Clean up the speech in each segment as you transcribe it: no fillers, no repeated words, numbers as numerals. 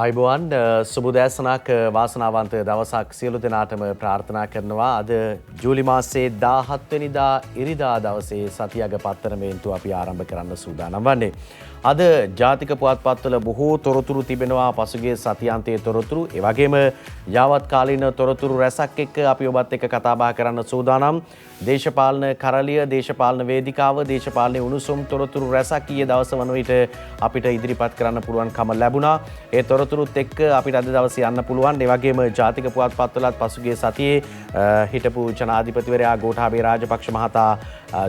අයිබෝවන් සුබදෑසනක් වාසනාවන්ත දවසක් සියලු දෙනාටම ප්‍රාර්ථනා කරනවා. අද ජූලි මාසයේ 17 වෙනිදා ඉරිදා දවසේ සතියග පත්තරමේන්තුව අපි ආරම්භ කරන්න සූදානම් වන්නේ. අද ජාතික පුවත්පත්වල බොහෝ තොරතුරු තිබෙනවා. පසුගිය සතියාන්තයේ තොරතුරු, ඒ වගේම යාවත් කාලීන තොරතුරු රැසක් එක්ක අපි ඔබත් එක්ක කතා බහ කරන්න සූදානම්. දේශපාලන කරලිය, දේශපාලන වේදිකාව, දේශපාලන උණුසුම් තොරතුරු රැසක් ඊයේ දවස වන විට අපිට ඉදිරිපත් කරන්න පුළුවන්කම ලැබුණා. ඒ තොරතුරුත් එක්ක අපිට අද දවසේ යන්න පුළුවන්. ඒ වගේම ජාතික පුවත්පත්වලත් පසුගිය සතියේ හිටපු ජනාධිපතිවරයා ගෝඨාභය රාජපක්ෂ මහතා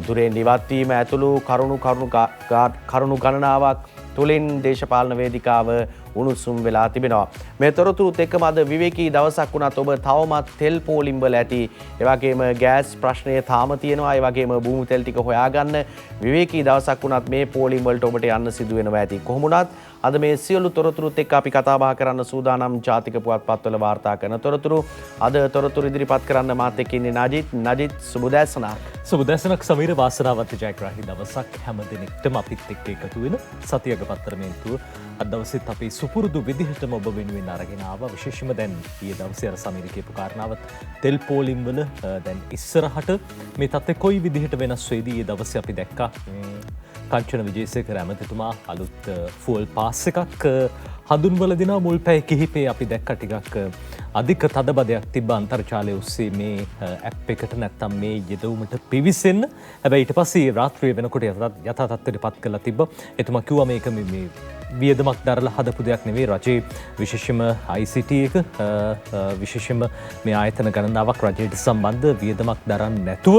දුරෙන් ඉවත් වීම ඇතුළු කරුණු ගණනාවක් තුලින් දේශපාලන වේදිකාව උණුසුම් වෙලා තිබෙනවා. මේ තොරතුරුත් එක්කම අද විවේකී දවසක් වුණත් ඔබ තවමත් තෙල් පෝලිම් වල ඇති. ඒ වගේම ගෑස් ප්‍රශ්නය තාම තියෙනවා. ඒ වගේම භූමි තෙල් ටික හොයාගන්න විවේකී දවසක් වුණත් මේ පෝලිම් වලට ඔබට යන්න සිදු වෙනවා ඇති. කොහොම වුණත් අද මේ සියලු තොරතුරුත් එක්ක අපි කතා බහ කරන්න සූදානම්. ජාතික පුවත්පත්වල වාර්තා කරන තොරතුරු අද තොරතුරු ඉදිරිපත් කරන්න මාත් එක්ක ඉන්නේ නජිත් සුබදෑසනක්. සුබදෑසනක් සමීර. වාසනාවන්ත ජයග්‍රාහී දවසක් හැම දිනෙකටම අපිත් එක්ක එකතු වෙන සතියක පත්තරමේන්තුව අද දවසෙත් අපි සුපුරුදු විදිහටම ඔබ වෙනුවෙන් අරගෙන ආවා. විශේෂයෙන්ම දැන් ඊයේ දවසේ අර සමීර කියපු කාරණාවත් තෙල් පෝලිම් වල දැන් ඉස්සරහට මේ තත්ත්වය කොයි විදිහට වෙනස් වෙයිද ඊයේ දවසේ අපි දැක්කා. කංචන විජේසේකර ඇමතිතුමා අලුත් ෆුවල් පාස් එකක් හඳුන්වලා දෙනවා. මුල් පැය කිහිපේ අපි දැක්ක ටිකක් අධික තදබදයක් තිබ්බ අන්තර්ජාලය ඔස්සේ මේ ඇප් එකට නැත්තම් මේ යෙදවුමට පිවිසෙන්න. හැබැයි ඊට පස්සේ රාත්‍රියේ වෙනකොට යථා තත්ත්වයට පත් කරලා තිබ්බා. එතුමා කිව්වා මේක මේ වියදමක් දරලා හදපු දෙයක් නෙවෙයි. රජයේ විශේෂම ICT එක විශේෂම මේ ආයතන ගණනාවක් රජයට සම්බන්ධ වියදමක් දරන්නේ නැතුව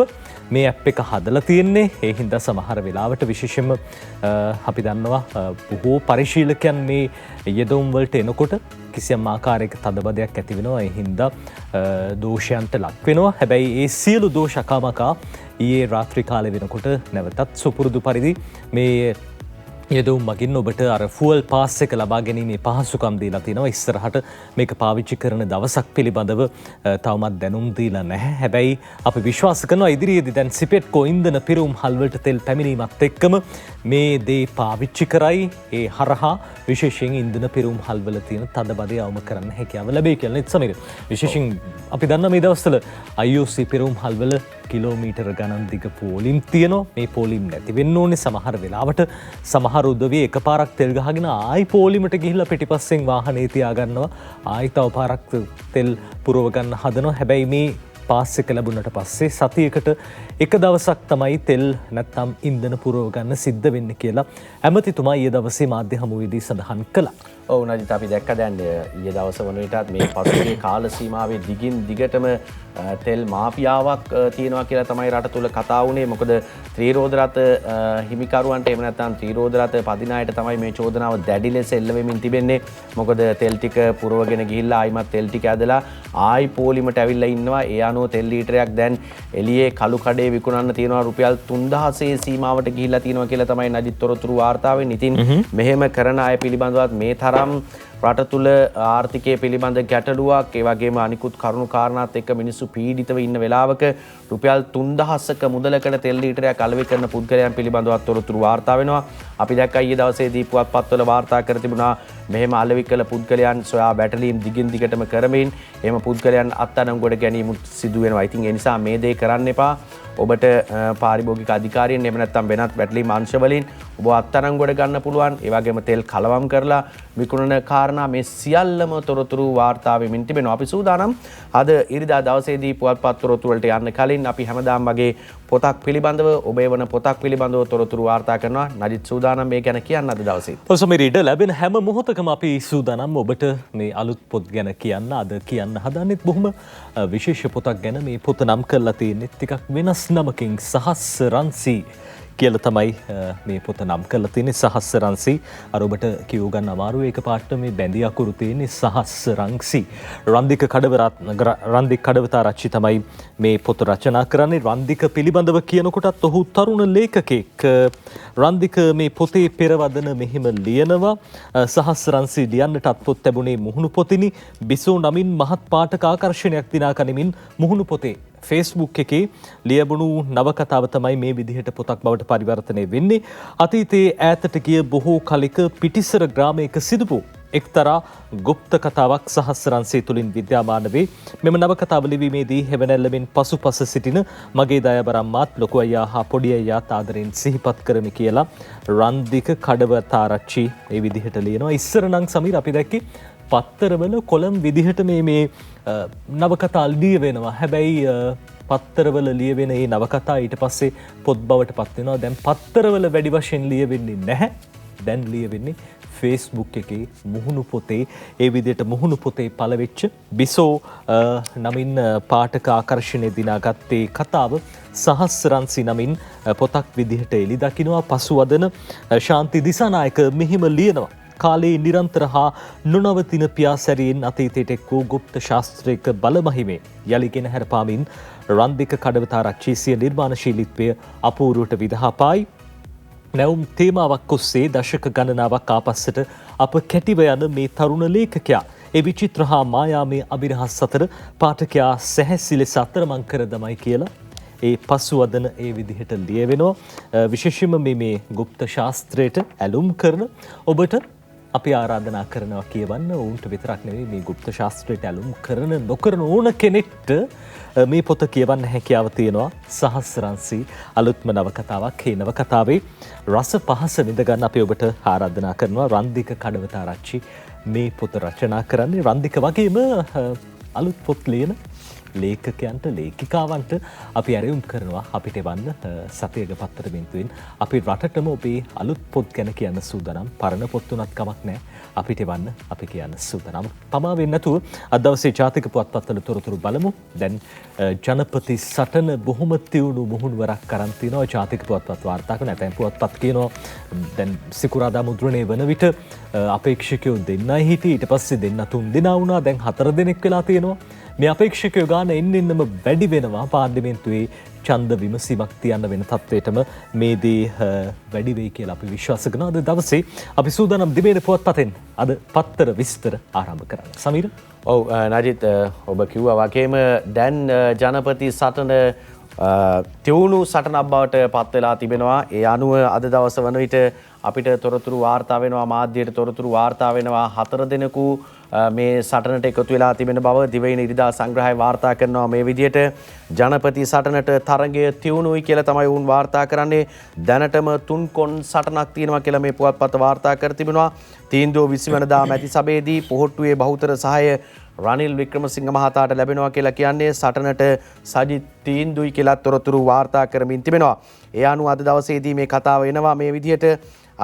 මේ ඇප් එක හදලා තියෙන්නේ. ඒ හින්දා සමහර වෙලාවට විශේෂම අපි දන්නවා බොහෝ පරිශීලකයන් මේ යෙදවුම් වලට එනකොට කිසියම් ආකාරයක තදබදයක් ඇති වෙනවා. ඒ හින්දා දෝෂයන්ට ලක් වෙනවා. හැබැයි ඒ සියලු දෝෂ අකාමකා ඊයේ රාත්‍රී කාලේ වෙනකොට නැවතත් සුපුරුදු පරිදි මේ යෙදවුම් මගින් ඔබට අර ෆුවල් පාස් එක ලබා ගැනීමේ පහසුකම් දීලා තිනවා. ඉස්සරහට මේක පාවිච්චි කරන දවසක් පිළිබඳව තවමත් දැනුම් දීලා නැහැ. හැබැයි අපි විශ්වාස කරනවා ඉදිරියේදී දැන් සිපෙට්කෝ ඉන්ධන පිරවුම් හල්වලට තෙල් පැමිණීමත් එක්කම මේ දේ පාවිච්චි කරයි. ඒ හරහා විශේෂයෙන් ඉන්ධන පිරවුම් හල්වල තියෙන තදබදය අවම කරන්න හැකියාව ලැබෙයි කියලා නේද සමීර? විශේෂයෙන් අපි දන්නා මේ දවස්වල IOC පිරවුම් හල්වල කිලෝමීටර ගණන් දිග පෝලිම් තියෙනවා. මේ පෝලිම් නැති වෙන්න ඕනේ. සමහර වෙලාවට සමහර උදවිය එකපාරක් තෙල් ගහගෙන ආයි පෝලිමට ගිහිල්ලා පිටිපස්සෙන් වාහනේ තියාගන්නවා. ආයි තව පාරක් තෙල් පුරව ගන්න හදනවා. හැබැයි මේ පාස් එක ලැබුණට පස්සේ සතියකට එක දවසක් තමයි තෙල් නැත්තම් ඉන්ධන පුරව ගන්න සිද්ධ වෙන්නේ කියලා ඇමතිතුමා ඊයේ දවසේ මාධ්‍ය හමුවේදී සඳහන් කළා. ඔව් නජිත්, අපි දැක්ක දැන් ඊයේ දවස වන විටත් මේ පසුගිය කාල සීමාවේ දිගින් දිගටම තෙල් මාෆියාවක් තියෙනවා කියලා තමයි රට තුල කතා වුණේ. මොකද ත්‍රිරෝද රථ හිමිකරුවන්ට එහෙම නැත්නම් ත්‍රිරෝද රථ පදින අයට තමයි මේ චෝදනාව දැඩි ලෙස එල්ල වෙමින් තිබෙන්නේ. මොකද තෙල් ටික පුරවගෙන ගිහිල්ලා ආයිමත් තෙල් ටික ඇදලා ආයි පෝලිමට ඇවිල්ලා ඉන්නවා. ඒ අනුව තෙල් ලීටරයක් දැන් එළියේ කළු කඩේ විකුණන්න තියෙනවා රුපියල් 3000 සීමාවට ගිහිල්ලා තියෙනවා කියලා තමයි නජිත් තොරතුරු වාර්තා වෙන්නේ. ඉතින් මෙහෙම කරන අය පිළිබඳවත් මේ තරම් රට තුළ ආර්ථිකය පිළිබඳ ගැටලුවක්, ඒ වගේම අනිකුත් කරුණු කාරණාත් එක්ක මිනිස්සු පීඩිතව ඉන්න වෙලාවක රුපියල් 3000ක මුදලකට තෙල් ලීටරයක් අලෙවි කරන පුද්ගලයන් පිළිබඳව තොරතුරු වාර්තා වෙනවා. අපි දැක්කා ඊයේ දවසේදී පුවත්පත්වල වාර්තා කර තිබුණා මෙහෙම අලෙවි කළ පුද්ගලයන් සොයා බැටලීම් දිගින් දිගටම කරමින් එහෙම පුද්ගලයන් අත්අඩංගුවට ගැනීම සිදු වෙනවා. ඉතින් ඒ නිසා මේ දේ කරන්න එපා. ඔබට පාරිභෝගික අධිකාරියෙන් එහෙම නැත්නම් වෙනත් බැටලීම් අංශ වලින් ඔබ අත්අඩංගුවට ගන්න පුළුවන්. ඒ වගේම තෙල් කලවම් කරලා විකුණන කාරණා මේ සියල්ලම තොරතුරු වාර්තා වෙමින් තිබෙනවා. අපි සූදානම් අද ඉරිදා දවසේදී පුවත්පත් තොරතුරු වලට යන්න කලින් අපි හැමදාම වගේ පොතක් පිළිබඳව ඔබේ වන පොතක් පිළිබඳව තොරතුරු වාර්තා කරනවා. නජිත් සූදානම් මේ ගැන කියන්න අද දවසේ. ඔසමීර ඉඩ ලැබෙන හැම මොහොතකම අපි සූදානම් ඔබට මේ අලුත් පොත් ගැන කියන්න. අද කියන්න හදන්නෙත් බොහොම විශේෂ පොතක් ගැන. මේ පොත නම් කරලා තියෙන්නේ ටිකක් වෙනස් නමකින් සහස්රංසි කියලා තමයි මේ පොත නම් කරලා තියෙන්නේ. සහස්රංසි අර ඔබට කියව ගන්න අමාරු ඒක පාට මේ බැඳි අකුරු තියෙන්නේ සහස්රංසි. රන්දික කඩවතාරච්චි තමයි මේ පොත රචනා කරන්නේ. රන්දික පිළිබඳව කියනකොටත් ඔහු තරුණ ලේඛකෙක්. රන්දික මේ පොතේ පෙරවදන මෙහිම ලියනවා. සහස්රංසි ලියන්නටත් පොත් ලැබුණේ මුහුණු පොතිනි. බිසෝ නමින් මහත් පාඨක ආකර්ෂණයක් දිනා ගනිමින් මුහුණු පොතේ Facebook එකේ ලියබුණු නවකතාව තමයි මේ විදිහට පොතක් බවට පරිවර්තනය වෙන්නේ. අතීතයේ ඈතට ගිය බොහෝ කලක පිටිසර ග්‍රාමයක සිදුවූ එක්තරා ගුප්ත කතාවක් සහස්රංශය තුලින් විද්‍යාමාන වේ. මෙම නවකතාව ලිවීමේදී හෙවණැල්ලමින් පසුපස සිටින මගේ දයාබරම්මාත් ලොකු අයියා හා පොඩි අයියාත් ආදරෙන් සිහිපත් කරමි කියලා රන්දික කඩවතාරච්චි ඒ විදිහට ලියනවා. ඉස්සර නම් සමීර අපි දැක්කේ පත්තරවල කොලම් විදිහට මේ නවකතා ලියවෙනවා. හැබැයි පත්තරවල ලියවෙන මේ නවකතා ඊට පස්සේ පොත් බවට පත් වෙනවා. දැන් පත්තරවල වැඩි වශයෙන් ලියවෙන්නේ නැහැ. දැන් ලියවෙන්නේ Facebook එකේ මුහුණු පොතේ ඒ විදිහට මුහුණු පොතේ පළවෙච්ච බිසෝ නමින් පාඨක ආකර්ෂණය දිනාගත්තේ කතාව සහස්රංශි නමින් පොතක් විදිහට එළි දකින්නවා. පසුවදන ශාන්ති දිසානායක මෙහිම ලියනවා. කාලයේ නිරන්තර හා නොනවතින පියාසැරියෙන් අතීතයට එක් වූ ගුප්ත ශාස්ත්‍රික බලමහිමේ යළිගෙන හැරපාමින් රන්දික කඩවතාරච්චි සිය නිර්මාණශීලීත්වය අපූර්වට විදහා පායි. නැවුම් තේමාවක් ඔස්සේ දශක ගණනාවක් ආපස්සට අප කැටිව යන මේ තරුණ ලේඛකයා ඒ විචිත්‍ර හා මායාමය අභිරහස් අතර පාඨකයා සැහැසි ලෙස අතරමං කර දමයි කියලා ඒ පසුවදන ඒ විදිහට ලියවෙනවා. විශේෂයෙන්ම මේ ගුප්ත ශාස්ත්‍රයට ඇලුම් කරන ඔබට අපි ආරාධනා කරනවා කියවන්න. ඔවුන්ට විතරක් නෙවෙයි මේ ගුප්ත ශාස්ත්‍රයට ඇලුම් කරන නොකරන ඕන කෙනෙක්ට මේ පොත කියවන්න හැකියාව තියෙනවා. සහස්රංශි අලුත්ම නවකතාවක්. මේ නවකතාවේ රස පහස විඳ ගන්න අපි ඔබට ආරාධනා කරනවා. රන්දික කඩවතාරච්චි මේ පොත රචනා කරන්නේ. රන්දික වගේම අලුත් පොත් ලියන ලේඛකයන්ට ලේඛිකාවන්ට අපි ඇරයුම් කරනවා අපිට එවන්න සතියක පත්තර බින්දුවෙන් අපි රටටම ඔබේ අලුත් පොත් ගැන කියන්න සූදානම්. පරණ පොත් උනත් කමක් නැහැ. අපිට එවන්න අපි කියන්න සූදානම්. පමා වෙන්නේ නැතුව අද දවසේ ජාතික පුවත්පත්වල තොරතුරු බලමු. දැන් ජනපති සටන බොහොම තියුණු මුහුණුවරක් කරන් තිනවා ජාතික පුවත්පත් වාර්තාක. නැතැම් පුවත්පත් කියනවා දැන් සිකුරාදා මුද්‍රණය වන විට අපේක්ෂකයෝ දෙන්නයි හිටියේ. ඊට පස්සේ දෙන්න 3 දෙනා වුණා. දැන් 4 දෙනෙක් වෙලා තියෙනවා. මේ අපේක්ෂකයෝ ගාන එන්නෙන්නම වැඩි වෙනවා. පාර්ලිමේන්තුවේ ඡන්ද විමසීමක් තියන්න වෙන තත්වයටම මේ දේ වැඩි වෙයි කියලා අපි විශ්වාස කරනවා. අද දවසේ අපි සූදානම් දිවයින පුවත්පතෙන් අද පත්තර විස්තර ආරම්භ කරන්න. සමීර. ඔව් නජිත් ඔබ කිව්වා වගේම දැන් ජනපති සටන තියුණු සටනක් බවට පත් වෙලා තිබෙනවා. ඒ අනුව අද දවස වන විට අපිට තොරතුරු වාර්තා වෙනවා. මාධ්‍යයට තොරතුරු වාර්තා වෙනවා. 4 දෙනෙකු මේ සටනට එකතු වෙලා තිබෙන බව දිවයින ඉරිදා සංග්‍රහය වාර්තා කරනවා. මේ විදිහට ජනපති සටනට තරගය තියුණුයි කියලා තමයි වුන් වාර්තා කරන්නේ. දැනටම 3 කොන් සටනක් තියෙනවා කියලා මේ පුවත්පත වාර්තා කර තිබෙනවා. තීන්දුව 20 වෙනිදා මැති සභාවේදී පොහොට්ටුවේ බහුතර සහාය රනිල් වික්‍රමසිංහ මහතාට ලැබෙනවා කියලා කියන්නේ. සටනට සජිත් තීන්දුවයි කියලා තොරතුරු වාර්තා කරමින් තිබෙනවා. ඒ අනුව අද දවසේදී මේ කතාව එනවා මේ විදිහට.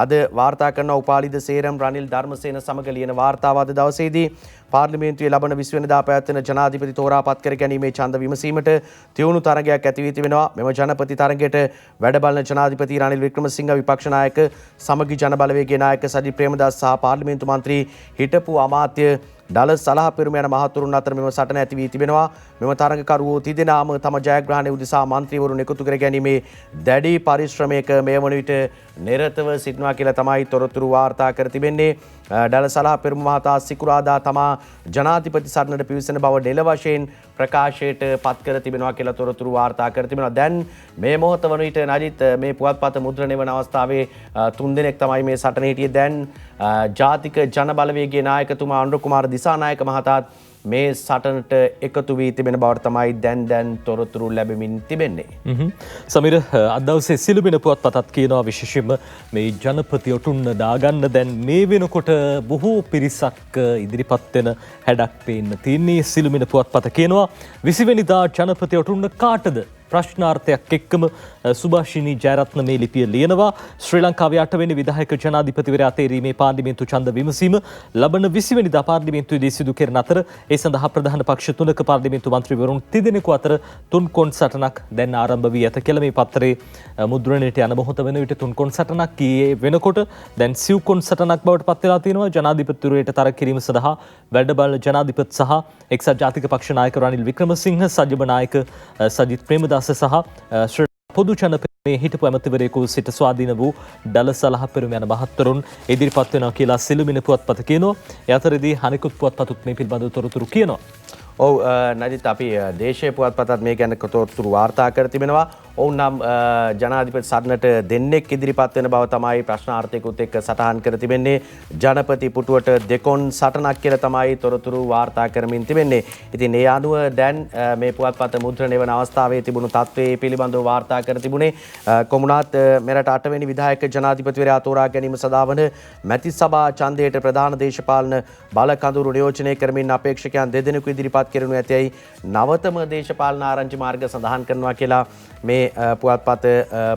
අද වාර්තා කරන උපාලිද සේරම් රනිල් ධර්මසේන සමග ලියන වාර්තාව අද දවසේදී පාර්ලිමේන්තුවේ ලබන 20 වෙනිදා පැවැත්වෙන ජනාධිපති තෝරාපත් කර ගැනීමේ ඡන්ද විමසීමට තියුණු තරගයක් ඇති වී තිබෙනවා. මෙම ජනපති තරගයට වැඩ බලන ජනාධිපති රනිල් වික්‍රමසිංහ, විපක්ෂ නායක සමගි ජන බලවේගයේ නායක සජිත් ප්‍රේමදාස සහ පාර්ලිමේන්තු මන්ත්‍රී හිටපු අමාත්‍ය ඩල සලහපිරුම යන මහතුරුන් අතර මෙම සටන ඇති වී තිබෙනවා. මෙම තරගකරුවෝ තිදෙනාම තම ජයග්‍රහණය උදෙසා මන්ත්‍රීවරුන් එකතු කර ගැනීමේ දැඩි පරිශ්‍රමයක මේ වන විට නිරතව සිටිනවා කියලා තමයි තොරතුරු වාර්තා කර තිබෙන්නේ. ඩල සලහපිරුම මහතා සිකුරාදා තමා ජනාධිපති සටනට පිවිසෙන බව ඩෙල වශයෙන් ප්‍රකාශයට පත් කර තිබෙනවා කියලා තොරතුරු වාර්තා කර තිබෙනවා. දැන් මේ මොහොත වන විට නජිත් මේ පුවත්පත මුද්‍රණය වන අවස්ථාවේ 3 දෙනෙක් තමයි මේ සටනේ හිටියේ. දැන් ජාතික ජන බලවේගයේ නායකතුමා අනුර කුමාර දිසානායක මහතාත් මේ සටනට එකතු වී තිබෙන බවට තමයි දැන් තොරතුරු ලැබෙමින් තිබෙන්නේ. සමීර අද දවසේ සිළුමිණ පුවත්පතත් කියනවා විශේෂයෙන්ම මේ ජනපති ඔටුන්න දාගන්න දැන් මේ වෙනකොට බොහෝ පිරිසක් ඉදිරිපත් වෙන හැඩක් පේන්න තියෙන්නේ. සිළුමිණ පුවත්පත කියනවා 20 වෙනිදා ජනපති ඔටුන්න කාටද ප්‍රශ්නාර්ථයක් එක්කම සුභාෂිනී ජයරත්න මේ ලිපිය ලියනවා. ශ්‍රී ලංකාවේ 8 වෙනි විධායක ජනාධිපතිවරයා තේරීමේ පාර්ලිමේන්තු ඡන්ද විමසීම ලබන 20 වෙනිදා පාර්ලිමේන්තුවේදී සිදු කරන අතර ඒ සඳහා ප්‍රධාන පක්ෂ තුනක පාර්ලිමේන්තු මන්ත්‍රීවරුන් තිදෙනෙකු අතර 3 කොන් සටනක් දැන් ආරම්භ වී ඇත කියලා මේ පත්‍රයේ මුද්‍රණයට යන මොහොත වෙන විට 3 කොන් සටනක් ඊයේ වෙනකොට දැන් සිව් කොන් සටනක් බවට පත් වෙලා තියෙනවා. ජනාධිපතිවරයාට තරග කිරීම සඳහා වැඩ බලන ජනාධිපති සහ එක්සත් ජාතික පක්ෂ නායක රනිල් වික්‍රමසිංහ, සජිබ නායක සජිත් ප්‍රේමදාස සහ පොදු ජනපදයේ හිටපු ඇමතිවරයෙකු සිට ස්වාධීන වූ ඩල සලහපිරුම යන මහත්වරුන් ඉදිරිපත් වෙනවා කියලා සිළුමිණ පුවත්පත කියනවා. ඒ අතරදී අනෙකුත් පුවත්පතුත් මේ පිළිබඳව තොරතුරු කියනවා. ඔව් නජිත් අපි දේශීය පුවත්පතත් මේ ගැන තොරතුරු වාර්තා කර තිබෙනවා. ඔවුන් නම් ජනාධිපති සටනට දෙන්නෙක් ඉදිරිපත් වෙන බව තමයි ප්‍රශ්නාර්ථයකුත් එක්ක සටහන් කර තිබෙන්නේ. ජනපති පුටුවට දෙකොන් සටනක් කියලා තමයි තොරතුරු වාර්තා කරමින් තිබෙන්නේ. ඉතින් ඒ අනුව දැන් මේ පුවත්පත මුද්‍රණය වන අවස්ථාවේ තිබුණු තත්ත්වයේ පිළිබඳව වාර්තා කර තිබුණේ කොමුණාත් මෙරට 8 වෙනි විධායක ජනාධිපතිවරයා තෝරා ගැනීම සඳහා වන මැති සභා ඡන්දයට ප්‍රධාන දේශපාලන බල කඳවුරු නියෝජනය කරමින් අපේක්ෂකයන් දෙදෙනෙකු ඉදිරිපත් කරනු ඇතැයි නවතම දේශපාලන ආරංචි මාර්ග සඳහන් කරනවා කියලා මේ පුවත්පත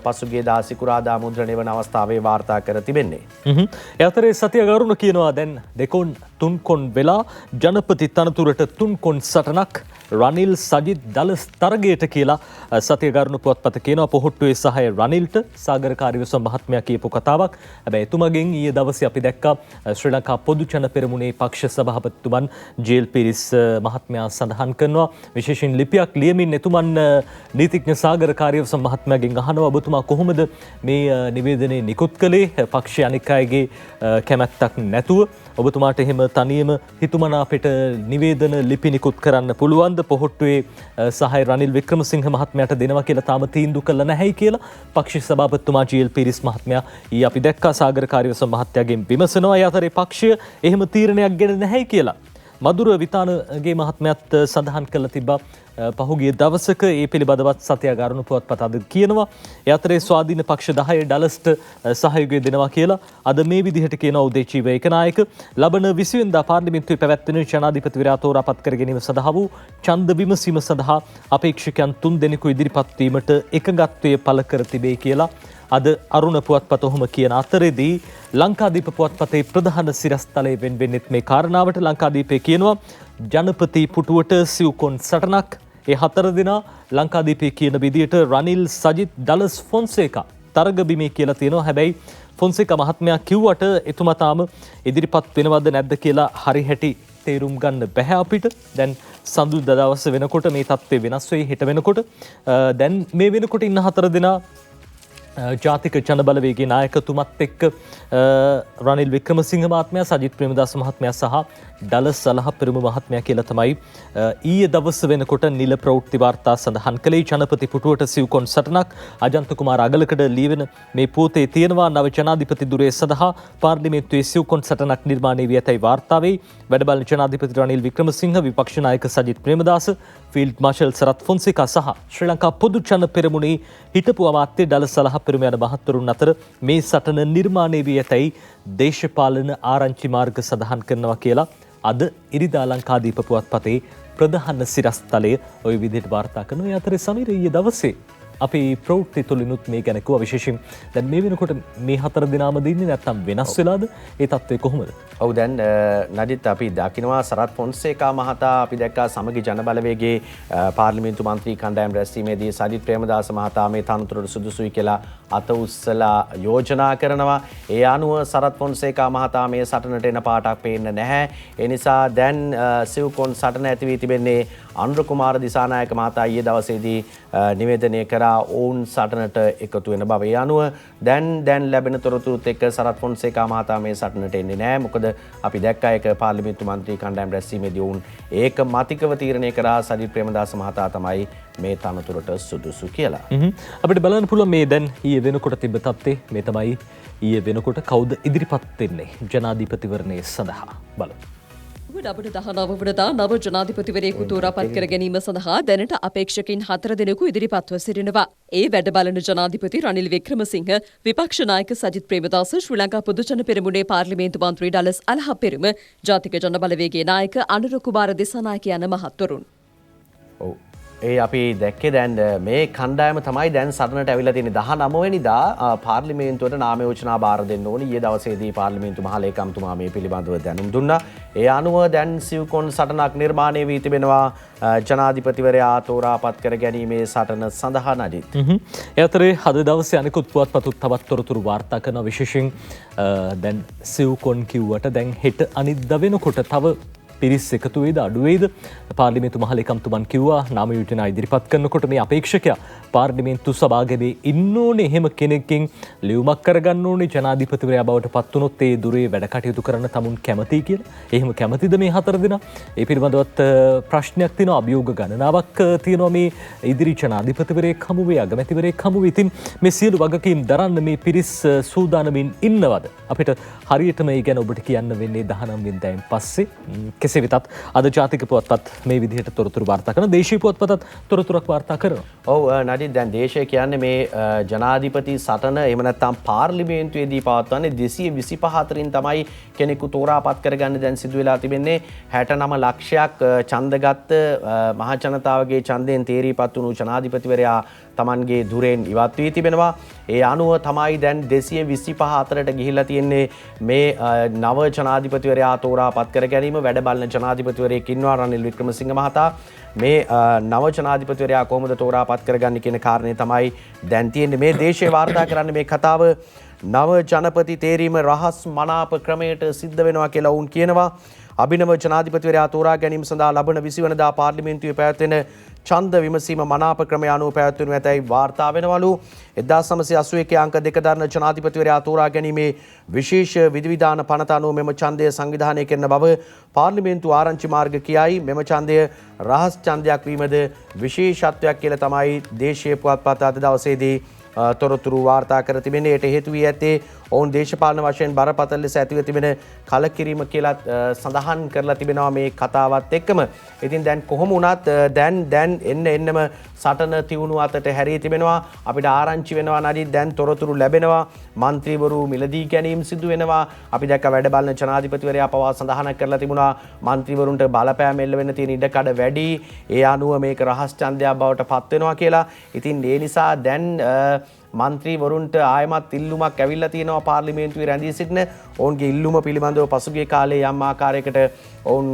පසුගිය දා සිකුරාදා මුද්‍රණය වන අවස්ථාවේ වාර්තා කර තිබෙන්නේ. ඒ අතරේ සතිය ගරුණ කියනවා දැන් දෙකොන් තුන්කොන් වෙලා ජනපති තනතුරට තුන්කොන් සටනක් රනිල් සජිත් දලස් තරගයට කියලා සතිය ගරුණ පුවත්පත කියනවා. පොහොට්ටුවේ සහය රනිල්ට සාගර කාර්යවසම් මහත්මයා කියපු කතාවක්. හැබැයි එතුමගෙන් ඊයේ දවසේ අපි දැක්කා ශ්‍රී ලංකා පොදු ජන පෙරමුණේ පක්ෂ සභාපතිතුමන් ජේල් පිරිස් මහත්මයා සඳහන් කරනවා. විශේෂයෙන් ලිපියක් ලියමින් එතුමන් නීතිඥ සාගර කාර්යවසම් මහත්මයාගෙන් අහනවා ඔබතුමා කොහොමද මේ නිවේදනය නිකුත් කළේ පක්ෂ අනික් අයගේ කැමැත්තක් නැතුව ඔබතුමාට එහෙම තනියම හිතුමනාපෙට නිවේදන ලිපි නිකුත් කරන්න පුළුවන්ද? පොහොට්ටුවේ සහය රනිල් වික්‍රමසිංහ මහත්මයාට දෙනවා කියලා තාම තීන්දුව කළා නැහැයි කියලා පක්ෂ සභාපතිතුමා ජීඑල් පීරිස් මහත්මයා ඊ අපි දැක්කා සාගර කාර්යවසම් මහත්තයාගෙන් විමසනවා. ඒ අතරේ පක්ෂය එහෙම තීරණයක් ගෙන නැහැයි කියලා මధుර විතානගේ මහත්මයාත් සඳහන් කළ තිබ්බා. පහුගිය දවසක ඒ පිළිබඳවත් සතිය ගරුණු පුවත්පත අද කියනවා. ඒ අතරේ ස්වාධීන පක්ෂ 10 ඩලස්ට සහයෝගය දෙනවා කියලා අද මේ විදිහට කියනවා උදේචීව ඒකනායක. ලබන 20 වෙනිදා පාර්ලිමේන්තුවේ පැවැත්වෙන ජනාධිපතිවරයා තෝරාපත් කර ගැනීම සඳහා වූ ඡන්ද විමසීම සඳහා අපේක්ෂකයන් 3 දෙනෙකු ඉදිරිපත් වීමට එකඟත්වය පළ කර තිබේ කියලා අද අරුණ පුවත්පත ඔහොම කියන අතරේදී ලංකාදීප පුවත්පතේ ප්‍රධාන සිරස්තලයේ වෙන්වෙන්නෙත් මේ කාරණාවට. ලංකාදීපේ කියනවා ජනපති පුටුවට සිව්කොන් සටනක්. ඒ 4 දෙනා ලංකාදීපේ කියන විදියට රනිල් සජිත් ඩලස් ෆොන්සේකා තරගබිමේ කියලා තියෙනවා. හැබැයි ෆොන්සේකා මහත්මයා කිව්වට එතුමා තාම ඉදිරිපත් වෙනවද නැද්ද කියලා හරි හැටි තේරුම් ගන්න බැහැ අපිට. දැන් සඳුදා දවස වෙනකොට මේ තත්ත්වය වෙනස් වෙයි. හෙට වෙනකොට දැන් මේ වෙනකොට ඉන්න 4 දෙනා ජාතික ජනබලවේගයේ නායකතුමත් එක්ක රනිල් වික්‍රමසිංහ මහත්මයා, සජිත් ප්‍රේමදාස මහත්මයා සහ ඩලස් සලහපෙරුම මහත්මයා කියලා තමයි ඊයේ දවස් වෙනකොට නිල ප්‍රවෘත්ති වාර්තා සඳහන් කළේ. ජනපති පුටුවට සිව්කොන් සටනක් අජන්ත කුමාර අගලකඩ ලියවෙන මේ පොතේ තියෙනවා. නව ජනාධිපති දුරේ සඳහා පාර්ලිමේන්තුවේ සිව්කොන් සටනක් නිර්මාණය වී ඇතැයි වාර්තා වෙයි. වැඩබලන ජනාධිපති රනිල් වික්‍රමසිංහ, විපක්ෂ නායක සජිත් ප්‍රේමදාස, ෆීල්ඩ් මාර්ෂල් සරත් ෆොන්සේකා සහ ශ්‍රී ලංකා පොදු ජන පෙරමුණේ හිටපු අමාත්‍ය ඩලස් සලහපෙරුම යන මහත්වරුන් අතර මේ සටන නිර්මාණය වී ඇතැයි දේශපාලන ආරංචි මාර්ග සඳහන් කරනවා කියලා අද ඉරිදා ලංකාදීප පුවත්පතේ ප්‍රධාන සිරස්තලය ওই විදිහට වාර්තා කරනවා. ඒ අතරේ සමීර ඊයේ දවසේ අපි ප්‍රවෘත්ති තුලිනුත් මේ ගැන කිව්වා. විශේෂයෙන් දැන් මේ වෙනකොට මේ 4 දෙනාම දින්නේ නැත්තම් වෙනස් වෙලාද? ඒ තත්ත්වය කොහොමද? ඔව් දැන් නදිත් අපි දකිනවා සරත් ෆොන්සේකා මහතා අපි දැක්කා සමගි ජනබලවේගයේ පාර්ලිමේන්තු මන්ත්‍රී කණ්ඩායම් රැස්වීමේදී සජිත් ප්‍රේමදාස මහතා මේ තනතුරට සුදුසුයි කියලා අත උස්සලා යෝජනා කරනවා. ඒ අනුව සරත් ෆොන්සේකා මහතා මේ සටනට එන පාටක් පේන්න නැහැ. ඒ නිසා දැන් සිව්කොන් සටන ඇති වී තිබෙන්නේ අනුර කුමාර දිසානායක මහතා ඊයේ දවසේදී නිවේදනය කරා ඔවුන් සටනට එකතු වෙන බව. ඒ අනුව දැන් ලැබෙන තොරතුරුත් එක්ක සරත් ෆොන්සේකා මහතා මේ සටනට එන්නේ නැහැ. මොකද අපි දැක්කා ඒක පාර්ලිමේන්තු මන්ත්‍රී කණ්ඩායම් රැස්වීමේදී ඔවුන් ඒක මතිකව තීරණය කරා සජිත් ප්‍රේමදාස මහතා තමයි මේ තනතුරට සුදුසු කියලා. අපිට බලන්න පුළුවන් මේ දැන් ඊයේ වෙනකොට තිබ්බ තත්ත්වය මේ තමයි. ඊයේ වෙනකොට කවුද ඉදිරිපත් වෙන්නේ ජනාධිපතිවරණය සඳහා බලමු. අපට 19 වනදා නව ජනාධිපතිවරයෙකු තෝරාපත් කර ගැනීම සඳහා දැනට අපේක්ෂකින් 4 දෙනෙකු ඉදිරිපත්ව සිටිනවා. ඒ වැඩ බලන ජනාධිපති රනිල් වික්‍රමසිංහ, විපක්ෂ නායක සජිත් ප්‍රේමදාස, ශ්‍රී ලංකා පොදු ජන පෙරමුණේ පාර්ලිමේන්තු මන්ත්‍රී ඩලස් අලහපෙරුම, ජාතික ජනබලවේගයේ නායක අනුර කුමාර දිසානායක යන මහත්වරුන්. ඔව්. ඒ අපි දැක්කේ දැන් මේ කණ්ඩායම තමයි දැන් සටනට ඇවිල්ලා තියෙන්නේ. 19 වෙනිදා පාර්ලිමේන්තුවට නාම යෝජනා බාර දෙන්න ඕනේ. ඊයේ දවසේදී පාර්ලිමේන්තු මහලේකම්තුමා මේ පිළිබඳව දැනුම් දුන්නා. ඒ අනුව දැන් සිව්කොන් සටනක් නිර්මාණය වී තිබෙනවා ජනාධිපතිවරයා තෝරාපත් කර ගැනීමේ සටන සඳහා නඩිත්. ඒ අතරේ අද දවසේ අනිකුත් පුවත්පතුත් තවත් තොරතුරු වාර්තා කරන විශේෂයෙන් දැන් සිව්කොන් කිව්වට දැන් හෙට අනිද්දා වෙනකොට තව පිරිස් එකතු වේද අඩු වේද පාර්ලිමේන්තු මහලේකම්තුමන් කිව්වා නාම යෝජනා ඉදිරිපත් කරනකොට මේ අපේක්ෂකයා පාර්ලිමේන්තු සභාගමේ ඉන්න ඕනේ එහෙම කෙනෙක්ගෙන් ලියුමක් කරගන්න ඕනේ ජනාධිපතිවරයා බවට පත් වුණොත් ඒ දුරේ වැඩ කටයුතු කරන්න තමුන් කැමතියි කියලා. එහෙම කැමතිද මේ 4 දෙනා? ඒ පිළිබඳවත් ප්‍රශ්නයක් තියෙනවා, අභියෝග ගණනාවක් තියෙනවා මේ ඉදිරි ජනාධිපතිවරයෙක් හමුවේ අගමැතිවරයෙක් හමුවේ. ඉතින් මේ සියලු වගකීම් දරන්න මේ පිරිස් සූදානමින් ඉන්නවද? අපිට හරියටම මේ ගැන ඔබට කියන්න වෙන්නේ 19 වෙනිදායින් පස්සේ. කෙසේ වෙතත් අද ජාතික පුවත්පත් මේ විදිහට තොරතුරු වාර්තා කරන දේශීය පුවත්පතත් තොරතුරක් වාර්තා කරනවා. ඔව් නඩි දැන් දේශය කියන්නේ මේ ජනාධිපති සටන එහෙම නැත්නම් පාර්ලිමේන්තුවේදී පවත්වන්නේ 225 අතරින් තමයි කෙනෙකු තෝරාපත් කරගන්න දැන් සිදු වෙලා තිබෙන්නේ. 69 ලක්ෂයක් ඡන්දගත් මහ ජනතාවගේ ඡන්දයෙන් තේරීපත් වුණු ජනාධිපතිවරයා තමන්ගේ දුරෙන් ඉවත් වී තිබෙනවා. ඒ අනුව තමයි දැන් 225 අතරට ගිහිල්ලා තියෙන්නේ මේ නව ජනාධිපතිවරයා තෝරාපත් කර ගැනීම. වැඩ බලන ජනාධිපතිවරයෙක් ඉන්නවා රනිල් වික්‍රමසිංහ මහතා. මේ නව ජනාධිපතිවරයා කොහොමද තෝරාපත් කරගන්නේ කියන කාරණේ තමයි දැන් තියෙන්නේ. මේ දේශීය වාර්තා කරන්නේ මේ කතාව නව ජනපති තේරීම රහස් මනාප ක්‍රමයට සිද්ධ වෙනවා කියලා වුන් කියනවා. අභිනව ජනාධිපතිවරයා තෝරා ගැනීම සඳහා ලබන 20 වෙනිදා පාර්ලිමේන්තුවේ පැවැත්වෙන ඡන්ද විමසීම මනාප ක්‍රමය අනුව පැවැත්වෙනු ඇතැයි වාර්තා වෙනවලු. 1981 අංක 2 දරන ජනාධිපතිවරයා තෝරා ගැනීමේ විශේෂ විධිවිධාන පනත අනුව මෙම ඡන්දය සංවිධානය කරන බව පාර්ලිමේන්තු ආරංචි මාර්ග කියයි. මෙම ඡන්දය රහස් ඡන්දයක් වීමද විශේෂත්වයක් කියලා තමයි දේශීය පුවත්පත අද දවසේදී තොරතුරු වාර්තා කර තිබෙන්නේ. ඒට හේතු වී ඇත්තේ ඔවුන් දේශපාලන වශයෙන් බරපතල ලෙස ඇතිව තිබෙන කලකිරීම කියලා සඳහන් කරලා තිබෙනවා මේ කතාවත් එක්කම. ඉතින් දැන් කොහොම වුණත් දැන් එන්නම සටන තියුණු අතට හැරී තිබෙනවා. අපිට ආරංචි වෙනවා නඩි දැන් තොරතුරු ලැබෙනවා. മന്ത്രിවරු මිලදී ගැනීම සිදු වෙනවා. අපි දැක්ක වැඩ බලන ජනාධිපතිවරයා පවා සඳහන් කරලා තිබුණා മന്ത്രിවරුන්ට බලපෑම් එල්ල වෙන තියෙන ඉඩකඩ වැඩි. ඒ අනුව මේක රහස් ඡන්දයක් බවට පත් වෙනවා කියලා. ඉතින් ඒ නිසා දැන් මන්ත්‍රීවරුන්ට ආයමත් ඉල්ලුමක් ඇවිල්ලා තියෙනවා පාර්ලිමේන්තුවේ රැඳී සිටින. ඔවුන්ගේ ඉල්ලුම පිළිබඳව පසුගිය කාලේ යම් ආකාරයකට ඔවුන්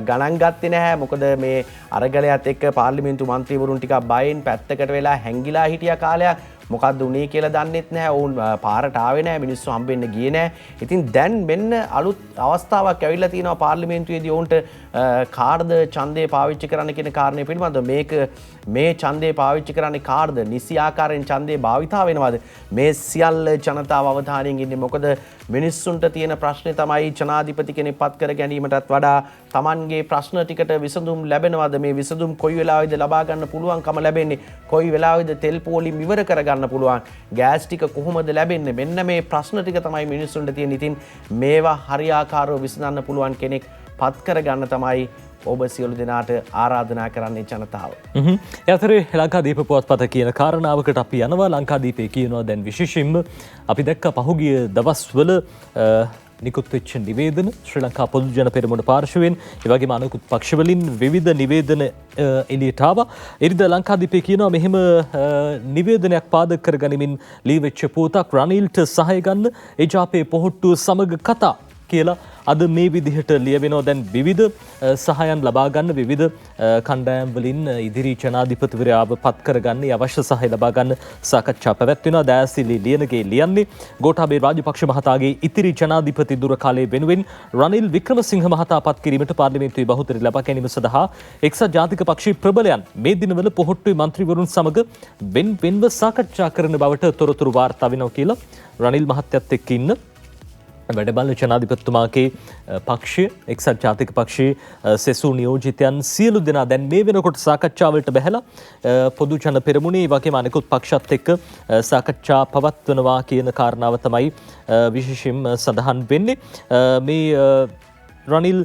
ගණන් ගත්තේ නැහැ. මොකද මේ අරගලයත් එක්ක පාර්ලිමේන්තු මන්ත්‍රීවරුන් ටිකක් බයෙන් පැත්තකට වෙලා හැංගිලා හිටිය කාලයක්. මොකක්ද උනේ කියලා දන්නෙත් නැහැ. ඔවුන් පාරට ආවේ නැහැ. මිනිස්සු හම්බෙන්න ගියේ නැහැ. ඉතින් දැන් මෙන්න අලුත් අවස්ථාවක් ඇවිල්ලා තියෙනවා පාර්ලිමේන්තුවේදී ඔවුන්ට කාර්ද ඡන්දේ පාවිච්චි කරන්න කියන කාරණේ පිළිබඳව. මේ ඡන්දේ පාවිච්චි කරන්නේ කාර්ද නිසි ආකාරයෙන් ඡන්දේ භාවිතා වෙනවද? මේ සියල්ල ජනතාව අවධානයෙන් ඉන්නේ. මොකද මිනිස්සුන්ට තියෙන ප්‍රශ්නේ තමයි ජනාධිපති කෙනෙක් පත් කර ගැනීමටත් වඩා Tamanගේ ප්‍රශ්න ටිකට විසඳුම් ලැබෙනවද? මේ විසඳුම් කොයි වෙලාවෙද ලබා ගන්න පුළුවන්කම ලැබෙන්නේ? කොයි වෙලාවෙද තෙල් පෝලිම් ඉවර කරගන්න පුළුවන්? ගෑස් ටික කොහොමද ලැබෙන්නේ? මෙන්න මේ ප්‍රශ්න ටික තමයි මිනිස්සුන්ට තියෙන්නේ. ඉතින් මේවා හරියාකාරව විසඳන්න පුළුවන් කෙනෙක් පත් කරගන්න තමයි ඔබ සියලු දෙනාට ආරාධනා කරන්නේ ජනතාව. යතරේ ලංකාදීප පුවත්පත කියන කාරණාවකට අපි යනවා. ලංකාදීපේ කියනවා දැන් විශේෂයෙන්ම අපි දැක්ක පහුගිය දවස්වල නිකුත් වෙච්ච නිවේදන ශ්‍රී ලංකා පොදු ජන පෙරමුණ පාර්ශවයෙන් ඒ වගේම අනෙකුත් පක්ෂවලින් විවිධ නිවේදන එළියට ආවා. ඉරිදා ලංකාදීපේ කියනවා මෙහෙම නිවේදනයක් පාදක කරගනිමින් ලී වෙච්ච පුවතක් රනිල්ට සහාය ගන්න එජාපේ පොහොට්ටුව සමග කතා කියලා අද මේ විදිහට ලියවෙනවා. දැන් විවිධ සහයන් ලබා ගන්න විවිධ කණ්ඩායම් වලින් ඉදිරි ජනාධිපතිවරයාව පත් කරගන්න අවශ්‍ය සහාය ලබා ගන්න සාකච්ඡා පැවැත්වෙනවා. දයාසිරි ලියනගේ ලියන්නේ ගෝඨාභය රාජපක්ෂ මහතාගේ ඉතිරි ජනාධිපති දුර කාලය වෙනුවෙන් රනිල් වික්‍රමසිංහ මහතා පත් කිරීමට පාර්ලිමේන්තුවේ බහුතරය ලබා ගැනීම සඳහා එක්සත් ජාතික පක්ෂයේ ප්‍රබලයන් මේ දිනවල පොහොට්ටුවේ මන්ත්‍රීවරුන් සමග වෙන්ව සාකච්ඡා කරන බවට තොරතුරු වාර්තා වෙනවා කියලා රනිල් මහත්තයත් එක්ක ඉන්න වැඩබලන ජනාධිපතිතුමාගේ පක්ෂය එක්සත් ජාතික පක්ෂයේ සෙසු නියෝජිතයන් සියලු දෙනා දැන් මේ වෙනකොට සාකච්ඡාවලට බැහැලා පොදු ජන පෙරමුණේ වගේම අනෙකුත් පක්ෂත් එක්ක සාකච්ඡා පවත්වනවා කියන කාරණාව තමයි විශේෂයෙන් සඳහන් වෙන්නේ. මේ රනිල්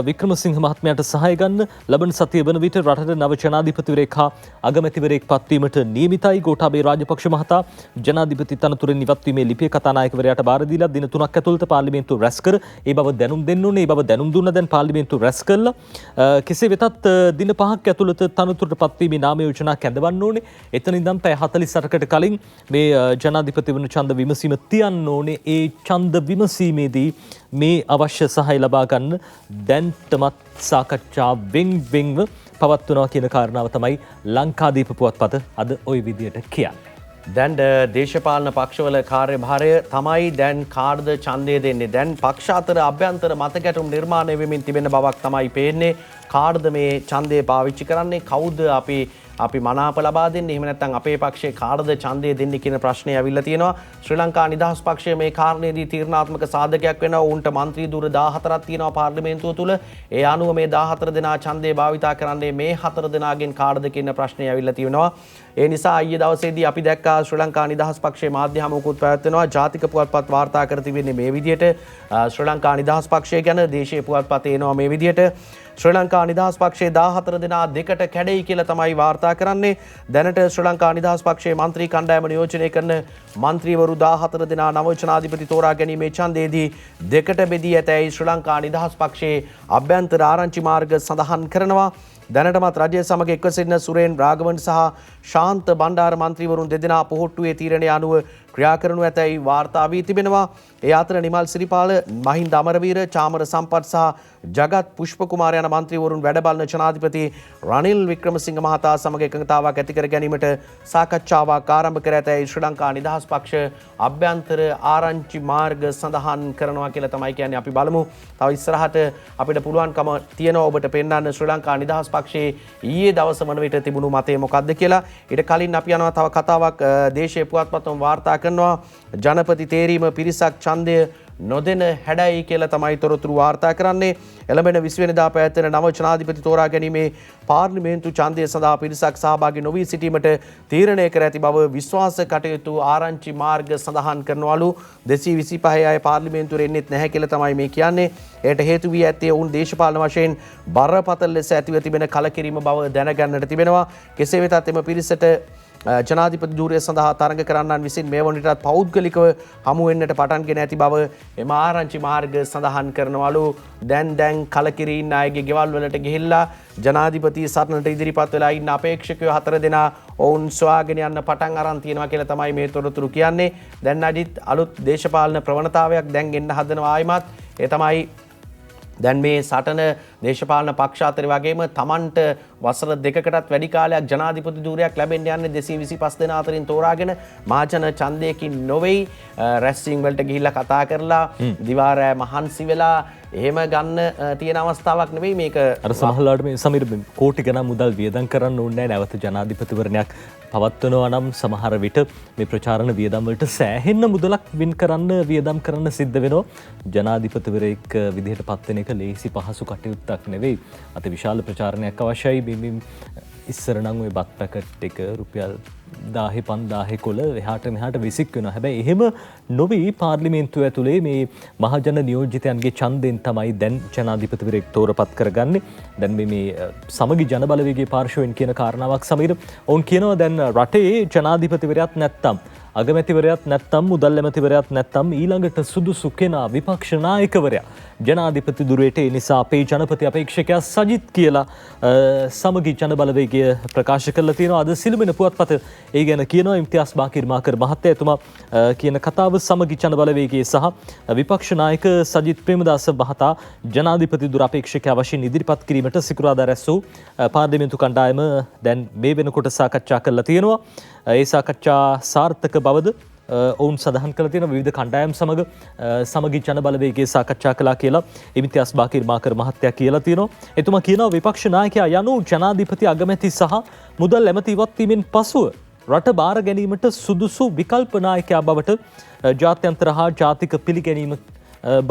වික්‍රමසිංහ මහත්මයාට සහාය ගන්න ලබන සතිය වන විට රටට නව ජනාධිපතිවරයෙක් හා අගමැතිවරයෙක් පත්වීමට නියමිතයි. ගෝඨාභය රාජපක්ෂ මහතා ජනාධිපති තනතුරෙන් ඉවත් වීමේ ලිපිය කතානායකවරයාට බාර දීලා දින 3ක් ඇතුළත පාර්ලිමේන්තුව රැස් කර ඒ බව දැනුම් දෙන්න ඕනේ. ඒ බව දැනුම් දුන්න දැන් පාර්ලිමේන්තුව රැස් කළා. කෙසේ වෙතත් දින 5ක් ඇතුළත තනතුරට පත්වීමේ නාම යෝජනා කැඳවන්න ඕනේ. එතන ඉඳන් පැය 48කට කලින් මේ ජනාධිපති වන ඡන්ද විමසීම තියන්න ඕනේ. ඒ ඡන්ද විමසීමේදී මේ අවශ්‍ය සහාය ලබා ගන්න දැන්ටමත් සාකච්ඡා වෙන්ව පවත්වනවා කියන කාරණාව තමයි ලංකාදීප පුවත්පත අද ওই විදියට කියන්නේ. දැන් දේශපාලන පක්ෂවල කාර්යභාරය තමයි දැන් කාර්ද ඡන්දය දෙන්නේ. දැන් පක්ෂ අතර අභ්‍යන්තර මත ගැටුම් නිර්මාණය වෙමින් තිබෙන බවක් තමයි පේන්නේ. කාර්ද මේ ඡන්දය පාවිච්චි කරන්නේ, කවුද අපි මනාප ලබා දෙන්නේ, එහෙම නැත්නම් අපේ පක්ෂයේ කාර්ද ඡන්දය දෙන්නේ කියන ප්‍රශ්නේ ඇවිල්ලා තියෙනවා. ශ්‍රී ලංකා නිදහස් පක්ෂය මේ කාරණේදී තීරණාත්මක සාධකයක් වෙනවා. උන්ට മന്ത്രി දුර 14ක් තියෙනවා පාර්ලිමේන්තුව තුල. ඒ අනුව මේ 14 දෙනා ඡන්දය භාවිතා කරන්නේ මේ 4 දෙනාගෙන් කාර්ද කියන ප්‍රශ්නේ ඇවිල්ලා තියෙනවා. ඒ නිසා ඊයේ දවසේදී අපි දැක්කා ශ්‍රී ලංකා නිදහස් පක්ෂයේ මාධ්‍ය හමුවකුත් පැවැත්වෙනවා. ජාතික පුවත්පත් වාර්තා කර තිබෙන්නේ මේ විදිහට. ශ්‍රී ලංකා නිදහස් පක්ෂය ගැන දේශීය පුවත්පත් එනවා මේ විදිහට. ශ්‍රී ලංකා නිදහස් පක්ෂයේ 14 දෙනා දෙකට කැඩෙයි කියලා තමයි වාර්තා කරන්නේ. දැනට ශ්‍රී ලංකා නිදහස් පක්ෂයේ മന്ത്രി කණ්ඩායම නියෝජනය කරන മന്ത്രിවරු 14 දෙනා නව ජනාධිපති තෝරා ගැනීමේ ඡන්දයේදී දෙකට බෙදී ඇතැයි ශ්‍රී ලංකා නිදහස් පක්ෂයේ අභ්‍යන්තර ආරංචි මාර්ග සඳහන් කරනවා. දැනටමත් රජය සමග එක්ව සිටින සුරේන් රාගවන් සහ ශාන්ත බණ්ඩාර මන්ත්‍රීවරුන් දෙදෙනා පොහොට්ටුවේ තීරණය අනුව ක්‍රියා කරනු ඇතැයි වාර්තා වී තිබෙනවා. ඒ අතර නිමල් සිරිපාල, මහින්ද අමරවීර, චාමර සම්පත් සහ ජගත් පුෂ්පකුමාර යන මන්ත්‍රීවරුන් වැඩ බලන ජනාධිපති රනිල් වික්‍රමසිංහ මහතා සමග එකඟතාවක් ඇති කර ගැනීමට සාකච්ඡාවක් ආරම්භ කර ඇතැයි ශ්‍රී ලංකා නිදහස් පක්ෂ අභ්‍යන්තර ආරංචි මාර්ග සඳහන් කරනවා කියලා තමයි කියන්නේ. අපි බලමු තව ඉස්සරහට අපිට පුළුවන්කම තියෙනවා ඔබට පෙන්වන්න ශ්‍රී ලංකා නිදහස් පක්ෂයේ ඊයේ දවස වන විට තිබුණු මතය මොකක්ද කියලා. ඊට කලින් අපි යනවා තව කතාවක් දේශීය පුවත්පත්වල වාර්තා කරනවා. ජනපති තේරීම පිරිසක් ඡන්දය නොදෙන හැඩයි කියලා තමයි තොරතුරු වාර්තා කරන්නේ. එළඹෙන 20 වෙනිදා පැවැත්වෙන නව ජනාධිපති තෝරා ගැනීමේ පාර්ලිමේන්තු ඡන්දය සඳහා පිරිසක් සහභාගී නොවී සිටීමට තීරණය කර ඇති බව විශ්වාස කටයුතු ආරංචි මාර්ග සඳහන් කරනවලු. 225 අය පාර්ලිමේන්තුවට එන්නෙත් නැහැ කියලා තමයි මේ කියන්නේ. එයට හේතු වී ඇත්තේ ඔවුන් දේශපාලන වශයෙන් බරපතල ලෙස ඇතිව තිබෙන කලකිරීම බව දැනගන්නට තිබෙනවා. කෙසේ වෙතත් එම පිරිසට ජනාධිපති ධූරය සඳහා තරඟ කරන්නන් විසින් මේ වනටත් පෞද්ගලිකව හමු වෙන්නට පටන්ගෙන ඇති බව එම ආරංචි මාර්ග සඳහන් කරනවලු. දැන් කලකිරීන්න අයගේ ගෙවල් වලට ගිහිල්ලා ජනාධිපති සටනට ඉදිරිපත් වෙලා ඉන්න අපේක්ෂකයෝ 4 දෙනා ඔවුන් සොයාගෙන යන්න පටන් අරන් තියෙනවා කියලා තමයි මේ තොරතුරු කියන්නේ. දැන් අදිත් අලුත් දේශපාලන ප්‍රවණතාවයක් දැන් එන්න හදනවා ආයිමත්. ඒ තමයි දැන් මේ සටන දේශපාලන පක්ෂ අතර වගේම තමන්ට වසර 2කටත් වැඩි කාලයක් ජනාධිපති ධූරයක් ලැබෙන්න යන්නේ 225 දෙනා අතරින් තෝරාගෙන මහජන ඡන්දයකින් නොවේයි. රැස්වීම් වලට ගිහිල්ලා කතා කරලා දිවා රෑ මහන්සි වෙලා එහෙම ගන්න තියෙන අවස්ථාවක් නෙවෙයි මේක. අර සමහරවිට මේ සමීර කෝටි ගණන් මුදල් වියදම් කරන්න ඕනේ නැහැ. නැවත ජනාධිපතිවරණයක් පවත්වනවා නම් සමහර විට මේ ප්‍රචාරණ වියදම් වලට සෑහෙන්න මුදලක් වියදම් කරන්න සිද්ධ වෙනවා. ජනාධිපතිවරයෙක් විදිහට පත් වෙන එක ලේසි පහසු කටයුත්තක් නෙවෙයි. අති විශාල ප්‍රචාරණයක් අවශ්‍යයි. ඉස්සර නම් ওই බත් පැකට් එක රුපියල් 10,000 කොළ එහාට මෙහාට විසික් වෙනවා. හැබැයි එහෙම නොවි පාර්ලිමේන්තුව ඇතුලේ මේ මහජන නියෝජිතයන්ගේ ඡන්දෙන් තමයි දැන් ජනාධිපතිවරයෙක් තෝරපත් කරගන්නේ. දැන් මේ සමගි ජනබලවේගයේ පාර්ශවයෙන් කියන කාරණාවක් සමීර ඔවුන් කියනවා දැන් රටේ ජනාධිපතිවරයාත් නැත්තම් අගමැතිවරයාත් නැත්තම් මුදල් ඇමතිවරයාත් නැත්තම් ඊළඟට සුදුසු කෙනා විපක්ෂ නායකවරයා ජනාධිපති දුරේට. ඒ නිසා අපේ ජනපති අපේක්ෂකයා සජිත් කියලා සමගි ජනබලවේගය ප්‍රකාශ කරලා තියෙනවා. අද සිළුමිණ පුවත්පත ඒ ගැන කියනවා. ඉම්තියාස් බාකිර් මාකර් මහත්තයා එතුමා කියන කතාව සමගි ජනබලවේගයේ සහ විපක්ෂ නායක සජිත් ප්‍රේමදාස මහතා ජනාධිපති දුර අපේක්ෂකයා වශයෙන් ඉදිරිපත් කිරීමට සිකුරාදා රැස් වූ පාර්ලිමේන්තු කණ්ඩායම දැන් මේ වෙනකොට සාකච්ඡා කරලා තියෙනවා. ඒ සාකච්ඡා සාර්ථක බවද ඔවුන් සඳහන් කළ තියෙන විවිධ කණ්ඩායම් සමග සමගි ජනබලවේගයේ සාකච්ඡා කළා කියලා ඉම්තියාස් බාකිර් මාකර් මහත්තයා කියලා තියෙනවා. එතුමා කියනවා විපක්ෂ නායකයා යනු ජනාධිපති අගමැති සහ මුදල් ඇමති ඉවත් වීමෙන් පසුව රට බාර ගැනීමට සුදුසු විකල්ප නායකයා බවට ජාත්‍යන්තර හා ජාතික පිළිගැනීම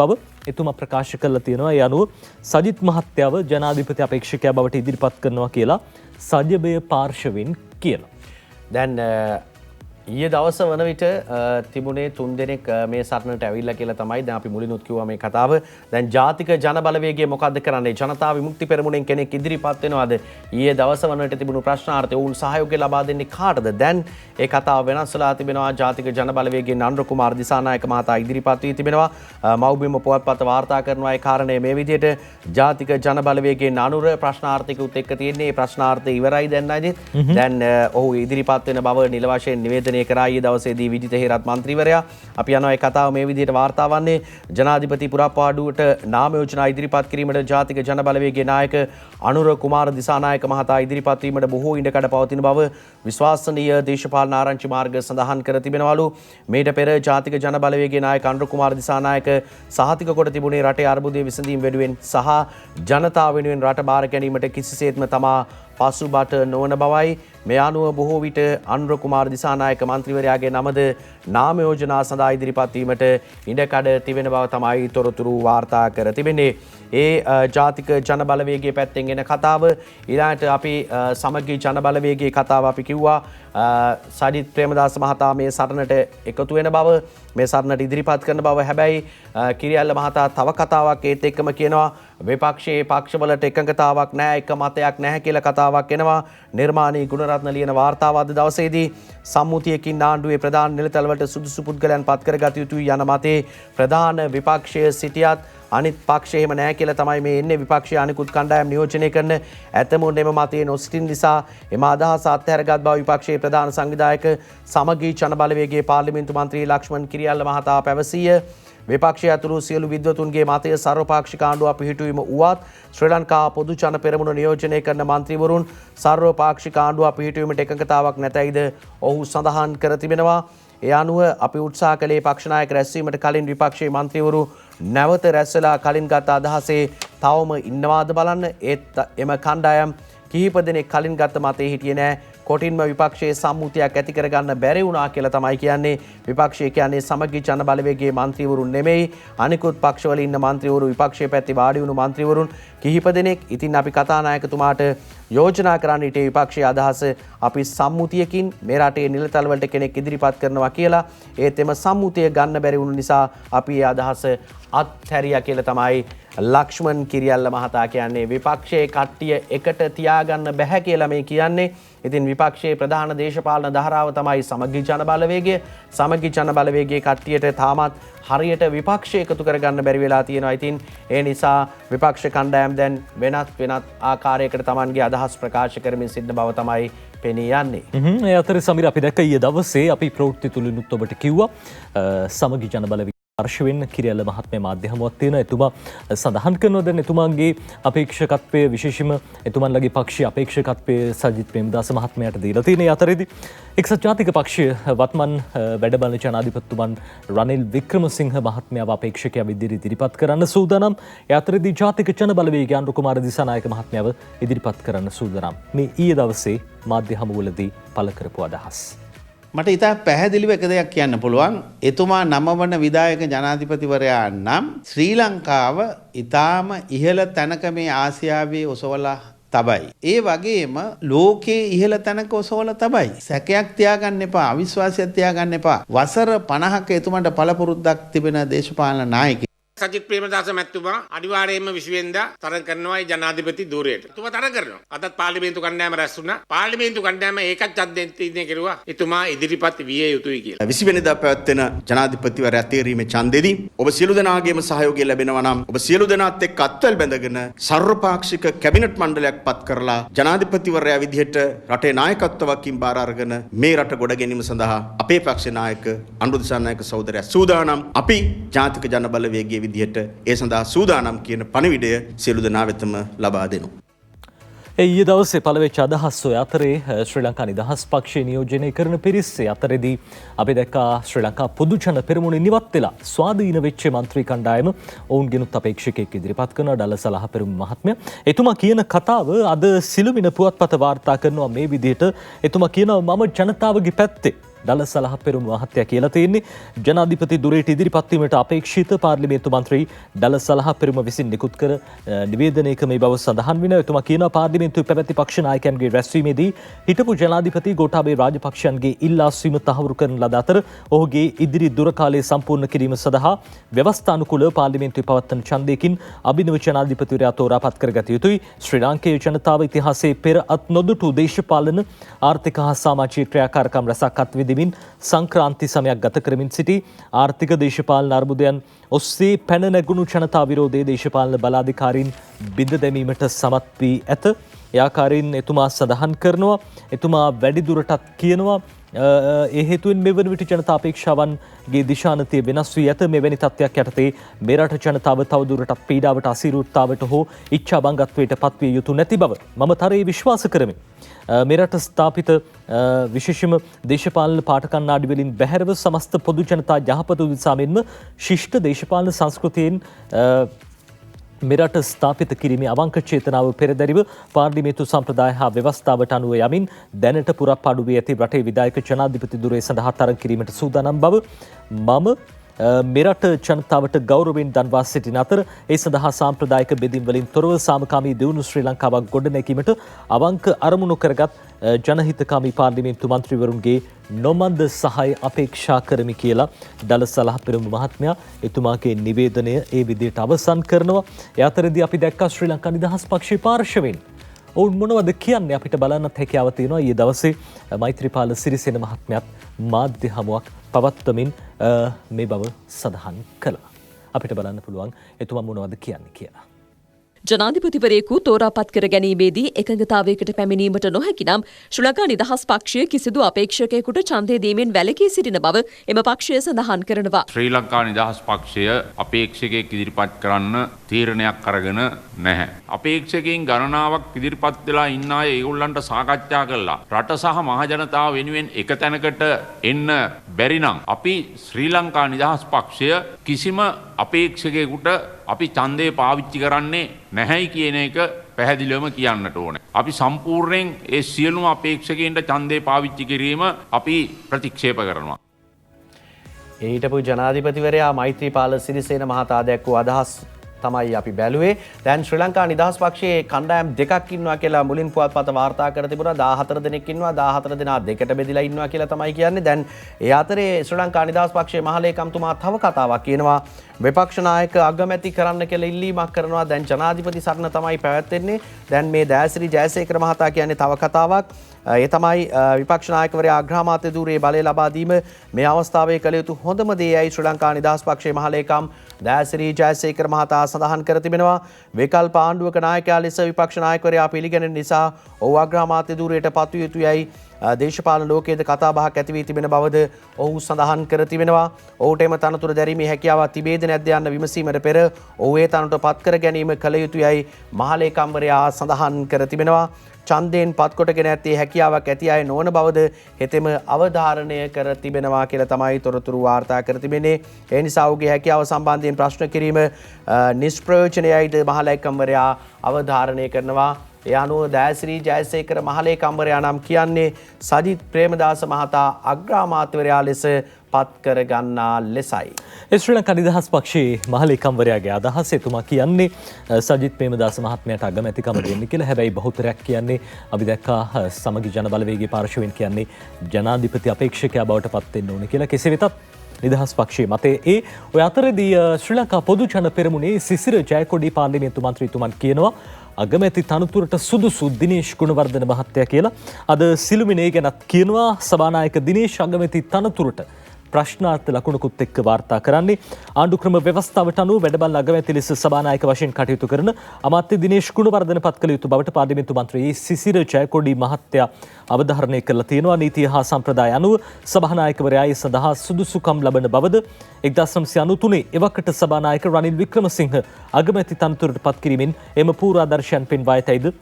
බව එතුමා ප්‍රකාශ කරලා තියෙනවා. ඒ අනුව සජිත් මහත්තයාව ජනාධිපති අපේක්ෂකයා බවට ඉදිරිපත් කරනවා කියලා සජ්ජබය පාර්ශවෙන් කියලා. දැන් ඊයේ දවස වන විට තිබුණේ 3 දෙනෙක් මේ සටනට ඇවිල්ලා කියලා තමයි දැන් අපි මුලිනුත් කිව්වා මේ කතාව. දැන් ජාතික ජනබලවේගය මොකද්ද කරන්නේ? ජනතා විමුක්ති පෙරමුණෙන් කෙනෙක් ඉදිරිපත් වෙනවාද? ඊයේ දවස වන විට තිබුණු ප්‍රශ්නාර්ථය ඔවුන් සහයෝගය ලබා දෙන්නේ කාටද? දැන් ඒ කතාව වෙනස් වෙලා තිබෙනවා. ජාතික ජනබලවේගයෙන් නන්ද කුමාර දිසානායක මහතා ඉදිරිපත් වී තිබෙනවා. මව්බිම පුවත්පත වාර්තා කරනවා ඒ කාරණය මේ විදිහට ජාතික ජනබලවේගයෙන් අනුර ප්‍රශ්නාර්ථිකුත් එක්ක තියෙන්නේ. ප්‍රශ්නාර්ථය ඉවරයි දැන් නැදිත්. දැන් ඔහු ඉදිරිපත් වෙන බව නිල වශයෙන් නිවේදනය නිවේදනය කරා ඊයේ දවසේදී විජිත හේරත් මන්ත්‍රීවරයා. අපි යනවා ඒ කතාව මේ විදිහට වාර්තා වන්නේ ජනාධිපති පුරාපාඩුවට නාම යෝජනා ඉදිරිපත් කිරීමට ජාතික ජන බලවේගයේ නායක අනුර කුමාර දිසානායක මහතා ඉදිරිපත් වීමට බොහෝ ඉඩකඩ පවතින බව විශ්වාසනීය දේශපාලන ආරංචි මාර්ග සඳහන් කර තිබෙනවලු. මේට පෙර ජාතික ජන බලවේගයේ නායක අනුර කුමාර දිසානායක සහතික කොට තිබුණේ රටේ අර්බුදයේ විසඳීම් වෙනුවෙන් සහ ජනතාව වෙනුවෙන් රට බාර ගැනීමට කිසිසේත්ම තමා පසුබට නොවන බවයි. මේ අනුව බොහෝ විට අනුර කුමාර දිසානායක මන්ත්‍රීවරයාගේ නමද නාම යෝජනා සඳහා ඉදිරිපත් වීමට ඉඩකඩ තිබෙන බව තමයි තොරතුරු වාර්තා කර තිබෙන්නේ. ඒ ජාතික ජන බලවේගයේ පැත්තෙන් එන කතාව ඊළඟට අපි සමගී ජන බලවේගයේ කතාව අපි කිව්වා. සජිත් ප්‍රේමදාස මහතා මේ සටනට එකතු වෙන බව, මේ සටනට ඉදිරිපත් කරන බව. හැබැයි කිරියල්ල මහතා තව කතාවක් ඒත් එක්කම කියනවා විපක්ෂයේ පක්ෂවලට එකඟතාවක් නැහැ, එක මතයක් නැහැ කියලා කතාවක් එනවා. නිර්මාණී ගුණරත්න ලියන වාර්තාව අද දවසේදී සම්මුතියකින් ආණ්ඩුවේ ප්‍රධාන නිලතලවලට සුදුසු පුද්ගලයන් පත් කරගත යුතුයි යන මතේ ප්‍රධාන විපක්ෂය සිටියත් අනිත් පක්ෂය එහෙම නැහැ කියලා තමයි මේ එන්නේ. විපක්ෂයේ අනිකුත් කණ්ඩායම් නියෝජනය කරන ඇතමුන් එම මතයේ නොසිටින නිසා එම අදහස අත්හැරගත් බව විපක්ෂයේ ප්‍රධාන සංවිධායක සමගී ජන බලවේගයේ පාර්ලිමේන්තු මන්ත්‍රී ලක්ෂ්මන් කිරියල්ල මහතා පැවසීය. විපක්ෂය ඇතුළු සියලු විද්වතුන්ගේ මතය සර්වපාක්ෂික ආණ්ඩුවක් පිහිටුවීම වුවත් ශ්‍රී ලංකා පොදු ජන පෙරමුණ නියෝජනය කරන මන්ත්‍රීවරුන් සර්වපාක්ෂික ආණ්ඩුවක් පිහිටුවීමට එකඟතාවක් නැතයිද ඔහු සඳහන් කර තිබෙනවා. ඒ අනුව අපි උත්සාහ කළේ පක්ෂ නායක රැස්වීමට කලින් විපක්ෂයේ මන්ත්‍රීවරු නැවත රැස්වලා කලින් ගත අදහසේ තවම ඉන්නවාද බලන්න. ඒත් එම කණ්ඩායම් කිහිප දෙනෙක් කලින් ගත මතේ හිටියේ නැහැ. කොටින්ම විපක්ෂයේ සම්මුතියක් ඇති කරගන්න බැරි වුණා කියලා තමයි කියන්නේ. විපක්ෂය කියන්නේ සමගී ජන බලවේගයේ මන්ත්‍රීවරු නෙමෙයි. අනිකුත් පක්ෂවල ඉන්න මන්ත්‍රීවරු, විපක්ෂයේ පැත්තේ වාඩි වුණු මන්ත්‍රීවරුන් කිහිප දෙනෙක්. ඉතින් අපි කතානායකතුමාට යෝජනා කරන්න හිටියේ විපක්ෂයේ අදහස අපි සම්මුතියකින් මේ රටේ නිලතලවලට කෙනෙක් ඉදිරිපත් කරනවා කියලා. ඒත් එම සම්මුතිය ගන්න බැරි වුණු නිසා අපි ඒ අදහස අත්හැරියා කියලා තමයි ලක්ෂ්මන් කිරියල්ල මහතා කියන්නේ. විපක්ෂයේ කට්ටිය එකට තියාගන්න බැහැ කියලා මේ කියන්නේ. ඉතින් විපක්ෂයේ ප්‍රධාන දේශපාලන ධාරාව තමයි සමගී ජන බලවේගය. සමගී ජන බලවේගයේ කට්ටියට තාමත් හරියට විපක්ෂය එකතු කරගන්න බැරි වෙලා තියෙනවා. ඉතින් ඒ නිසා විපක්ෂ කණ්ඩායම් දැන් වෙනත් ආකාරයකට Tamanගේ අදහස් ප්‍රකාශ කරමින් සිටින බව තමයි පෙනී යන්නේ. ඒ අතර සමීර අපි දැක්ක ඊයේ දවසේ අපි ප්‍රවෘත්ති තුලිනුත් ඔබට කිව්වා සමගී ජන බලවේගය අර්ශවෙන් කිරියල්ල මහත්මයා මාධ්‍ය හමුවක් තියෙනවා. එතුමා සඳහන් කරනවා දැන් එතුමාගේ අපේක්ෂකත්වය විශේෂයෙන්ම එතුමන්ලගේ පක්ෂයේ අපේක්ෂකත්වය සජිත් ප්‍රේමදාස මහත්මයාට දීලා තියෙන. ඒ අතරේදී එක්සත් ජාතික පක්ෂයේ වත්මන් වැඩබලන ජනාධිපතිතුමන් රනිල් වික්‍රමසිංහ මහත්මයාව අපේක්ෂකයා විදිහට ඉදිරිපත් කරන්න සූදානම්. ඒ අතරේදී ජාතික ජන බලවේගයේ අනුර කුමාර දිසානායක මහත්මයාව ඉදිරිපත් කරන්න සූදානම්. මේ ඊයේ දවසේ මාධ්‍ය හමුවලදී පළ කරපු අදහස්. මට ඉතා පැහැදිලිව එක දෙයක් කියන්න පුළුවන්. එතුමා නම වන විධායක ජනාධිපතිවරයා නම් ශ්‍රී ලංකාව ඉතාම ඉහළ තැනක මේ ආසියාවේ ඔසවලා තබයි. ඒ වගේම ලෝකයේ ඉහළ තැනක ඔසවලා තබයි. සැකයක් තියාගන්න එපා, අවිශ්වාසයක් තියාගන්න එපා. වසර 50ක එතුමාට පළපුරුද්දක් තිබෙන දේශපාලන නායකයෙක්. සජිත් ප්‍රේමදාස මැතිතුමා අනිවාර්යයෙන්ම 20 වෙනිදා තරඟ කරනවා ජනාධිපති ධූරයට. එතුමා තරඟ කරනවා. අදත් පාර්ලිමේන්තු කණ්ඩායම රැස් වුණා. පාර්ලිමේන්තු කණ්ඩායම ඒකත් අධ්‍යයනය කෙරුවා. එතුමා ඉදිරිපත් විය යුතුයි කියලා. 20 වෙනිදා පැවැත්වෙන ජනාධිපතිවරයා තීරීමේ ඡන්දෙදී ඔබ සියලු දෙනාගේම සහයෝගය ලැබෙනවා නම් ඔබ සියලු දෙනාත් එක්ක අත්වැල් බැඳගෙන සර්වපාක්ෂික කැබිනට් මණ්ඩලයක් පත් කරලා ජනාධිපතිවරයා විදිහට රටේ නායකත්වයකින් බාර අරගෙන මේ රට ගොඩ ගැනීම සඳහා අපේ පක්ෂ නායක අනුර දිසානායක සහෝදරයා සූදානම්. අපි ජාතික ජන බලවේගයේ විදිහට ඒ සඳහා සූදානම් කියන පණිවිඩය සියලු දෙනා වෙතම ලබා දෙනවා. ඊයේ දවසේ පළවෙච්ච අදහස් ඔය අතරේ ශ්‍රී ලංකා නිදහස් පක්ෂය නියෝජනය කරන පිරිස අතරේදී අපි දැක්කා ශ්‍රී ලංකා පොදු ජන පෙරමුණේ නිවත් වෙලා ස්වාධීන වෙච්ච මන්ත්‍රී කණ්ඩායම ඔවුන්ගෙනුත් අපේක්ෂකයෙක් ඉදිරිපත් කරන ඩලස් සලහපෙරුම මහත්මයා. එතුමා කියන කතාව අද සිළුමිණ පුවත්පත වාර්තා කරනවා මේ විදිහට. එතුමා කියනවා මම ජනතාවගේ පැත්තේ. ඩලස් සලහපෙරුම මහත්තයා කියලා තියෙන්නේ ජනාධිපති දුරේට ඉදිරිපත් වීමට අපේක්ෂිත පාර්ලිමේන්තු මන්ත්‍රී ඩලස් සලහපෙරුම විසින් නිකුත් කර නිවේදනයක මේ බව සඳහන් වෙනවා. එතුමා කියනවා පාර්ලිමේන්තුවේ පැවැති පක්ෂ නායකයන්ගේ රැස්වීමේදී හිටපු ජනාධිපති ගෝඨාභය රාජපක්ෂයන්ගේ ඉල්ලාස්වීම තහවුරු කරන ලද අතර ඔහුගේ ඉදිරි දුර කාලය සම්පූර්ණ කිරීම සඳහා ව්‍යවස්ථානුකූලව පාර්ලිමේන්තුවේ පවත්වන ඡන්දයකින් අභිනව ජනාධිපතිවරයා තෝරාපත් කරගත යුතුයි. ශ්‍රී ලාංකේය ජනතාව ඉතිහාසයේ පෙර අත් නොදුටු දේශපාලන ආර්ථික හා සමාජීය ක්‍රියාකාරකම් රැසක් අත්විඳිමින් සංක්‍රාන්ති සමයක් ගත කරමින් සිටි ආර්ථික දේශපාලන අර්බුදයන් ඔස්සේ පැන නැගුණු ජනතා විරෝධී දේශපාලන බලාධිකාරීන් බිඳ දැමීමට සමත් වී ඇත. ඒ ආකාරයෙන් එතුමා සඳහන් කරනවා. එතුමා වැඩිදුරටත් කියනවා ඒ හේතුවෙන් මෙවන විට ජනතා අපේක්ෂාවන්ගේ දිශානතිය වෙනස් වී ඇත. මෙවැනි තත්ත්වයක් යටතේ මේ රට ජනතාව තවදුරටත් පීඩාවට අසීරුතාවට හෝ ඉච්ඡා බංගත්වයට පත්විය යුතු නැති බව මම තරයේ විශ්වාස කරමි. මෙරට ස්ථාපිත විශේෂම දේශපාලන පාඨකන්නාඩි වලින් බැහැරව සමස්ත පොදු ජනතා යහපත උදෙසා මෙන්ම ශිෂ්ට දේශපාලන සංස්කෘතියෙන් මෙරට ස්ථාපිත කිරීමේ අවංක චේතනාව පෙරදැරිව පාර්ලිමේන්තු සම්ප්‍රදාය හා ව්‍යවස්ථාවට අනුව යමින් දැනට පුරප්පාඩු වී ඇති රටේ විධායක ජනාධිපති ධුරය සඳහා තරඟ කිරීමට සූදානම් බව මම මෙරට ජනතාවට ගෞරවයෙන් දන්වා සිටින අතර ඒ සඳහා සාම්ප්‍රදායික බෙදීම් වලින් තොරව සාමකාමී දියුණු ශ්‍රී ලංකාවක් ගොඩනැගීමට අවංක අරමුණු කරගත් ජනහිතකාමී පාර්ලිමේන්තු මන්ත්‍රීවරුන්ගේ නොමන්ද සහාය අපේක්ෂා කරමි කියලා දල සලහ පෙරමුණු මහත්මයා එතුමාගේ නිවේදනය ඒ විදිහට අවසන් කරනවා. ඒ අතරදී අපි දැක්කා ශ්‍රී ලංකා නිදහස් පක්ෂයේ පාර්ශවයෙන් ඔවුන් මොනවද කියන්නේ අපිට බලන්නත් හැකියාව තියෙනවා. ඊයේ දවසේ මෛත්‍රීපාල සිරිසේන මහත්මයාත් මාධ්‍ය හමුවක් පවත්වමින් මේ බව සඳහන් කළා. අපිට බලන්න පුළුවන් එතුමා මොනවද කියන්නේ කියලා. ජනාධිපතිවරයෙකු තෝරාපත් කර ගැනීමේදී එකඟතාවයකට පැමිණීමට නොහැකි නම් ශ්‍රී ලංකා නිදහස් පක්ෂය කිසිදු අපේක්ෂකයෙකුට ඡන්දය දීමෙන් වැළකී සිටින බව එම පක්ෂය සඳහන් කරනවා. ශ්‍රී ලංකා නිදහස් පක්ෂය අපේක්ෂකයෙක් ඉදිරිපත් කරන්න තීරණයක් අරගෙන නැහැ. අපේක්ෂකයින් ගණනාවක් ඉදිරිපත් වෙලා ඉන්න අය ඒගොල්ලන්ට සාකච්ඡා කළා. රට සහ මහජනතාව වෙනුවෙන් එක තැනකට එන්න බැරි නම් අපි ශ්‍රී ලංකා නිදහස් පක්ෂය කිසිම අපේක්ෂකයෙකුට අපි ඡන්දය පාවිච්චි කරන්නේ නැහැයි කියන එක පැහැදිලිවම කියන්නට ඕනේ. අපි සම්පූර්ණයෙන් ඒ සියලුම අපේක්ෂකයින්ට ඡන්දය පාවිච්චි කිරීම අපි ප්‍රතික්ෂේප කරනවා. ඒ හිටපු ජනාධිපතිවරයා මෛත්‍රීපාල සිරිසේන මහතා දැක්වූ අදහස් තමයි අපි බැලුවේ. දැන් ශ්‍රී ලංකා නිදහස් පක්ෂයේ කණ්ඩායම් දෙකක් ඉන්නවා කියලා මුලින් පුවත්පත වාර්තා කර තිබුණා. 14 දෙනෙක් ඉන්නවා. 14 දෙනා දෙකට බෙදලා ඉන්නවා කියලා තමයි කියන්නේ. දැන් ඒ අතරේ ශ්‍රී ලංකා නිදහස් පක්ෂයේ මහලේකම්තුමා තව කතාවක් කියනවා. විපක්ෂ නායක අගමැති කරන්න කියලා ඉල්ලීමක් කරනවා. දැන් ජනාධිපති සරණ තමයි පැවැත්වෙන්නේ. දැන් මේ දෑසිරි ජයසේකර මහතා කියන්නේ තව කතාවක්. ඒ තමයි විපක්ෂ නායකවරයා අග්‍රාමාත්‍ය ධූරයේ බලය ලබා දීම මේ අවස්ථාවේ කළ යුතු හොඳම දේයයි ශ්‍රී ලංකා නිදහස් පක්ෂයේ මහලේකම් දෑසිරි ජයසේකර මහතා සඳහන් කර තිබෙනවා. විකල්ප ආණ්ඩුවක නායකයා ලෙස විපක්ෂ නායකවරයා පිළිගැනෙන නිසා ඔහු අග්‍රාමාත්‍ය ධූරයට පත්විය යුතුයයි දේශපාලන ලෝකයේද කතා බහක් ඇති වී තිබෙන බවද ඔහු සඳහන් කර තිබෙනවා. ඔහුට එම තනතුර දැරීමේ හැකියාවක් තිබේද නැද්ද යන්න විමසීමට පෙර ඔහු ඒ තනතුරට පත් කර ගැනීම කළ යුතුයයි මහලේකම්වරයා සඳහන් කර තිබෙනවා. ඡන්දයෙන් පත්කොටගෙන ඇත්තේ හැකියාවක් ඇති අය නොවන බවද හෙතෙම අවධාරණය කර තිබෙනවා කියලා තමයි තොරතුරු වාර්තා කර තිබෙන්නේ. ඒ නිසා ඔහුගේ හැකියාව සම්බන්ධයෙන් ප්‍රශ්න කිරීම නිෂ්ප්‍රයෝජනයයිද මහලේකම්වරයා අවධාරණය කරනවා. ඒ අනුව දෑසිරි ජයසේකර මහලේකම්වරයා නම් කියන්නේ සජිත් ප්‍රේමදාස මහතා අග්‍රාමාත්‍යවරයා ලෙස පත් කර ගන්නා ලෙසයි. ශ්‍රී ලංකා නිදහස් පක්ෂයේ මහලේකම්වරයාගේ අදහස එතුමා කියන්නේ සජිත් ප්‍රේමදාස මහත්මයාට අගමැතිකම දෙන්න කියලා. හැබැයි බහුතරයක් කියන්නේ අපි දැක්කා සමගි ජන බලවේගයේ පාර්ශවයෙන් කියන්නේ ජනාධිපති අපේක්ෂකයා බවට පත් වෙන්න ඕනේ කියලා. කෙසේ වෙතත් නිදහස් පක්ෂයේ මතේ ඒ ඔය අතරදී ශ්‍රී ලංකා පොදු ජන පෙරමුණේ සිසිර ජයකොඩි පාර්ලිමේන්තු මන්ත්‍රීතුමන් කියනවා අගමැති තනතුරට සුදුසු දිනේෂ් ගුණවර්ධන මහත්තයා කියලා. අද සිළුමිනේ ගැනත් කියනවා සභානායක දිනේෂ් අගමැති තනතුරට ප්‍රශ්නාර්ථ ලකුණුකුත් එක්ක වාර්තා කරන්නේ. ආණ්ඩුක්‍රම ව්‍යවස්ථාවට අනුව වැඩබල අගමැති ලෙස සභානායක වශයෙන් කටයුතු කරන අමාත්‍ය දිනේෂ් ගුණවර්ධන පත් කළ යුතු බවට පාර්ලිමේන්තු මන්ත්‍රී සිසිර ජයකොඩි මහත්තයා අවධාරණය කරලා තියෙනවා. නීතිය හා සම්ප්‍රදාය අනුව සභානායකවරයා ඒ සඳහා සුදුසුකම් ලබන බවද 1993 එවකට සභානායක රනිල් වික්‍රමසිංහ අගමැති තනතුරට පත් කිරීමෙන් එම පූර්වාදර්ශයන් පෙන්වා ඇතයිද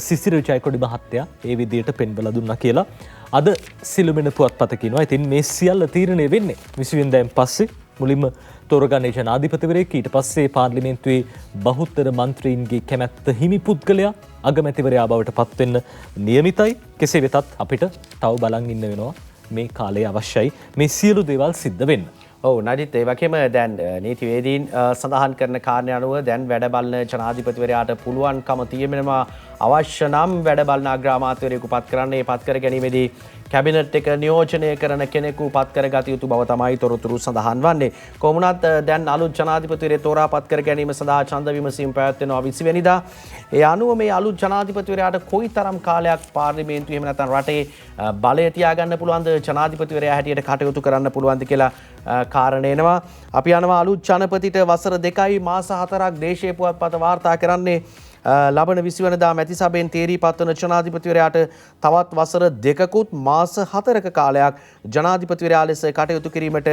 සිසිර ජයකොඩි මහත්තයා ඒ විදියට පෙන්වලා දුන්නා කියලා අද සිළුමිණ පුවත්පත කියනවා. ඉතින් මේ සියල්ල තීරණය වෙන්නේ 20 වෙනිදාන් පස්සේ මුලින්ම තෝරගන්නේ ජනාධිපතිවරයෙක්, ඊට පස්සේ පාර්ලිමේන්තුවේ බහුතර මන්ත්‍රීන්ගේ කැමැත්ත හිමි පුද්ගලයා අගමැතිවරයා බවට පත් වෙන්න නියමිතයි. කෙසේ වෙතත් අපිට තව බලන් ඉන්න වෙනවා. මේ කාලය අවශ්‍යයි මේ සියලු දේවල් සිද්ධ වෙන්න. ඔව් නඩිත් ඒ වගේම දැන් නීතිවේදීන් සඳහන් කරන කාරණය අනුව දැන් වැඩ බලන ජනාධිපතිවරයාට පුළුවන්කම තියෙනවා අවශ්‍ය නම් වැඩ බලන අග්‍රාමාත්‍යවරයෙකු පත් කරන්නේ. පත් කර ගැනීමේදී කැබිනට් එක නියෝජනය කරන කෙනෙකු පත් කරගත යුතු බව තමයි තොරතුරු සඳහන් වන්නේ. කොමුණත් දැන් අලුත් ජනාධිපතිවරයා තෝරා පත් කර ගැනීම සඳහා ඡන්ද විමසීම පැවැත්වෙනවා 20 වෙනිදා. ඒ අනුව මේ අලුත් ජනාධිපතිවරයාට කොයිතරම් කාලයක් පාර්ලිමේන්තුවේ එහෙම නැත්නම් රටේ බලය තියාගන්න පුළුවන්ද, ජනාධිපතිවරයා හැටියට කටයුතු කරන්න පුළුවන්ද කියලා කාරණේ එනවා. අපි යනවා අලුත් ජනපතිට වසර 2යි මාස 4ක් දේශීය පුවත්පත වාර්තා කරන්නේ ලබන 20 වෙනිදා මැතිසභෙන් තේරී පත්වන ජනාධිපතිවරයාට තවත් වසර 2කුත් මාස 4ක කාලයක් ජනාධිපතිවරයා ලෙස කටයුතු කිරීමට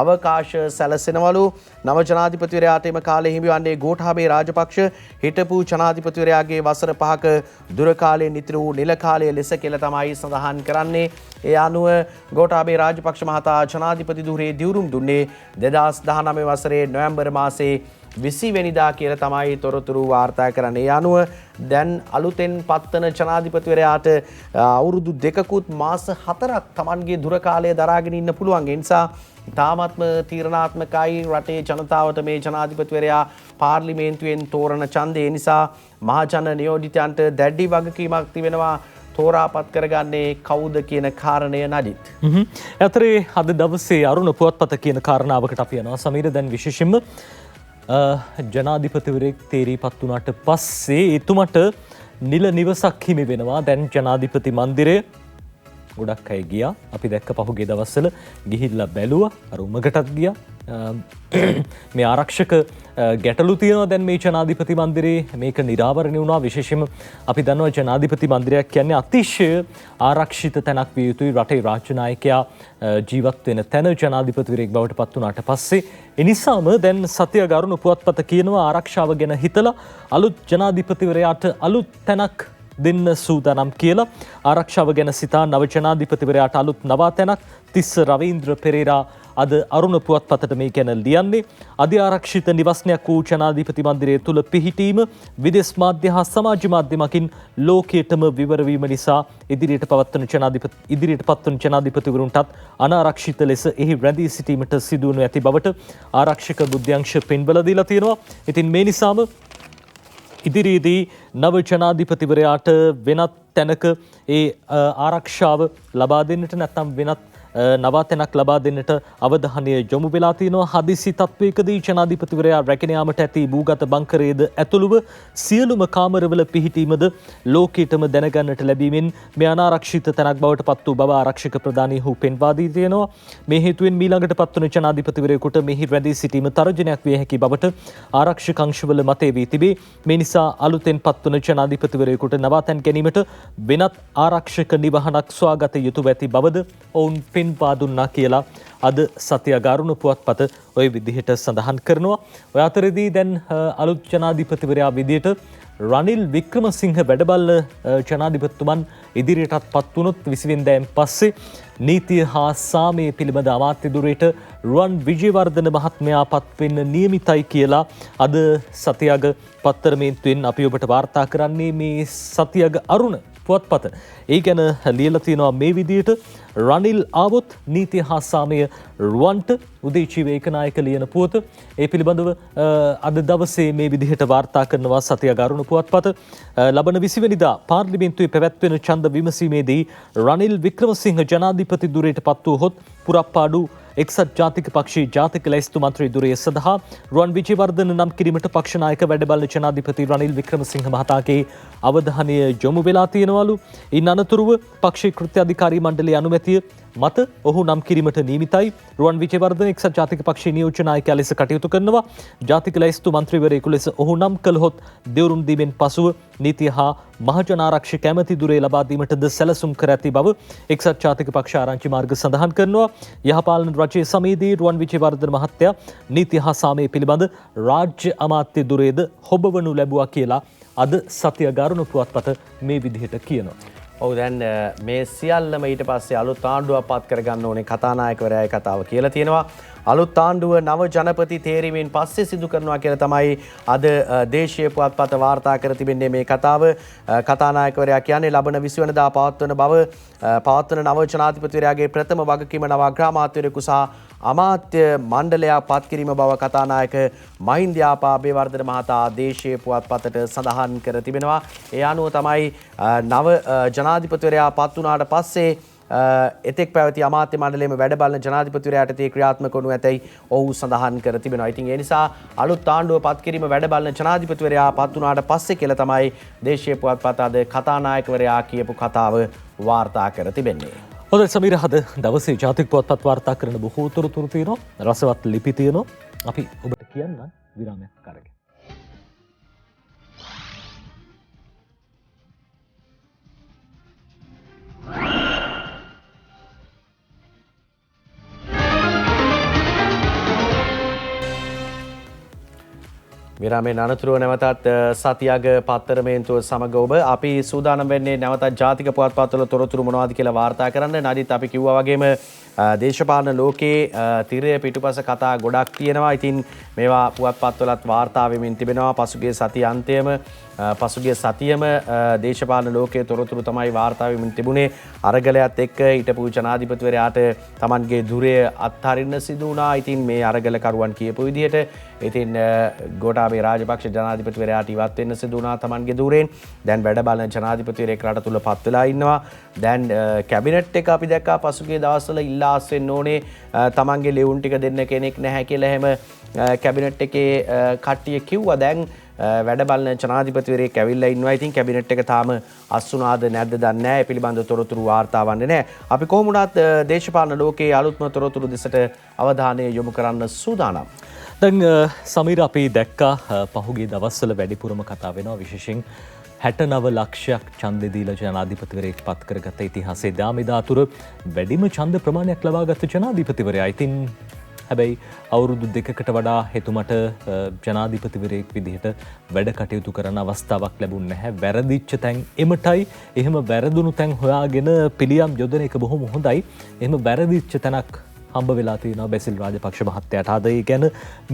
අවකාශ සැලසෙනවලු. නව ජනාධිපතිවරයාට එම කාලය හිමි වන්නේ ගෝඨාභය රාජපක්ෂ හිටපු ජනාධිපතිවරයාගේ වසර 5ක දුර කාලයෙන් ඉතිරි වූ නිල කාලය ලෙස කියලා තමයි සඳහන් කරන්නේ. ඒ අනුව ගෝඨාභය රාජපක්ෂ මහතා ජනාධිපති ධුරයේ දිවුරුම් දුන්නේ 2019 වසරේ නොවැම්බර් මාසයේ 20 වෙනිදා කියලා තමයි තොරතුරු වාර්තා කරන්නේ. ඒ අනුව දැන් අලුතෙන් පත්වන ජනාධිපතිවරයාට අවුරුදු 2කුත් මාස 4ක් Tamanගේ දුර කාලය දරාගෙන ඉන්න පුළුවන්. ඒ නිසා තාමත්ම තීරණාත්මකයි රටේ ජනතාවට මේ ජනාධිපතිවරයා පාර්ලිමේන්තුවෙන් තෝරන ඡන්දය. නිසා මහජන නියෝජිතයන්ට දැඩි වගකීමක් තිබෙනවා තෝරාපත් කරගන්නේ කවුද කියන කාරණය නදිත්. ඇතරේ අද දවසේ අරුණ පුවත්පත කියන කාරණාවකට අපි යනවා. සමීර දැන් විශේෂයෙන්ම ජනාධිපතිවරයෙක් තේරීපත් වුණාට පස්සේ එතුමට නිල නිවසක් හිමි වෙනවා. දැන් ජනාධිපති මන්දිරය ගොඩක් අය ගියා. අපි දැක්ක පහුගිය දවස්වල ගිහිල්ලා බැලුවා. අර උමගටත් ගියා. මේ ආරක්ෂක ගැටලු තියෙනවා දැන් මේ ජනාධිපති මන්දිරේ. මේක නිරාවරණය වුණා. විශේෂයෙන්ම අපි දන්නවා ජනාධිපති මන්දිරයක් කියන්නේ අතිශය ආරක්ෂිත තැනක් විය යුතුයි. රටේ රාජ්‍ය 나යකයා ජීවත් වෙන තැන ජනාධිපතිවරයෙක් බවට පත් වුණාට පස්සේ එනිසාම දැන් සතිය ගරුණු පුවත්පත කියනවා ආරක්ෂාව ගැන හිතලා අලුත් ජනාධිපතිවරයාට අලුත් තැනක් දෙන්න සූදානම් කියලා. ආරක්ෂාව ගැන සිතා නව ජනාධිපතිවරයාට අලුත් නවාතැනක් තිස්ස රවීන්ද්‍ර පෙරේරා අද අරුණ පුවත්පතට මේ ගැන ලියන්නේ. අධි ආරක්ෂිත නිවස්නයක් වූ ජනාධිපති මන්දිරය තුල පිහිටීම විදේශ මාධ්‍ය හා සමාජ මාධ්‍යමකින් ලෝකයටම විවර වීම නිසා ඉදිරියට පත්වන ජනාධිපතිවරුන්ටත් අනාරක්ෂිත ලෙස එහි රැඳී සිටීමට සිදුවනු ඇති බවට ආරක්ෂක බුද්ධ්‍යංශ පෙන්වලා දීලා තියෙනවා. ඉතින් මේ නිසාම ඉදිරියේදී නව ජනාධිපතිවරයාට වෙනත් තැනක ඒ ආරක්ෂාව ලබා දෙන්නට නැත්නම් වෙනත් නවාතැනක් ලබා දෙන්නට අවධානය යොමු වෙලා තියෙනවා. හදිසි තත්වයකදී ජනාධිපතිවරයා රැගෙන යාමට ඇති භූගත බංකරයේද ඇතුළුව සියලුම කාමරවල පිහිටීමද ලෝකයටම දැනගන්නට ලැබීමෙන් මේ අනාරක්ෂිත තැනක් බවට පත් වූ බව ආරක්ෂක ප්‍රධානී හු පෙන්වා දී තියෙනවා. මේ හේතුවෙන් මීළඟට පත්වන ජනාධිපතිවරයෙකුට මෙහි රැඳී සිටීම තර්ජනයක් විය හැකි බවට ආරක්ෂක අංශවල මතය වී තිබේ. මේ නිසා අලුතෙන් පත්වන ජනාධිපතිවරයෙකුට නවාතැන් ගැනීමට වෙනත් ආරක්ෂක නිවහනක් සොයාගත යුතුව ඇති බවද ඔවුන් පෙන්වා දුන්නා කියලා අද සතිය ගරුණු පුවත්පත ওই විදිහට සඳහන් කරනවා. ඔය අතරේදී දැන් අලුත් ජනාධිපතිවරයා විදිහට රනිල් වික්‍රමසිංහ වැඩබල්ල ජනාධිපතිතුමන් ඉදිරියටත් පත් වුණොත් 20 වෙනිදාන් පස්සේ නීතිය හා සාමය පිළිබඳ අමාත්‍ය ධුරයට රුවන් විජේවර්ධන මහත්මයා පත් වෙන්න නියමිතයි කියලා අද සතියග පත්තරමේන්තුවෙන් අපි ඔබට වාර්තා කරන්නේ මේ සතියග අරුණ පුවත්පත. ඒ ගැන ලියලා තියෙනවා මේ විදිහට රනිල් ආවොත් නීතිය හා සාමය රුවන්ට උදේචීව ඒකනායක ලියන පුවත. ඒ පිළිබඳව අද දවසේ මේ විදිහට වාර්තා කරනවා සතිය ගරුණු පුවත්පත. ලබන 20 වෙනිදා පාර්ලිමේන්තුවේ පැවැත්වෙන ඡන්ද විමසීමේදී රනිල් වික්‍රමසිංහ ජනාධිපති ධුරයට පත් වූහොත් පුරප්පාඩු එක්සත් ජාතික පක්ෂයේ ජාතික ලැයිස්තු මන්ත්‍රී ධුරය සඳහා රුවන් විජේවර්ධන නම් කිරීමට පක්ෂ නායක වැඩබලන ජනාධිපති රනිල් වික්‍රමසිංහ මහතාගේ අවධානය යොමු වෙලා තියෙනවලු. ඉන් අනතුරුව පක්ෂයේ කෘත්‍ය අධිකාරී මණ්ඩලයේ අනුමැතිය මත ඔහු නම් කිරීමට නියමිතයි. රුවන් විජේවර්ධන එක්සත් ජාතික පක්ෂයේ නියෝජ්‍ය නායකයා ලෙස කටයුතු කරනවා. ජාතික ලැයිස්තු මන්ත්‍රීවරයෙකු ලෙස ඔහු නම් කළහොත් දෙවරුම් දීමෙන් පසුව නීතිය හා මහජන ආරක්ෂක ඇමති ධුරය ලබා දීමටද සැලසුම් කර ඇති බව එක්සත් ජාතික පක්ෂ ආරංචි මාර්ග සඳහන් කරනවා. යහපාලන රජයේ සමයේදී රුවන් විජේවර්ධන මහත්තයා නීතිය හා සාමය පිළිබඳ රාජ්‍ය අමාත්‍ය ධුරයද හොබවනු ලැබුවා කියලා අද සතිය ගරුණු පුවත්පත මේ විදිහට කියනවා. ඔව් දැන් මේ සියල්ලම ඊට පස්සේ අලුත් ආණ්ඩුවක් පත් කරගන්න ඕනේ කතානායකවරයාගේ කතාව කියලා තියෙනවා. අලුත් ආණ්ඩුව නව ජනපති තේරීමෙන් පස්සේ සිදු කරනවා කියලා තමයි අද දේශීය පුවත්පත වාර්තා කර තිබෙන්නේ මේ කතාව. කතානායකවරයා කියන්නේ ලබන 20 වෙනිදා පවත්වන නව ජනාධිපතිවරයාගේ ප්‍රථම වගකීම නව අග්‍රාමාත්‍යවරයෙකු සහ අමාත්‍ය මණ්ඩලයක් පත් කිරීම බව කතානායක මහින්ද යාපාබේවර්ධන මහතා දේශීය පුවත්පතට සඳහන් කර තිබෙනවා. ඒ අනුව තමයි නව ජනාධිපතිවරයා පත් වුණාට පස්සේ එතෙක් පැවති අමාත්‍ය මණ්ඩලයේම වැඩ බලන ජනාධිපතිවරයාට තේ ක්‍රියාත්මක වනු ඇතැයි ඔහු සඳහන් කර තිබෙනවා. ඉතින් ඒ නිසා අලුත් ආණ්ඩුව පත් කිරීම වැඩ බලන ජනාධිපතිවරයා පත් වුණාට පස්සේ කියලා තමයි දේශීය පුවත්පත අද කතානායකවරයා කියපු කතාව වාර්තා කර තිබෙන්නේ. හොඳයි සමීර, අද දවසේ ජාතික පුවත්පත් වාර්තා කරන බොහෝ තොරතුරු තියෙනවා, රසවත් ලිපි තියෙනවා. අපි ඔබට කියන්න විරාමයක් කරගෙන විරාමයෙන් අනතුරුව නැවතත් සතියග පත්තරමේන්තුව සමග ඔබ අපි සූදානම් වෙන්නේ නැවතත් ජාතික පුවත්පත්වල තොරතුරු මොනවද කියලා වාර්තා කරන්න. නඩිත් අපි කිව්වා වගේම දේශපාලන ලෝකයේ තිරය පිටුපස කතා ගොඩක් තියෙනවා. ඉතින් මේවා පුවත්පත්වලත් වාර්තා වෙමින් තිබෙනවා. පසුගිය සතිය අන්තයේම පසුගිය සතියම දේශපාලන ලෝකයේ තොරතුරු තමයි වාර්තා වෙමින් තිබුණේ. අරගලයත් එක්ක හිටපු ජනාධිපතිවරයාට Tamanගේ ධුරය අත්හරින්න සිදු වුණා. ඉතින් මේ අරගලකරුවන් කියපු විදිහට ඉතින් ගෝඨාභය රාජපක්ෂ ජනාධිපතිවරයාට ඉවත් වෙන්න සිදු වුණා Tamanගේ ධුරයෙන්. දැන් වැඩ බලන ජනාධිපතිවරයෙක් රට තුල පත් වෙලා ඉන්නවා. දැන් කැබිනට් එක අපි දැක්කා පසුගිය දවස්වල ඉල්ලාස් වෙන්න ඕනේ Tamanගේ ලෙවුන් ටික දෙන්න කෙනෙක් නැහැ කියලා එහෙම කැබිනට් එකේ කට්ටිය කිව්වා. දැන් වැඩ බලන ජනාධිපතිවරයෙක් ඇවිල්ලා ඉන්නවා. ඉතින් කැබිනට් එක තාම අස්සුනාද නැද්ද දන්නේ නැහැ. ඒ පිළිබඳව තොරතුරු වාර්තා වන්නේ නැහැ. අපි කොහොම වුණත් දේශපාලන ලෝකයේ අලුත්ම තොරතුරු දෙසට අවධානය යොමු කරන්න සූදානම්. දැන් සමීර අපි දැක්කා පහුගිය දවස්වල වැඩිපුරම කතා වෙනවා විශේෂයෙන් 69 ලක්ෂයක් ඡන්දෙ දීලා ජනාධිපතිවරයෙක් පත් කරගත්ත ඉතිහාසයේ දාමිදා අතුර වැඩිම ඡන්ද ප්‍රමාණයක් ලබාගත් ජනාධිපතිවරයා. ඉතින් හැබැයි අවුරුදු දෙකකට වඩා එතුමට ජනාධිපතිවරයෙක් විදිහට වැඩ කටයුතු කරන අවස්ථාවක් ලැබුණ නැහැ. වැරදිච්ච තැන් එමටයි. එහෙම වැරදුණු තැන් හොයාගෙන පිළියම් යොදන එක බොහොම හොඳයි. එහෙම වැරදිච්ච තැනක් හම්බ වෙලා තියෙනවා බැසිල් රාජපක්ෂ මහත්තයාට. අද ඒ ගැන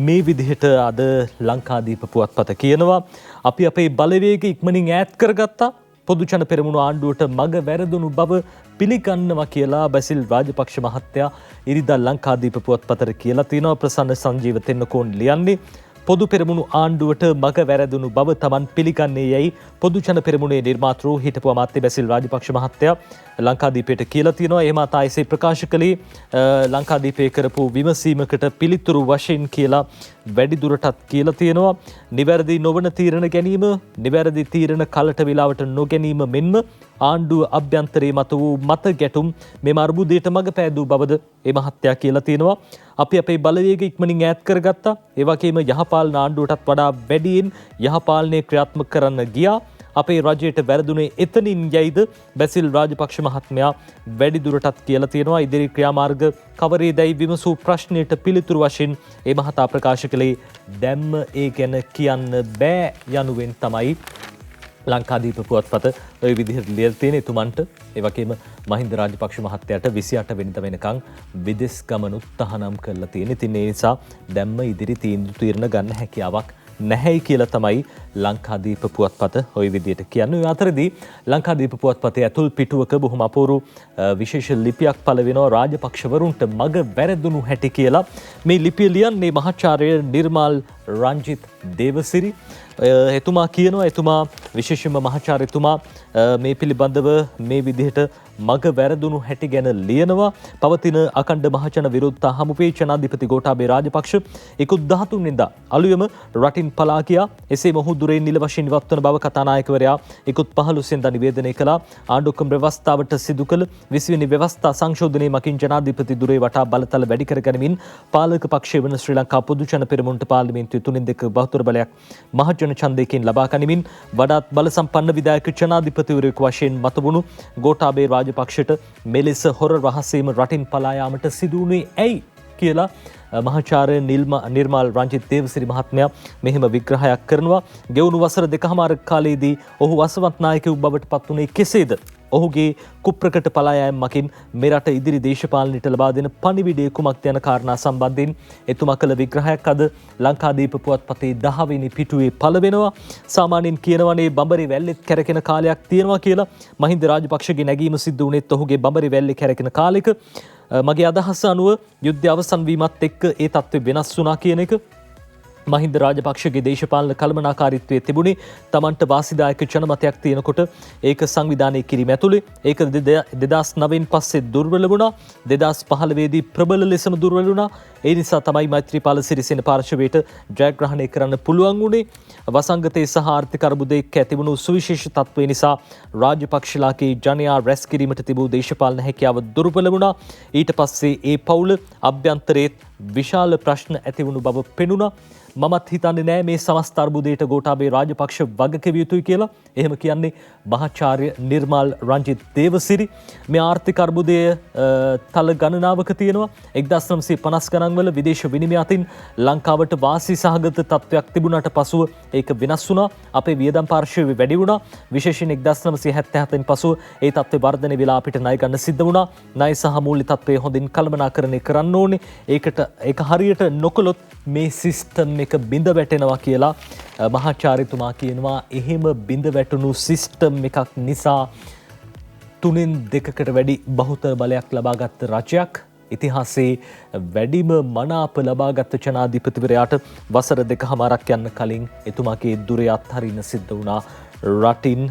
මේ විදිහට අද ලංකාදීප පුවත්පත කියනවා අපි අපේ බලවේග ඉක්මනින් ඈත් කරගත්තා. පොදු ජන පෙරමුණු ආණ්ඩුවට මග වැරදුණු බව පිළිගන්නවා කියලා බැසිල් රාජපක්ෂ මහත්තයා ඉරිදා ලංකාදීප පුවත්පතට කියලා තියෙනවා. ප්‍රසන්න සංජීව තෙන්නකෝන් ලියන්නේ පොදු පෙරමුණු ආණ්ඩුවට මග වැරදුණු බව Taman පිළිගන්නේ යයි පොදු ජන පෙරමුණේ නිර්මාතෘ හිටපු අමාත්‍ය බැසිල් රාජපක්ෂ මහත්තයා ලංකාදීපයට කියලා තියෙනවා. එහෙම අතයිසේ ප්‍රකාශ කළේ ලංකාදීපේ කරපු විමසීමකට පිළිතුරු වශයෙන් කියලා වැඩිදුරටත් කියලා තියෙනවා. නිවැරදි නොවන තීරණ ගැනීම, නිවැරදි තීරණ කලට වේලාවට නොගැනීම මෙන්ම ආණ්ඩුව අභ්‍යන්තරයේ මත වූ මත ගැටුම් මෙම අර්බුදයට මඟ පෑදූ බවද ඒ මහත්තයා කියලා තියෙනවා. අපි අපේ බලවේග ඉක්මනින් ඈත් කරගත්තා. ඒ වගේම යහපාලන ආණ්ඩුවටත් වඩා වැඩියෙන් යහපාලනය ක්‍රියාත්මක කරන්න ගියා. අපේ රජයට වැරදුනේ එතනින් යයිද බැසිල් රාජපක්ෂ මහත්මයා වැඩිදුරටත් කියලා තියෙනවා. ඉදිරි ක්‍රියාමාර්ග කවරේදයි විමසූ ප්‍රශ්නයට පිළිතුරු වශයෙන් ඒ මහතා ප්‍රකාශ කළේ දැම්ම ඒ ගැන කියන්න බෑ යනුවෙන් තමයි ලංකාදීප පුවත්පත ඔය විදිහට ලියලා තියෙන එතුමන්ට. ඒ වගේම මහින්ද රාජපක්ෂ මහත්තයාට 28 වෙනිදා වෙනකන් විදෙස් ගමනුත් තහනම් කරලා තියෙන. ඉතින් ඒ නිසා දැම්ම ඉදිරි තීරණ ගන්න හැකියාවක් නැහැයි කියලා තමයි ලංකාදීප පුවත්පත ওই විදිහට කියන්නේ. ඒ අතරදී ලංකාදීප පුවත්පතේ ඇතුල් පිටුවක බොහොම අපූර්ව විශේෂ ලිපියක් පළ වෙනවා රාජපක්ෂවරුන්ට මග වැරදුණු හැටි කියලා. මේ ලිපිය ලියන්නේ මහාචාර්ය නිර්මාල් රංජිත් දේවසිරි. එතුමා කියනවා එතුමා විශේෂයෙන්ම මහාචාර්යතුමා මේ පිළිබඳව මේ විදිහට මග වැරදුණු හැටි ගැන ලියනවා. පවතින අඛණ්ඩ මහජන විරෝධතා හමුවේ ජනාධිපති ගෝඨාභය රාජපක්ෂ 13 වෙනිදා අලුයම රටින් පලා ගියා. එසේ මොහු දුරෙන් නිල වශයෙන් ඉවත් වන බව කතානායකවරයා 15 වෙනිදා නිවේදනය කළා. ආණ්ඩුක්‍රම ව්‍යවස්ථාවට සිදු කළ 20 වෙනි ව්‍යවස්ථා සංශෝධනයේ මකින් ජනාධිපති දුරේ වටා බලතල වැඩි කර ගැනීමෙන් පාලක පක්ෂය වන ශ්‍රී ලංකා පොදු ජන පෙරමුණට පාර්ලිමේන්තුවේ 3/2 බහුතර බලයක් මහජන ඡන්දයකින් ලබා ගැනීමෙන් වඩාත් බල සම්පන්න විධායක ජනාධිපතිවරයෙකු වශයෙන් මතවුණු ගෝඨාභය රාජපක්ෂට මෙලෙස හොර රහසේම රටින් පලා යාමට සිදු වුණේ ඇයි කියලා මහාචාර්ය නිර්මාල් රංජිත් දේවසිරි මහත්මයා මෙහෙම විග්‍රහයක් කරනවා. ගෙවුණු වසර 2කමාරක කාලයේදී ඔහු වසවත් නායකයෙකු බවට පත් වුණේ කෙසේද? ඔහුගේ කුප්‍රකට පලා යාම මකින් මේ රට ඉදිරි දේශපාලනයට ලබා දෙන පණිවිඩය කුමක්ද යන කාරණා සම්බන්ධයෙන් එතුමා කළ විග්‍රහයක් අද ලංකාදීප පුවත්පතේ 10 වෙනි පිටුවේ පළ වෙනවා. සාමාන්‍යයෙන් කියනවනේ බඹරි වැල්ලෙත් කැරකෙන කාලයක් තියෙනවා කියලා. මහින්ද රාජපක්ෂගේ නැගීම සිද්ධ වුණෙත් ඔහුගේ බඹරි වැල්ලේ කැරකෙන කාලෙක. මගේ අදහස අනුව යුද්ධය අවසන් වීමත් එක්ක ඒ තත්ත්වය වෙනස් වුණා කියන එක. මහින්ද රාජපක්ෂගේ දේශපාලන කළමනාකාරීත්වයේ තිබුණේ තමන්ට වාසිදායක ජනමතයක් තියෙනකොට ඒක සංවිධානය කිරීම ඇතුළේ. ඒක 2009න් පස්සේ දුර්වල වුණා. 2015 දී ප්‍රබල ලෙසම දුර්වල වුණා. ඒ නිසා තමයි මෛත්‍රීපාල සිරිසේන පාර්ශවයට ජයග්‍රහණය කරන්න පුළුවන් වුණේ. වසංගතයේ සහ ආර්ථික අර්බුදයක ඇතිවුණු සුවිශේෂ තත්ත්වය නිසා රාජපක්ෂලාගේ ජනයා රැස් කිරීමට තිබූ දේශපාලන හැකියාව දුර්වල වුණා. ඊට පස්සේ ඒ පවුල අභ්‍යන්තරයේ විශාල ප්‍රශ්න ඇතිවුණු බව පෙනුණා. මමත් හිතන්නේ නෑ මේ සමස්ත අර්බුදයට ගෝඨාභය රාජපක්ෂ වගකිව යුතුයි කියලා. එහෙම කියන්නේ මහාචාර්ය නිර්මාල් රංජිත් දේවසිරි. මේ ආර්ථික අර්බුදය තල ගණනාවක තියෙනවා. 1950 තරංගවල විදේශ විනිමය අතින් ලංකාවට වාසි සහගත තත්ත්වයක් තිබුණාට පසුව ඒක වෙනස් වුණා. අපේ වියදම් පාර්ශ්වය වැඩි වුණා. විශේෂයෙන් 1977න් පසුව ඒ තත්ත්වය වර්ධනය වෙලා අපිට ණය ගන්න සිද්ධ වුණා. ණය සහ මූල්‍ය තත්ත්වය හොඳින් කළමනාකරණය කරන්න ඕනේ. ඒක හරියට නොකළොත් මේ සිස්ටම් එක බිඳ වැටෙනවා කියලා මහාචාර්යතුමා කියනවා. එහෙම බිඳ වැටුණු සිස්ටම් එකක් නිසා 3/2කට වැඩි බහුතර බලයක් ලබාගත් රජයක්, ඉතිහාසයේ වැඩිම මනාප ලබාගත් ජනාධිපතිවරයාට වසර 2කමාරක් යන්න කලින් එතුමාගේ දුරේ අත්හරින්න සිද්ධ වුණා. රටින්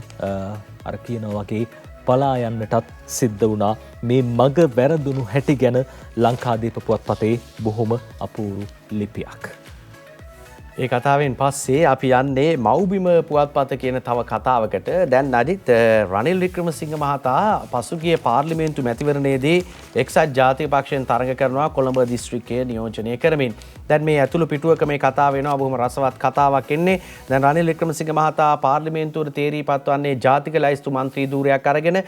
අර කියනවා වගේ පලා යන්නටත් සිද්ධ වුණා. මේ මග වැරදුණු හැටි ගැන ලංකාදීප පුවත්පතේ බොහොම අපූරු ලිපියක්. ඒ කතාවෙන් පස්සේ අපි යන්නේ මව්බිම පුවත්පත කියන තව කතාවකට. දැන් අදිත් රනිල් වික්‍රමසිංහ මහතා පසුගිය පාර්ලිමේන්තු මැතිවරණයේදී එක්සත් ජාතික පක්ෂයෙන් තරඟ කරනවා කොළඹ දිස්ත්‍රික්කය නියෝජනය කරමින්. දැන් මේ ඇතුළු පිටුවක මේ කතාව වෙනවා. බොහොම රසවත් කතාවක් එන්නේ. දැන් රනිල් වික්‍රමසිංහ මහතා පාර්ලිමේන්තුවට තේරී පත්වන්නේ ජාතික ලයිස්තු මන්ත්‍රී ධූරයක් අරගෙන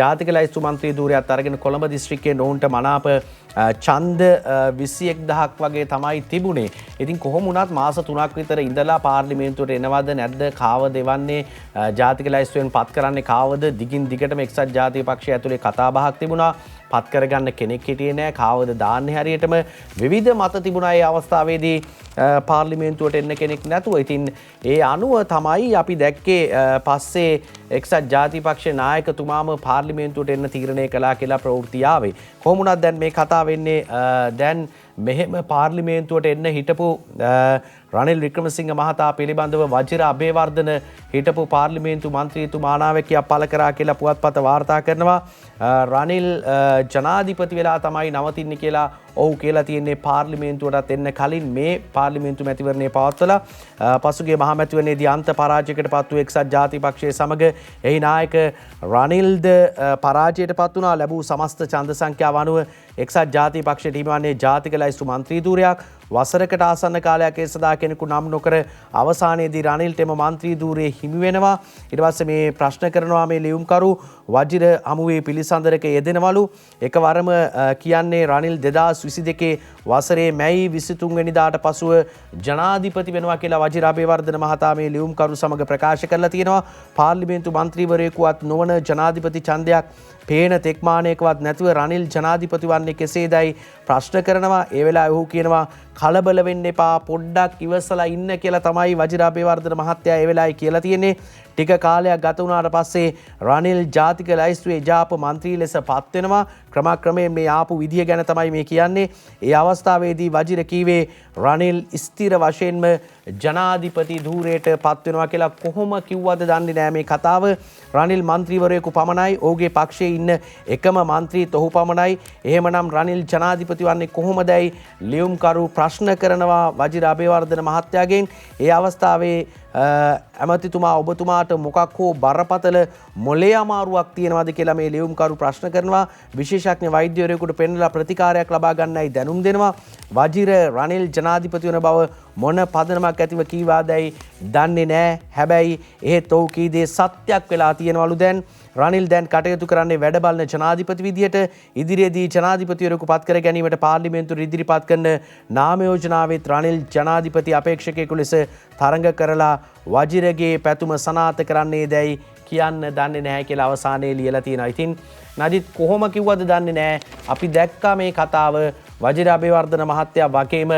ජාතික ලයිස්තු මන්ත්‍රී ධූරයක් අරගෙන කොළඹ දිස්ත්‍රික්කයේ නොවුන්ට මනාප ඡන්ද 21000ක් වගේ තමයි තිබුණේ. ඉතින් කොහොම වුණත් මාස 3ක් විතර ඉඳලා පාර්ලිමේන්තුවට එනවද නැද්ද, කාවද එවන්නේ, ජාතික ලයිස්තුවෙන් පත් කරන්නේ කාවද, දිගින් දිගටම එක්සත් ජාතික පක්ෂය ඇතුලේ කතා බහක් තිබුණා. පත් කරගන්න කෙනෙක් හිටියේ නැහැ. කාවද දාන්නේ හරියටම විවිධ මත තිබුණා. ඒ අවස්ථාවේදී පාර්ලිමේන්තුවට එන්න කෙනෙක් නැතුව. ඉතින් ඒ අනුව තමයි අපි දැක්කේ පස්සේ එක්සත් ජාතික පක්ෂ නායකතුමාම පාර්ලිමේන්තුවට එන්න තීරණය කළා කියලා ප්‍රවෘත්ති ආවේ. කොහොම වුණත් දැන් මේ කතාව වෙන්නේ දැන් මෙහෙම පාර්ලිමේන්තුවට එන්න හිටපු රනිල් වික්‍රමසිංහ මහතා පිළිබඳව වජිර අබේවර්ධන හිටපු පාර්ලිමේන්තු මන්ත්‍රීතුමා අනාවැකියක් පළ කරා කියලා පුවත්පත වාර්තා කරනවා. රනිල් ජනාධිපති වෙලා තමයි නවතින්නේ කියලා ඔහු කියලා තියෙන්නේ. පාර්ලිමේන්තුවටත් එන්න කලින් මේ පාර්ලිමේන්තු මැතිවරණය පවත්වලා පසුගිය මහ මැතිවරණයේදී අන්ත පරාජයකට පත් වූ එක්සත් ජාතික පක්ෂයේ සමග එහි නායක රනිල්ද පරාජයට පත් වුණා. ලැබූ සමස්ත ඡන්ද සංඛ්‍යාව අනුව එක්සත් ජාතික පක්ෂයට හිමිවන්නේ ජාතික ලයිස්තු මන්ත්‍රී ධූරයක්. වසරකට ආසන්න කාලයක් ඒ සදා කෙනෙකු නම් නොකර අවසානයේදී රනිල්ට එම මන්ත්‍රී ධූරයේ හිමි වෙනවා. ඊට පස්සේ මේ ප්‍රශ්න කරනවා මේ ලියුම්කරු වජිර හමුවේ පිළිසඳරක යෙදෙනවලු. එකවරම කියන්නේ රනිල් 2022 වසරේ මැයි 23 වෙනිදාට පසුව ජනාධිපති වෙනවා කියලා වජිර අබේවර්ධන මහතා මේ ලියුම්කරු සමග ප්‍රකාශ කරලා තියෙනවා. පාර්ලිමේන්තු මන්ත්‍රීවරයෙකුවත් නොවන ජනාධිපති ඡන්දයක් පේන තෙක්මානයකවත් නැතුව රනිල් ජනාධිපති වන්නේ කෙසේදයි ප්‍රශ්න කරනවා. ඒ වෙලාවේ ඔහු කියනවා කලබල වෙන්න එපා, පොඩ්ඩක් ඉවසලා ඉන්න කියලා තමයි වජිර අබේවර්ධන මහත්තයා ඒ වෙලාවේ කියලා තියෙන්නේ. ටික කාලයක් ගත වුණාට පස්සේ රනිල් ජාතික ලයිස්තුවේ ජාප මන්ත්‍රී ලෙස පත් වෙනවා. ක්‍රමක්‍රමයෙන් මේ ආපු විදිය ගැන තමයි මේ කියන්නේ. ඒ අවස්ථාවේදී වජිර කීවේ රනිල් ස්ථිර වශයෙන්ම ජනාධිපති ධූරයට පත් වෙනවා කියලා. කොහොම කිව්වද දන්නේ නැහැ මේ කතාව. රනිල් මන්ත්‍රීවරයෙකු පමණයි. ඔහුගේ පක්ෂයේ ඉන්න එකම මන්ත්‍රීත් ඔහු පමණයි. එහෙමනම් රනිල් ජනාධිපති වන්නේ කොහොමදයි ලියුම්කරු ප්‍රශ්න කරනවා වජිර අබේවර්ධන මහත්තයාගෙන්. ඒ අවස්ථාවේ ඇමතිතුමා ඔබතුමාට මොකක් හෝ බරපතල මොලේ අමාරුවක් තියෙනවද කියලා මේ ලියුම්කරු ප්‍රශ්න කරනවා. විශේෂඥ වෛද්‍යවරයෙකුට පෙන්නලා ප්‍රතිකාරයක් ලබා ගන්නයි දැනුම් දෙනවා. වජිර රනිල් ජනාධිපති වන බව මොන පදනමක් ඇතිව කීවාදයි දන්නේ නැහැ. හැබැයි එහෙත් ඔහු කී දේ සත්‍යක් වෙලා තියෙනවලු. දැන් රනිල් දැන් කටයුතු කරන්නේ වැඩ බලන ජනාධිපති විදියට. ඉදිරියේදී ජනාධිපතිවරයෙකු පත් කර ගැනීමට පාර්ලිමේන්තුවට ඉදිරිපත් කරන නාම යෝජනාවෙත් රනිල් ජනාධිපති අපේක්ෂකයෙකු ලෙස තරඟ කරලා වජිරගේ පැතුම සනාථ කරන්නේ දැයි කියන්න දන්නේ නැහැ කියලා අවසානයේ ලියලා තියෙනවා. ඉතින් නදිත් කොහොම කිව්වද දන්නේ නැහැ. අපි දැක්කා මේ කතාව. වජිර අබේවර්ධන මහත්තයා වගේම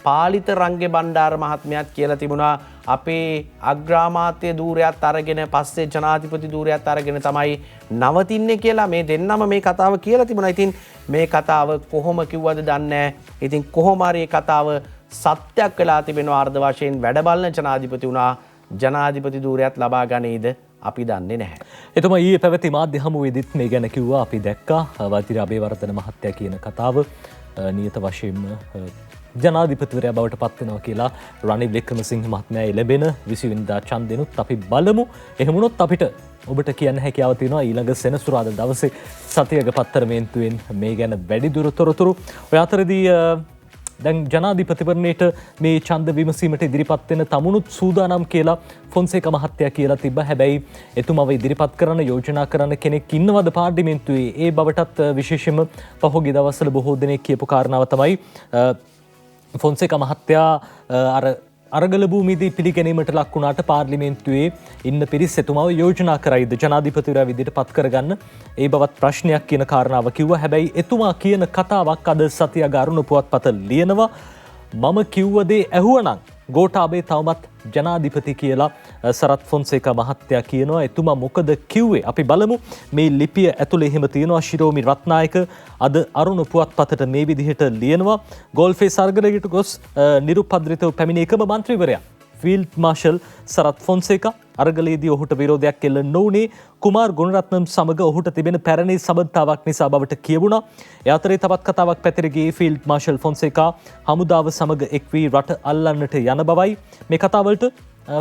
පාලිත රංගේ බණ්ඩාර මහත්මයාත් කියලා තිබුණා අපේ අග්‍රාමාත්‍ය ධූරයත් අරගෙන පස්සේ ජනාධිපති ධූරයත් අරගෙන තමයි නවතින්නේ කියලා. මේ දෙන්නම මේ කතාව කියලා තිබුණා. ඉතින් මේ කතාව කොහොම කිව්වද දන්නේ නැහැ. ඉතින් කොහොම හරි මේ කතාව සත්‍යක් වෙලා තිබෙනවා. අර්ධ වශයෙන් වැඩ බලන ජනාධිපති වුණා. ජනාධිපති ධූරයත් ලබා ගනීද අපි දන්නේ නැහැ. එතුමා ඊයේ පැවති මාධ්‍ය හමුවේදීත් මේ ගැන කිව්වා. අපි දැක්කා වජිර අබේවර්ධන මහත්තයා කියන කතාව නියත වශයෙන්ම ජනාධිපතිවරයා බවට පත් වෙනවා කියලා රනිල් වික්‍රමසිංහ මහත්මයා එළඹෙන 20 වෙනිදා ඡන්දෙනුත් අපි බලමු. එහෙම වුණොත් අපිට ඔබට කියන්න හැකියාව තියෙනවා ඊළඟ සෙනසුරාදා දවසේ සතියක පත්තරමේන්තුවෙන් මේ ගැන වැඩිදුර තොරතුරු. ඔය අතරදී දැන් ජනාධිපතිවරණයට මේ ඡන්ද විමසීමට ඉදිරිපත් වෙන තමුණුත් සූදානම් කියලා ෆොන්සේකා මහත්තයා කියලා තිබ්බා. හැබැයි එතුමව ඉදිරිපත් කරන්න යෝජනා කරන කෙනෙක් ඉන්නවද පාර්ලිමේන්තුවේ? ඒ බවටත් විශේෂයෙන්ම පහුගිය දවස්වල බොහෝ දෙනෙක් කියපු කාරණාව තමයි ෆොන්සේකා මහත්තයා අරගල භූමියේදී පිළිගැනීමට ලක් වුණාට පාර්ලිමේන්තුවේ ඉන්න පිරිස එතුමාව යෝජනා කරයිද ජනාධිපතිවරයා විදිහට පත් කරගන්න? ඒ බවත් ප්‍රශ්නයක් කියන කාරණාව කිව්වා. හැබැයි එතුමා කියන කතාවක් අද සතිය අරුණ පුවත්පත ලියනවා. මම කිව්ව දේ ඇහුවනම් ගෝඨාභය තවමත් ජනාධිපති කියලා සරත් ෆොන්සේකා මහත්තයා කියනවා. එතුමා මොකද කිව්වේ? අපි බලමු. මේ ලිපිය ඇතුලේ එහෙම තියෙනවා. ශිරෝමි රත්නායක අද අරුණ පුවත්පතට මේ විදිහට ලියනවා. ගෝල්ෆේ සර්ගරයට ගොස් නිරුපද්‍රිතව පැමිණ එකම මන්ත්‍රීවරයා ෆීල්ඩ් මාර්ෂල් සරත් ෆොන්සේකා අරගලයේදී ඔහුට විරෝධයක් එල්ල නොවුනේ කුමාර් ගුණරත්නම් සමග ඔහුට තිබෙන පැරණි සබඳතාවක් නිසා බවට කියවුණා. ඒ අතරේ තවත් කතාවක් පැතිර ගියේ ෆීල්ඩ් මාර්ෂල් ෆොන්සේකා හමුදාව සමග එක් වී රට අල්ලන්නට යන බවයි. මේ කතාවලට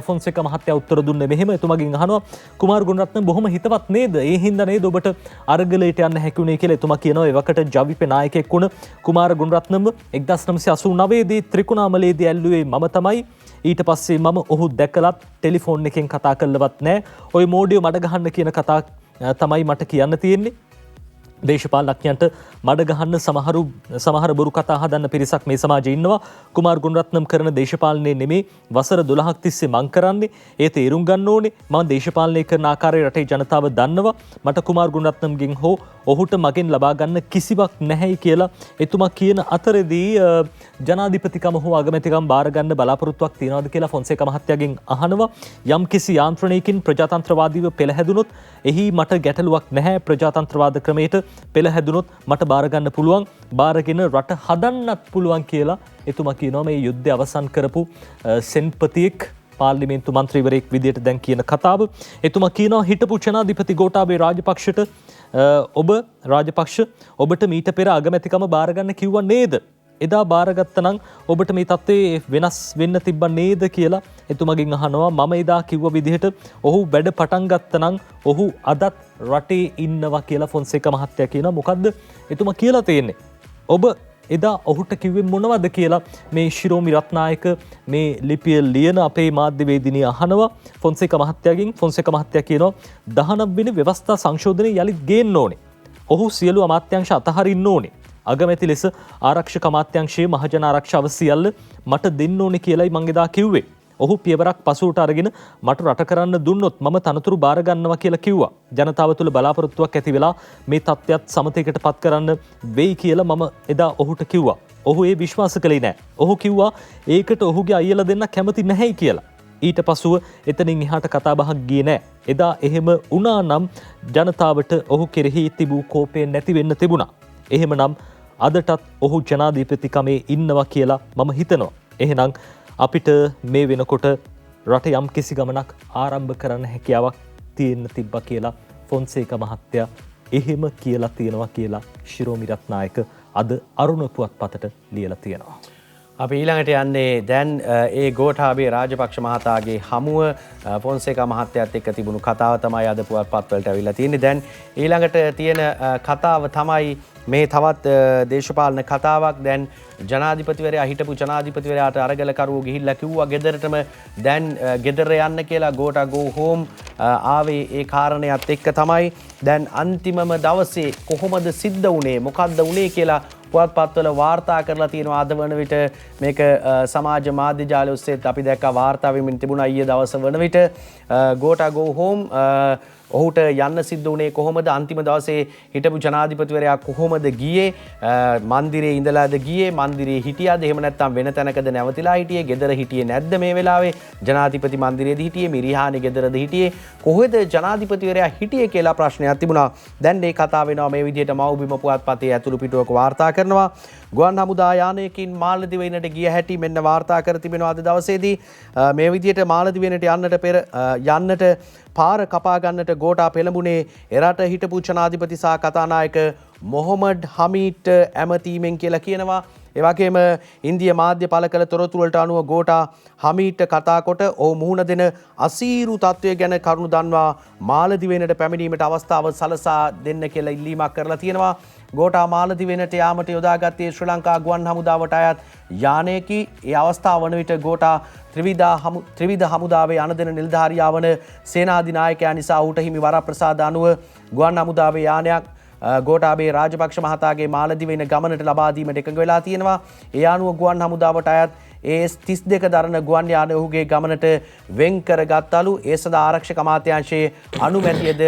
ෆොන්සේකා මහත්තයා උත්තර දුන්නේ මෙහෙම. එතුමාගෙන් අහනවා කුමාර් ගුණරත්නම් බොහොම හිතවත් නේද? ඒ හින්දා නේද ඔබට අරගලයට යන්න හැකිුනේ කියලා. එතුමා කියනවා එවකට ජවිපේ නායකයෙක් වුණ කුමාර් ගුණරත්නම් 1989 දී ත්‍රිකුණාමලයේදී ඇල්ලුවේ මම තමයි. ඊට පස්සේ මම ඔහු දැකලත් ටෙලිෆෝන් එකෙන් කතා කරලවත් නැහැ. ওই මෝඩියෝ මඩ ගහන්න කියන කතා තමයි මට කියන්න තියෙන්නේ. දේශපාලනඥයන්ට මඩ ගහන්න සමහර බොරු කතා හදන්න පිරිසක් මේ සමාජයේ ඉන්නවා. කුමාර් ගුණරත්නම් කරන දේශපාලනය නෙමේ වසර 12ක් තිස්සේ මං කරන්නේ. ඒ තේරුම් ගන්න ඕනේ. මම දේශපාලනය කරන ආකාරය රටේ ජනතාව දන්නවා. මට කුමාර් ගුණරත්නම්ගෙන් හෝ ඔහුට මගෙන් ලබා ගන්න කිසිවක් නැහැයි කියලා එතුමා කියන අතරදී ජනාධිපතිකම හෝ අගමැතිකම් බාර ගන්න බලාපොරොත්තුවක් තියනවාද කියලා ෆොන්සේකා මහත්තයාගෙන් අහනවා. යම් කිසි යාන්ත්‍රණයකින් ප්‍රජාතන්ත්‍රවාදීව පෙළහැදුනොත් එහි මට ගැටලුවක් නැහැ. ප්‍රජාතන්ත්‍රවාද ක්‍රමයට පෙළහැදුනොත් මට බාර ගන්න පුළුවන්. බාරගෙන රට හදන්නත් පුළුවන් කියලා එතුමා කියනවා. මේ යුද්ධය අවසන් කරපු සෙන්පතියෙක් පාර්ලිමේන්තු මන්ත්‍රීවරයෙක් විදියට දැන් කියන කතාව. එතුමා කියනවා හිටපු ජනාධිපති ගෝඨාභය රාජපක්ෂට ඔබට මීට පෙර අගමැතිකම බාර ගන්න කිව්වා නේද? එදා බාරගත්තනම් ඔබට මේ තත්ත්වය වෙනස් වෙන්න තිබ්බ නේද කියලා එතුමගෙන් අහනවා. මම එදා කිව්ව විදිහට ඔහු වැඩ පටන් ගත්තනම් ඔහු අදත් රටේ ඉන්නවා කියලා ෆොන්සේකා මහත්තයා කියනවා. මොකද්ද එතුමා කියලා තියෙන්නේ? ඔබ එදා ඔහුට කිව්වේ මොනවද කියලා මේ ශිරෝමි රත්නායක මේ ලිපිය ලියන අපේ මාධ්‍යවේදිනිය අහනවා ෆොන්සේකා මහත්තයාගෙන්. ෆොන්සේකා මහත්තයා කියනවා 19 වෙනි ව්‍යවස්ථා සංශෝධනය යලිත් ගේන්න ඕනේ. ඔහු සියලු අමාත්‍යාංශ අතහරින්න ඕනේ. අගමැති ලෙස ආරක්ෂක අමාත්‍යාංශයේ මහජන ආරක්ෂාව සියල්ල මට දෙන්න ඕනේ කියලායි මං එදා කිව්වේ. ඔහු පියවරක් පසුවට අරගෙන මට රට කරන්න දුන්නොත් මම තනතුරු බාර ගන්නවා කියලා කිව්වා. ජනතාව තුළ බලාපොරොත්තුවක් ඇති වෙලා මේ තත්ත්වයක් සමතේකට පත් කරන්න වෙයි කියලා මම එදා ඔහුට කිව්වා. ඔහු ඒ විශ්වාස කළේ නැහැ. ඔහු කිව්වා ඒකට ඔහුගේ අයියලා දෙන්න කැමති නැහැයි කියලා. ඊට පසුව එතනින් එහාට කතා බහක් ගියේ නැහැ. එදා එහෙම වුණා නම් ජනතාවට ඔහු කෙරෙහි තිබූ කෝපය නැති වෙන්න තිබුණා. එහෙමනම් අදටත් ඔහු ජනාධිපතිකමේ ඉන්නවා කියලා මම හිතනවා. එහෙනම් අපිට මේ වෙනකොට රට යම් කිසි ගමනක් ආරම්භ කරන්න හැකියාවක් තියෙන්න තිබ්බා කියලා ෆොන්සේකා මහත්තයා එහෙම කියලා තියෙනවා කියලා ශිරෝමි රත්නායක අද අරුණ පුවත්පතට ලියලා තියෙනවා. අපි ඊළඟට යන්නේ දැන් ඒ ගෝඨාභය රාජපක්ෂ මහතාගේ හමුව ෆොන්සේකා මහත්තයාත් එක්ක තිබුණු කතාව තමයි අද පුවත්පත්වලට අවිල්ලා තියෙන්නේ. දැන් ඊළඟට තියෙන කතාව තමයි මේ තවත් දේශපාලන කතාවක්. දැන් ජනාධිපතිවරයා හිටපු ජනාධිපතිවරයාට අරගලකරුවෝ ගිහිල්ලා කිව්වා ගෙදරටම දැන් ගෙදර යන්න කියලා. ගෝඨා ගෝ හෝම් ආවේ ඒ කාරණයක් එක්ක තමයි. දැන් අන්තිමම දවසේ කොහොමද සිද්ධ වුණේ මොකද්ද වුණේ කියලා පුවත්පත්වල වාර්තා කරලා තියෙනවා. අද වන විට මේක සමාජ මාධ්‍ය ජාලය ඔස්සේත් අපි දැක්කා වාර්තා වෙමින් තිබුණා ඊයේ දවස වන විට. ගෝඨා ගෝ හෝම් ඔහුට යන්න සිද්ධ වුණේ කොහොමද? අන්තිම දවසේ හිටපු ජනාධිපතිවරයා කොහොමද ගියේ? මන්දිරේ ඉඳලාද ගියේ? මන්දිරේ හිටියාද? එහෙම නැත්නම් වෙන තැනකද නැවතිලා හිටියේ? ගෙදර හිටියේ නැද්ද මේ වෙලාවේ? ජනාධිපති මන්දිරේද හිටියේ? මිරිහානි ගෙදරද හිටියේ? කොහෙද ජනාධිපතිවරයා හිටියේ කියලා ප්‍රශ්නයක් තිබුණා. දැන් මේ කතාව වෙනවා මේ විදිහට මව්බිම පුවත්පතේ ඇතුළු පිටුවක වාර්තා කරනවා. ගුවන් හමුදා යානයකින් මාලදිවයිනට ගිය හැටි මෙන්න වාර්තා කර තිබෙනවා අද දවසේදී. මේ විදිහට මාලදිවයිනට යන්නට පාර කපා ගන්නට ගෝඨා පෙළඹුණේ එරට හිටපු ජනාධිපති සහ කතානායක මොහොමඩ් හමීඩ් ඇමතීමෙන් කියලා කියනවා. ඒ වගේම ඉන්දිය මාධ්‍ය පළ කළ තොරතුරු වලට අනුව ගෝඨා හමීට කතා කොට ඔහු මුහුණ දෙන අසීරු තත්වය ගැන කරුණු දන්වා මාලදිවයිනට පැමිණීමට අවස්ථාව සලසා දෙන්න කියලා ඉල්ලීමක් කරලා තියෙනවා. ගෝඨා මාලදිවයිනට යාමට යොදාගත්තේ ශ්‍රී ලංකා ගුවන් හමුදාවට අයත් යානයකි. ඒ අවස්ථාව වන විට ගෝඨා ත්‍රිවිධ හමුදාවේ අනදෙන නිලධාරියා වන සේනාධිනායකයා නිසා ඌට හිමි වරප්‍රසාද අනුව ගුවන් හමුදාවේ යානයක් ගෝඨාභය රාජපක්ෂ මහතාගේ මාලදිවයින ගමනට ලබා දීමට එකඟ වෙලා තියෙනවා. ඒ අනුව ගුවන් හමුදාවට අයත් AS-32 දරන ගුවන් යානය ඔහුගේ ගමනට වෙන් කරගත්තලු. ඒ සඳහා ආරක්ෂක අමාත්‍යාංශයේ අනුමැතියද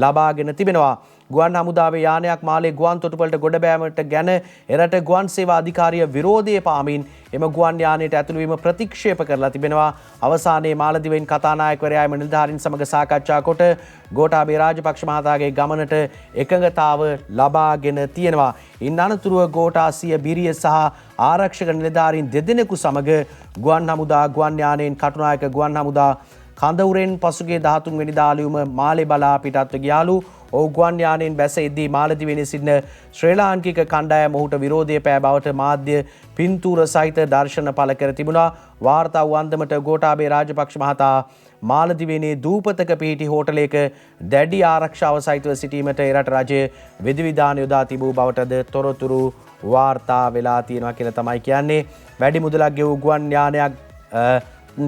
ලබාගෙන තිබෙනවා. ගුවන් හමුදාවේ යානයක් මාලේ ගුවන් තොටුපළට ගොඩ බෑමට ගැන එරට ගුවන් සේවා අධිකාරිය විරෝධය පාමින් එම ගුවන් යානයට ඇතුළු වීම ප්‍රතික්ෂේප කරලා තිබෙනවා. අවසානයේ මාලදිවයින් කතානායකවරයා එම නිලධාරීන් සමග සාකච්ඡා කොට ගෝඨාභය රාජපක්ෂ මහතාගේ ගමනට එකඟතාව ලබාගෙන තියෙනවා. ඉන් අනතුරුව ගෝඨා සිය බිරිය සහ ආරක්ෂක නිලධාරීන් දෙදෙනෙකු සමග ගුවන් හමුදා ගුවන් යානයෙන් කටුනායක ගුවන් හමුදා කඳවුරෙන් පසුගිය 13 වෙනිදා අලුයම මාලේ බලා පිටත්ව ගියාලු. ඔහු ගුවන් යානයෙන් බැස එද්දී මාලදිවයිනේ සිටින ශ්‍රී ලාංකික කණ්ඩායම ඔහුට විරෝධය පෑ බවට මාධ්‍ය පින්තූර සහිත දර්ශන පළ කර තිබුණා. වාර්තා වූ අන්දමට ගෝඨාභය රාජපක්ෂ මහතා මාලදිවයිනේ දූපතක පිහිටි හෝටලයක දැඩි ආරක්ෂාව සහිතව සිටීමට එරට රජය විධිවිධාන යොදා තිබූ බවටද තොරතුරු වාර්තා වෙලා තියෙනවා කියලා තමයි කියන්නේ. වැඩි මුදලක් ගෙවූ ගුවන් යානයක්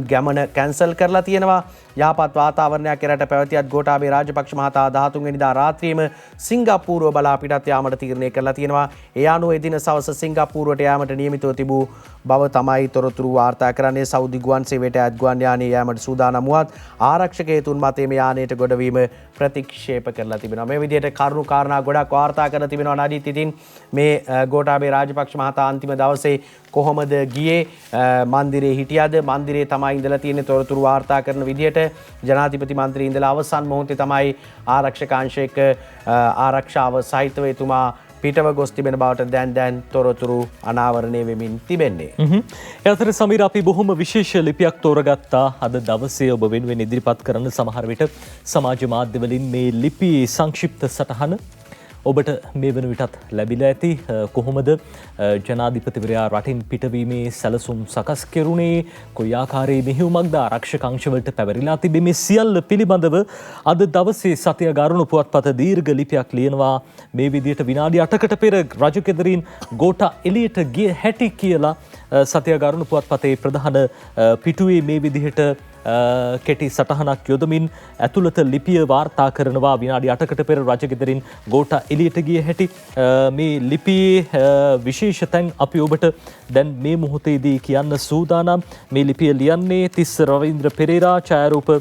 ගමන කැන්සල් කරලා තියෙනවා. යහපත් වාතාවරණයක් එරට පැවතියත් ගෝඨාභය රාජපක්ෂ මහතා 13 වෙනිදා රාත්‍රියේම සිංගප්පූරුව බලා පිටත් යාමට තීරණය කරලා තියෙනවා. ඒ අනුව එදින සවස සිංගප්පූරුවට යාමට නියමිතව තිබූ බව තමයි තොරතුරු වාර්තා කරන්නේ. සෞදි ගුවන් සේවයට අයත් ගුවන් යානයේ යාමට සූදානම් වුවත් ආරක්ෂක හේතුන් මත මේ යානයට ගොඩවීම ප්‍රතික්ෂේප කරලා තිබෙනවා. මේ විදිහට කරුණු කාරණා ගොඩක් වාර්තා කරලා තිබෙනවා. නඩිත් ඉතින් මේ ගෝඨාභය රාජපක්ෂ මහතා අන්තිම දවසේ කොහොමද ගියේ, මන්දිරේ හිටියද, මන්දිරේ තමයි ඉඳලා තියෙන්නේ තොරතුරු වාර්තා කරන විදිහට ජනාධිපති මන්ත්‍රී ඉඳලා අවසන් මොහොතේ තමයි ආරක්ෂක අංශයක ආරක්ෂාව සහිතව එතුමා පිටව ගොස් තිබෙන බවට දැන් තොරතුරු අනාවරණය වෙමින් තිබෙන්නේ. ඒ අතර සමීර අපි බොහොම විශේෂ ලිපියක් තෝරගත්තා අද දවසේ ඔබ වෙනුවෙන් ඉදිරිපත් කරන. සමහර විට සමාජ මාධ්‍යවලින් මේ ලිපියේ සංක්ෂිප්ත සටහන ඔබට මේ වන විටත් ලැබිලා ඇති. කොහොමද ජනාධිපතිවරයා රටින් පිටවීමේ සැලසුම් සකස් කෙරුණේ, කොයි ආකාරයේ මෙහෙයුමක්ද ආරක්ෂක අංශවලට පැවරිලා තිබේ, මේ සියල්ල පිළිබඳව අද දවසේ සතිය ගාරුණු පුවත්පත දීර්ඝ ලිපියක් ලියනවා. මේ විදිහට විනාඩි 8කට පෙර රජකෙදරින් ගෝඨා එළියට ගිය හැටි කියලා සතිය ගාරුණු පුවත්පතේ ප්‍රධාන පිටුවේ මේ විදිහට කෙටි සටහනක් යොදමින් ඇතුළත ලිපිය වාර්තා කරනවා. විනාඩි 8කට පෙර රජගෙදරින් ගෝඨා එළියට ගිය හැටි මේ ලිපියේ විශේෂ තැන් අපි ඔබට දැන් මේ මොහොතේදී කියන්න සූදානම්. මේ ලිපිය ලියන්නේ තිස්ස රවීන්ද්‍ර පෙරේරා, ඡායාරූප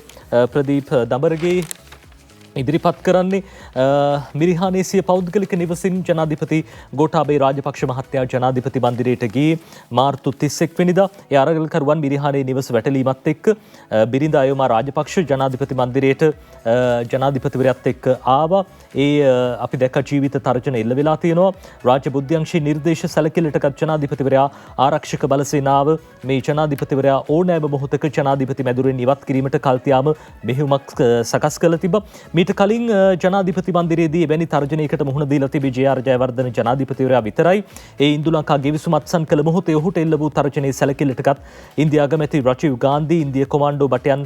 ප්‍රදීප් දඹරගේ ඉදිරිපත් කරන්නේ මිරිහානේ සිය පෞද්ගලික නිවසින් ජනාධිපති ගෝඨාභය රාජපක්ෂ මහත්තයා ජනාධිපති මන්දිරයට ගියේ මාර්තු 31 වෙනිදා. ඒ අරගලකරුවන් මිරිහානේ නිවස වැටලීමත් එක්ක බිරිඳ අයෝමා රාජපක්ෂ ජනාධිපති මන්දිරයට ජනාධිපතිවරයාත් එක්ක ආවා. ඒ අපි දැක්ක ජීවිත තර්ජන එල්ල වෙලා තියෙනවා. රාජ්‍ය බුද්ධ්‍යංශයේ නිර්දේශ සැලකිල්ලටගත් ජනාධිපතිවරයා ආරක්ෂක බලසේනාව මේ ජනාධිපතිවරයා ඕනෑම මොහොතක ජනාධිපති මැදුරෙන් ඉවත් කිරීමට කල්තියාම මෙහෙයුමක් සකස් කළ තිබා. ඊට කලින් ජනාධිපති මන්දිරයේදී එවැනි තර්ජනයකට මුහුණ දීලා තිබී ජේ.ආර්. ජයවර්ධන ජනාධිපතිවරයා විතරයි. ඒ ඉන්දු ලංකා ගෙවිසුම අත්සන් කළ මොහොතේ ඔහුට එල්ල වූ තර්ජනයේ සැලකිල්ලටගත් ඉන්දියා අගමැති රජීව් ගාන්ධි ඉන්දිය කොමාන්ඩෝ බටයන්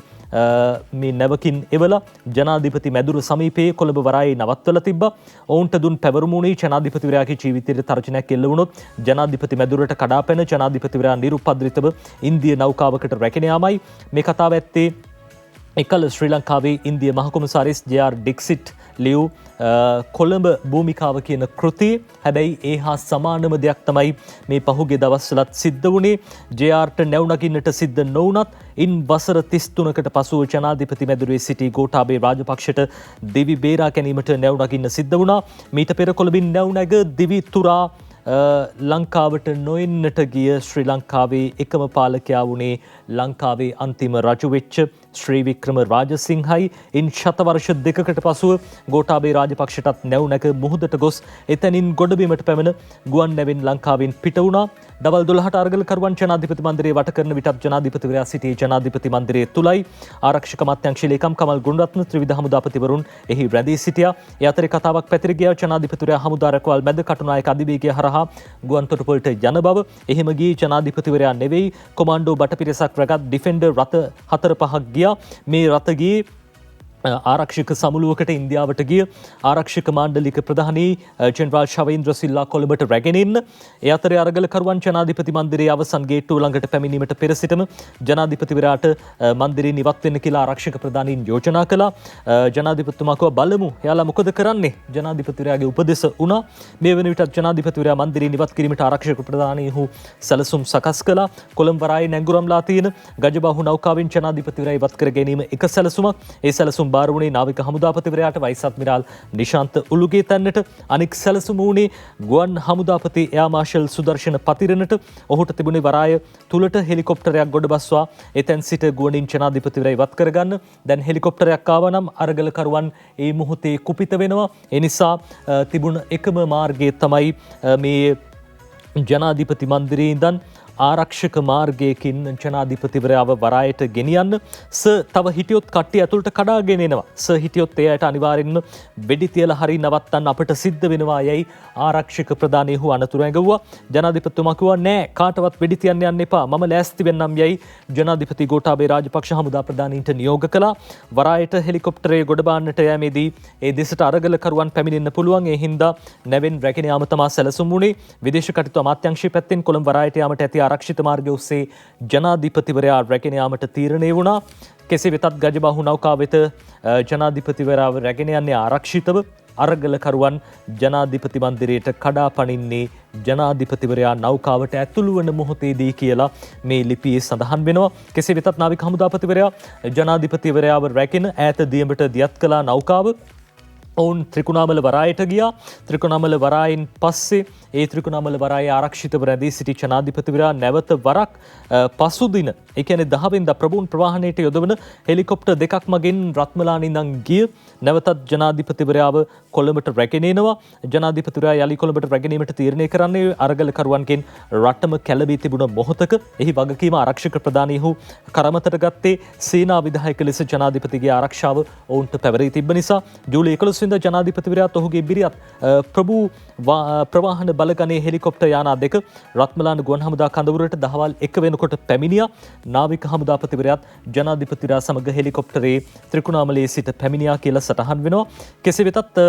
මේ නැවකින් එවලා ජනාධිපති මැදුර සමීපයේ කොළඹ වරායේ නවත්වලා තිබ්බා. ඔවුන්ට දුන් පැවරුමුණේ ජනාධිපතිවරයාගේ ජීවිතයට තර්ජනයක් එල්ල වුණොත් ජනාධිපති මැදුරට කඩාපැන ජනාධිපතිවරයා නිරුපද්‍රිතව ඉන්දිය නෞකාවකට රැගෙන යාමයි. මේ කතාව ඇත්තේ එකල ශ්‍රී ලංකාවේ ඉන්දිය මහකොමසාරිස් ජේ.ආර්. ඩික්සිට් ලියූ කොළඹ භූමිකාව කියන කෘතිය. හැබැයි ඒ හා සමානම දෙයක් තමයි මේ පහුගිය දවස්වලත් සිද්ධ වුණේ. ජේ.ආර්.ට නැවුනගින්නට සිද්ධ නොවුනත් ඉන් වසර 33කට පසුව ජනාධිපති මැදුරේ සිටි ගෝඨාභය රාජපක්ෂට දිවි බේරා ගැනීමට නැවුනගින්න සිද්ධ වුණා. මීට පෙර කොළඹින් නැවුනග දිවි තුරා ලංකාවට නොෙන්නට ගිය ශ්‍රී ලංකාවේ එකම පාලකයා වුණේ ලංකාවේ අන්තිම රජු වෙච්ච ශ්‍රී වික්‍රම රාජසිංහයි ඉන් ශතවර්ෂ දෙකකට පසුව ගෝඨාභය රාජපක්ෂටත් නැව් නැක මුහුදට ගොස් එතැනින් ගොඩබිමට පැමිණ ගුවන් නැවෙන් ලංකාවෙන් පිට වුණා. දවල් 12ට අරගලකරුවන් ජනාධිපති මන්දිරයේ වට කරන විටත් ජනාධිපතිවරයා සිටියේ ජනාධිපති මන්දිරයේ තුලයි. ආරක්ෂක අමාත්‍යාංශ ලේකම් කමල් ගුණරත්න ත්‍රිවිධ හමුදාපතිවරුන් එහි රැඳී සිටියා. ඒ අතරේ කතාවක් පැතිර ගියා ජනාධිපතිවරයා හමුදා රැකවල් මැද කටුනායක අධිවේගය හරහා ගුවන් තොටුපළට යන බව. එහෙම ගියේ ජනාධිපතිවරයා නෙවෙයි කොමාන්ඩෝ බටපිරිසක් රැගත් ඩිෆෙන්ඩර් රථ 4-5ක් ගියා. මේ රථ ගියේ ආරක්ෂක සමුළුවකට ඉන්දියාවට ගිය ආරක්ෂක මාණ්ඩලික ප්‍රධානී ජෙනරාල් ශවේන්ද්‍ර සිල්ලා කොළඹට රැගෙන එන්න. ඒ අතරේ අරගලකරුවන් ජනාධිපති මන්දිරයේ අවසන් ගේට්ටුව ළඟට පැමිණීමට පෙර සිටම ජනාධිපතිවරයාට මන්දිරයෙන් ඉවත් වෙන්න කියලා ආරක්ෂක ප්‍රධානීන් යෝජනා කළා. ජනාධිපතිතුමා කිව්වා බලමු එයාලා මොකද කරන්නේ? ජනාධිපතිවරයාගේ උපදෙස වුණා. මේ වෙන විටත් ජනාධිපතිවරයා මන්දිරයෙන් ඉවත් කිරීමට ආරක්ෂක ප්‍රධානීහු සැලසුම් සකස් කළා. කොළඹ වරායේ නැංගුරම්ලා තියෙන ගජබාහු නෞකාවෙන් ජනාධිපතිවරයා ඉවත් කර ගැනීම එක සැලසුමක්. ඒ සැලසුම් බාර වුණේ නාවික හමුදාපතිවරයාට වයිස් අද්මිරාල් නිශාන්ත උළුගේ තැන්නට. අනෙක් සැලසුම වුණේ ගුවන් හමුදාපති එයා මාර්ෂල් සුදර්ශන පතිරණට. ඔහුට තිබුණේ වරාය තුලට හෙලිකොප්ටරයක් ගොඩබස්වා එතැන් සිට ගුවනින් ජනාධිපතිවරයා ඉවත් කරගන්න. දැන් හෙලිකොප්ටරයක් ආවා නම් අරගලකරුවන් ඒ මොහොතේ කුපිත වෙනවා. ඒ නිසා තිබුණ එකම මාර්ගය තමයි මේ ජනාධිපති මන්දිරයේ ඉඳන් ආරක්ෂක මාර්ගයකින් ජනාධිපතිවරයාව වරායට ගෙනියන්න. තව හිටියොත් කට්ටිය ඇතුළට කඩාගෙන එනවා. හිටියොත් එයාට අනිවාර්යෙන්ම වෙඩි තියලා හරි නවත්තන්න අපට සිද්ධ වෙනවා යයි ආරක්ෂක ප්‍රධානීහු අනතුරු ඇඟවුවා. ජනාධිපතිතුමා කිව්වා නෑ කාටවත් වෙඩි තියන්න යන්න එපා. මම ලෑස්ති වෙන්නම් යයි ජනාධිපති ගෝඨාභය රාජපක්ෂ හමුදා ප්‍රධානීන්ට නියෝග කළා. වරායට හෙලිකොප්ටරේ ගොඩ බාන්නට යෑමේදී ඒ දෙසට අරගලකරුවන් පැමිණෙන්න පුළුවන්. ඒ හින්දා නැවෙන් රැගෙන යාම තමා සැලසුම් වුණේ. විදේශ කටයුතු අමාත්‍යාංශය පැත්තෙන් කොළඹ වරායට යාමට ඇති ආරක්ෂිත මාර්ගය ඔස්සේ ජනාධිපතිවරයා රැගෙන යාමට තීරණය වුණා. කෙසේ වෙතත් ගජබාහු නෞකාව වෙත ජනාධිපතිවරයාව රැගෙන යන්නේ ආරක්ෂිතව. අරගලකරුවන් ජනාධිපති මන්දිරයට කඩා පනින්නේ ජනාධිපතිවරයා නෞකාවට ඇතුළු වන මොහොතේදී කියලා මේ ලිපියේ සඳහන් වෙනවා. කෙසේ වෙතත් නාවික හමුදාපතිවරයා ජනාධිපතිවරයාව රැගෙන ඈත දියඹට දියත් කළා නෞකාව. ඔවුන් ත්‍රිකුණාමල වරායට ගියා. ත්‍රිකුණාමල වරායෙන් පස්සේ ඒ ත්‍රිකුණාමල වරායේ ආරක්ෂිතව රැඳී සිටි ජනාධිපතිවරයා නැවත වරක් පසුදින ඒ කියන්නේ 10 වෙනිදා ප්‍රභූන් ප්‍රවාහනයට යොදවන හෙලිකොප්ටර් දෙකක් මගින් රත්මලාන ඉඳන් ගිය නැවතත් ජනාධිපතිවරයාව කොළඹට රැගෙන එනවා. ජනාධිපතිවරයා යලි කොළඹට රැගෙනීමට තීරණය කරන්නේ අරගලකරුවන්ගෙන් රටම කැළඹී තිබුණ මොහොතක. එහි වගකීම ආරක්ෂක ප්‍රධානීහු කරමතට ගත්තේ සේනා විධායක ලෙස ජනාධිපතිගේ ආරක්ෂාව ඔවුන්ට පැවරී තිබෙන නිසා ජූලි 11 වෙනිදා ජනාධිපතිවරයාත් ඔහුගේ බිරියත් ප්‍රභූ ප්‍රවාහන බලගනේ හෙලිකොප්ටර් යානා දෙක රත්මලාන ගුවන් හමුදා කඳවුරට දහවල් 1 වෙනකොට පැමිණියා. නාවික හමුදාපතිවරයාත් ජනාධිපතිවරයා සමග හෙලිකොප්ටරේ ත්‍රිකුණාමලයේ සිට පැමිණියා කියලා සටහන් වෙනවා. කෙසේ වෙතත්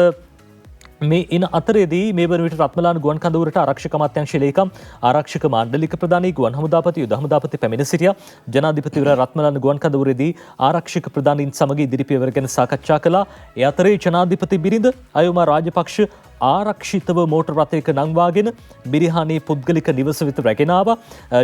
මේ ඉන අතරේදී මේ වන විට රත්මලාන ගුවන් කඳවුරට ආරක්ෂක අමාත්‍යාංශ ලේකම් ආරක්ෂක මාණ්ඩලික ප්‍රධානී ගුවන් හමුදාපති යුද හමුදාපති පැමිණ සිටියා. ජනාධිපතිවරයා රත්මලාන ගුවන් කඳවුරේදී ආරක්ෂක ප්‍රධානීන් සමග ඉදිරි පියවර ගැන සාකච්ඡා කළා. ඒ අතරේ ජනාධිපති බිරිඳ අයෝමා රාජපක්ෂ ආරක්ෂිතව මෝටර් රථයක නංවාගෙන මිරිහානේ පුද්ගලික නිවස වෙත රැගෙන ආවා.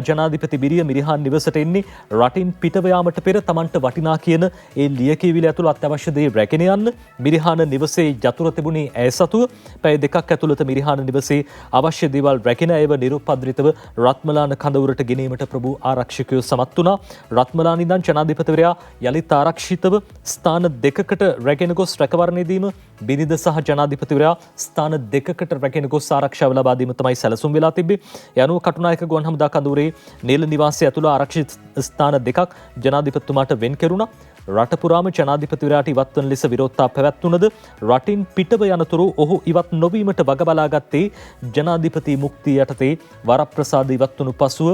ජනාධිපති බිරිය මිරිහාන් නිවසට එන්නේ රටින් පිටව යාමට පෙර තමන්ට වටිනා කියන ඒ ලියකියවිලි ඇතුළු අත්‍යවශ්‍ය දේ රැගෙන යන්න. මිරිහාන නිවසේ යතුරු තිබුණේ ඇය සතුව. පැය දෙකක් ඇතුළත මිරිහාන නිවසේ අවශ්‍ය දේවල් රැගෙන ඒව නිරුපද්‍රිතව රත්මලාන කඳවුරට ගෙනීමට ප්‍රභූ ආරක්ෂකයෝ සමත් වුණා. රත්මලාන ඉඳන් ජනාධිපතිවරයා යලිත් ආරක්ෂිතව ස්ථාන දෙකකට රැගෙන ගොස් රැකවරණයේදීම බිරිඳ සහ ජනාධිපතිවරයා ස්ථාන දෙකකට රැගෙන ගොස් ආරක්ෂාව ලබා දීම තමයි සැලසුම් වෙලා තිබේ. ඒ අනුව කටුනායක ගුවන් හමුදා කඳවුරේ නීල නිවාසය ඇතුළු ආරක්ෂිත ස්ථාන දෙකක් ජනාධිපතිතුමාට වෙන් කෙරුණා. රට පුරාම ජනාධිපතිවරයාට ඉවත් වන ලෙස විරෝධතා පැවැත්වුණද රටින් පිටව යනතුරු ඔහු ඉවත් නොවීමට වග බලාගත්තේ ජනාධිපති මුක්තිය යටතේ වරප්‍රසාද ඉවත් වුණු පසුව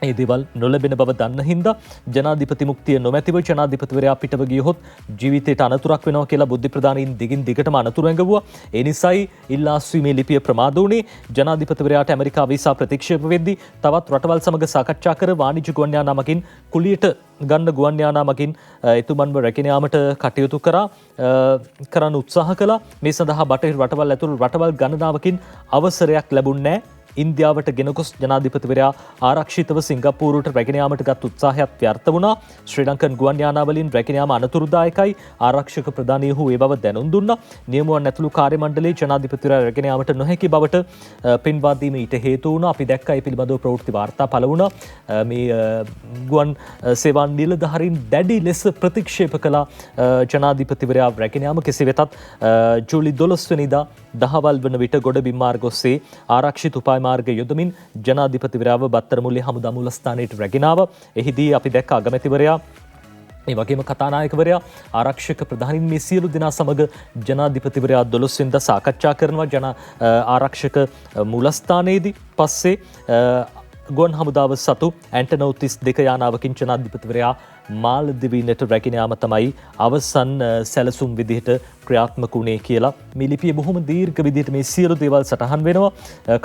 ඒ දේවල් නොලැබෙන බව දන්න හින්දා ජනාධිපති මුක්තිය නොමැතිව ජනාධිපතිවරයා පිටව ගියහොත් ජීවිතයට අනතුරක් වෙනවා කියලා බුද්ධ ප්‍රධානීන් දිගින් දිගටම අනතුරු ඇඟවුවා. ඒ නිසායි ඉල්ලා අස්වීමේ ලිපිය ප්‍රමාද වුණේ. ජනාධිපතිවරයාට ඇමරිකා වීසා ප්‍රතික්ෂේප වෙද්දී තවත් රටවල් සමග සාකච්ඡා කර වාණිජ්‍ය ගුවන් යානා මගින් කුලියට ගන්න ගුවන් යානා මගින් එතුමන්ව රැගෙන යාමට කටයුතු කරන්න උත්සාහ කළා. මේ සඳහා බටහිර රටවල් ඇතුළු රටවල් ගණනාවකින් අවසරයක් ලැබුණේ නැහැ. ඉන්දියාවට ගෙන ගොස් ජනාධිපතිවරයා ආරක්ෂිතව සිංගප්පූරුවට රැගෙන යාමට ගත් උත්සාහයත් ව්‍යර්ථ වුණා. ශ්‍රී ලංකන් ගුවන් යානාවලින් රැගෙන යාම අනතුරුදායකයි. ආරක්ෂක ප්‍රධානීහු ඒ බව දැනුම් දුන්නා. නියමුවන් ඇතුළු කාර්ය මණ්ඩලයේ ජනාධිපතිවරයා රැගෙන යාමට නොහැකි බවට පෙන්වා දීම ඊට හේතු වුණා. අපි දැක්කා ඒ පිළිබඳව ප්‍රවෘත්ති වාර්තා පළ වුණා. මේ ගුවන් සේවා නිලධාරීන් දැඩි ලෙස ප්‍රතික්ෂේප කළ ජනාධිපතිවරයා රැගෙන යාම කෙසේ වෙතත් ජූලි 12 වෙනිදා දහවල් වන විට ගොඩබිම් මාර්ග ඔස්සේ ආරක්ෂිත උපාය මාර්ග යොදමින් ජනාධිපතිවරයාව බත්තරමුල්ලේ හමුදා මූලස්ථානයට රැගෙන ආවා. එහිදී අපි දැක්ක අගමැතිවරයා මේ වගේම කතානායකවරයා ආරක්ෂක ප්‍රධානීන් මේ සියලු දෙනා සමග ජනාධිපතිවරයා 12 වෙනිදා සාකච්ඡා කරනවා ආරක්ෂක මූලස්ථානයේදී. පස්සේ ගුවන් හමුදාව සතු ඇන්ටනෝ 32 යානාවකින් ජනාධිපතිවරයා මාලදිවයිනට රැගෙන යාම තමයි අවසන් සැලසුම් විදිහට ක්‍රියාත්මක වුණේ කියලා මේ ලිපිය බොහොම දීර්ඝ විදිහට මේ සියලු දේවල් සටහන් වෙනවා.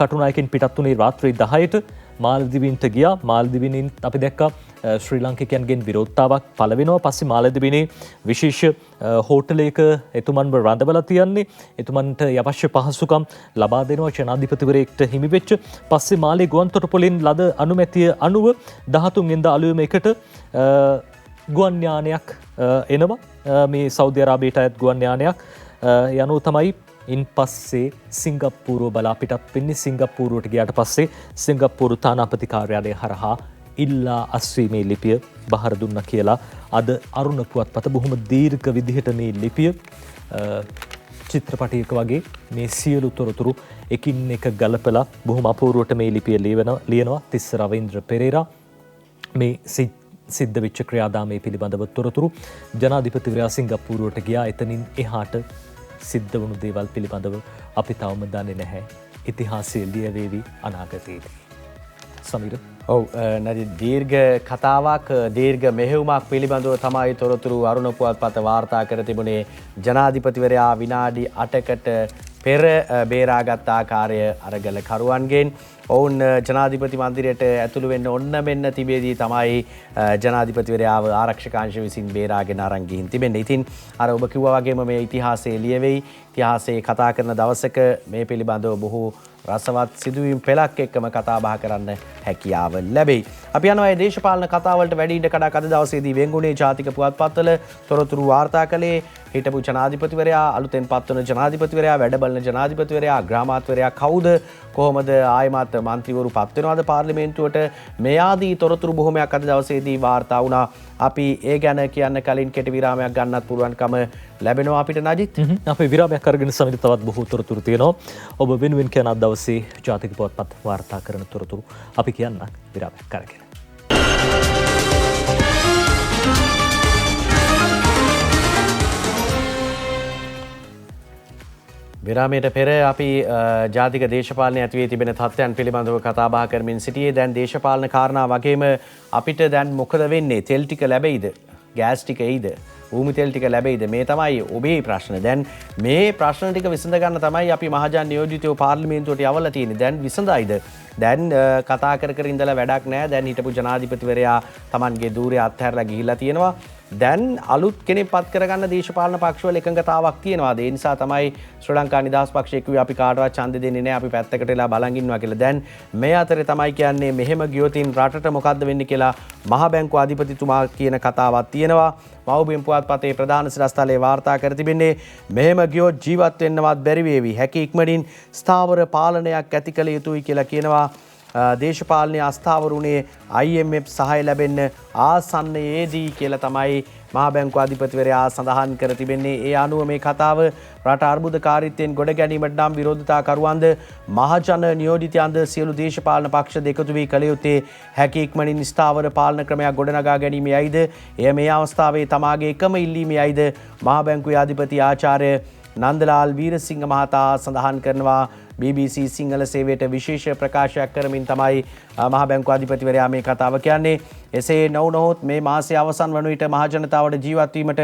කටුනායකෙන් පිටත් වුණේ රාත්‍රී 10ට මාලදිවයින්ට ගියා. මාලදිවයින් අපි දැක්කා ශ්‍රී ලාංකිකයන්ගෙන් විරෝධතාවක් පළ වෙනවා. පස්සේ මාලදිවයිනේ විශේෂ හෝටලයක එතුමන්ව රඳවලා තියන්නේ. එතුමන්ට අවශ්‍ය පහසුකම් ලබා දෙනවා ජනාධිපතිවරයෙක්ට හිමි වෙච්ච. පස්සේ මාලේ ගුවන්තොටුපොළින් ලද අනුමැතිය අනුව 13 වෙනිදා අලුයම එකට ගුවන් යානයක් එනවා. මේ සෞදි අරාබියට අයත් ගුවන් යානයක් යනුව තමයි ඉන් පස්සේ සිංගප්පූරුව බලා පිටත් වෙන්නේ. සිංගප්පූරුවට ගියාට පස්සේ සිංගප්පූරු තානාපති කාර්යාලය හරහා ඉල්ලා අස්වීමේ ලිපිය බහර දුන්න කියලා අද අරුණ පුවත්පත බොහොම දීර්ඝ විදිහට මේ ලිපිය චිත්‍රපටයක වගේ මේ සියලු තොරතුරු එකින් එක ගලපලා බොහොම අපූර්වට මේ ලිපිය ලියනවා තිස්ස රවීන්ද්‍ර පෙරේරා. මේ සිද්ධ වෙච්ච ක්‍රියාදාමයේ පිළිබඳව තොරතුරු ජනාධිපතිවරයා සිංගප්පූරුවට ගියා. එතනින් එහාට සිද්ධ වුණු දේවල් පිළිබඳව අපි තවම දන්නේ නැහැ. ඉතිහාසයේ ලියවේවි අනාගතයේදී. සමීර ඔව් නැති දීර්ඝ කතාවක් දීර්ඝ මෙහෙයුමක් පිළිබඳව තමයි තොරතුරු අරුණ පුවත්පත වාර්තා කර තිබුණේ. ජනාධිපතිවරයා විනාඩි 8කට පෙර බේරාගත් ආකාරය අරගල කරුවන්ගෙන් ඔවුන් ජනාධිපති මන්දිරයට ඇතුළු වෙන්න ඔන්න මෙන්න තිබේදී තමයි ජනාධිපතිවරයාව ආරක්ෂකාංශ විසින් බේරාගෙන අරන් ගිහින් තිබෙන්නේ. ඉතින් අර ඔබ කිව්වා වගේම මේ ඉතිහාසයේ ලියවෙයි. ඉතිහාසයේ කතා කරන දවසක මේ පිළිබඳව බොහෝ රසවත් සිදුවීම් පෙළක් එක්කම කතා බහ කරන්න හැකියාව ලැබෙයි. අපි යනවා මේ දේශපාලන කතාවලට වැඩි ඉඩ කඩක් අද දවසේදී වෙන්ගුණේ ජාතික පුවත්පත්වල තොරතුරු වාර්තා කළේ හිටපු ජනාධිපතිවරයා, අලුතෙන් පත්වන ජනාධිපතිවරයා, වැඩ බලන ජනාධිපතිවරයා, අග්‍රාමාත්‍යවරයා කවුද, කොහොමද ආයමත් මන්ත්‍රීවරු පත් වෙනවද පාර්ලිමේන්තුවට, මේ ආදී තොරතුරු බොහොමයක් අද දවසේදී වාර්තා වුණා. අපි ඒ ගැන කියන්න කලින් කෙටි විරාමයක් ගන්නත් පුළුවන්කම ලැබෙනවා අපිට නජිත්. අපි විරාමයක් අරගෙන සමිත තවත් බොහෝ තොරතුරු තියෙනවා. ඔබ වෙනුවෙන් කියන අද දවසේ ජාතික පුවත්පත් වාර්තා කරන තොරතුරු අපි කියන්න විරාමයක් අරගෙන. විරාමයට පෙර අපි ජාතික දේශපාලනය ඇතිවී තිබෙන තත්ත්වයන් පිළිබඳව කතා බහ කරමින් සිටියේ. දැන් දේශපාලන කාරණා වගේම අපිට දැන් මොකද වෙන්නේ? තෙල් ටික ලැබෙයිද? ගෑස් ටික එයිද? භූමි තෙල් ටික ලැබෙයිද? මේ තමයි ඔබේ ප්‍රශ්න. දැන් මේ ප්‍රශ්න ටික විසඳ ගන්න තමයි අපි මහජන නියෝජිතයෝ පාර්ලිමේන්තුවට යවලා තියෙන්නේ. දැන් විසඳයිද? දැන් කතා කර කර ඉඳලා වැඩක් නැහැ. දැන් හිටපු ජනාධිපතිවරයා Tamanගේ ධූරය අත්හැරලා ගිහිල්ලා තියෙනවා. දැන් අලුත් කෙනෙක් පත් කරගන්න දේශපාලන පක්ෂවල එකඟතාවක් තියෙනවා. ඒ නිසා තමයි ශ්‍රී ලංකා නිදහස් පක්ෂය කිව්වේ අපි කාටවත් ඡන්දෙ දෙන්නේ නැහැ. අපි පැත්තකට වෙලා බලන් ඉන්නවා කියලා. දැන් මේ අතරේ තමයි කියන්නේ මෙහෙම ගියොතින් රටට මොකද්ද වෙන්නේ කියලා මහ බැංකුව අධිපතිතුමා කියන කතාවක් තියෙනවා. මව්බිම් පුවත්පතේ ප්‍රධාන සිරස්තලයේ වාර්තා කර තිබෙන්නේ මෙහෙම ගියොත් ජීවත් වෙන්නවත් බැරි වේවි. හැකි ඉක්මනින් ස්ථාවර පාලනයක් ඇති කළ යුතුයි කියලා කියනවා. දේශපාලනය අස්ථාවරුණේ IMF සහාය ලැබෙන්න ආසන්නයේදී කියලා තමයි මහා බැංකුව අධිපතිවරයා සඳහන් කර තිබෙන්නේ. ඒ අනුව මේ කතාව රට අර්බුදකාරීත්වයෙන් ගොඩ ගැනීමට නම් විරෝධතාකරුවන්ද මහජන නියෝජිතයන්ද සියලු දේශපාලන පක්ෂ එකතු වී කළ යුත්තේ හැකි ඉක්මනින් ස්ථාවර පාලන ක්‍රමයක් ගොඩනගා ගැනීමයයිද? එය මේ අවස්ථාවේ තමාගේ එකම ඉල්ලීමයයිද? මහා බැංකුවේ අධිපති ආචාර්ය නන්දලාල් වීරසිංහ මහතා සඳහන් කරනවා. BBC සිංහල සේවයට විශේෂ ප්‍රකාශයක් කරමින් තමයි මහ බැංකුව අධිපතිවරයා මේ කතාව කියන්නේ. එසේ නොවුනොත් මේ මාසයේ අවසන් වන විට මහ ජනතාවට ජීවත් වීමට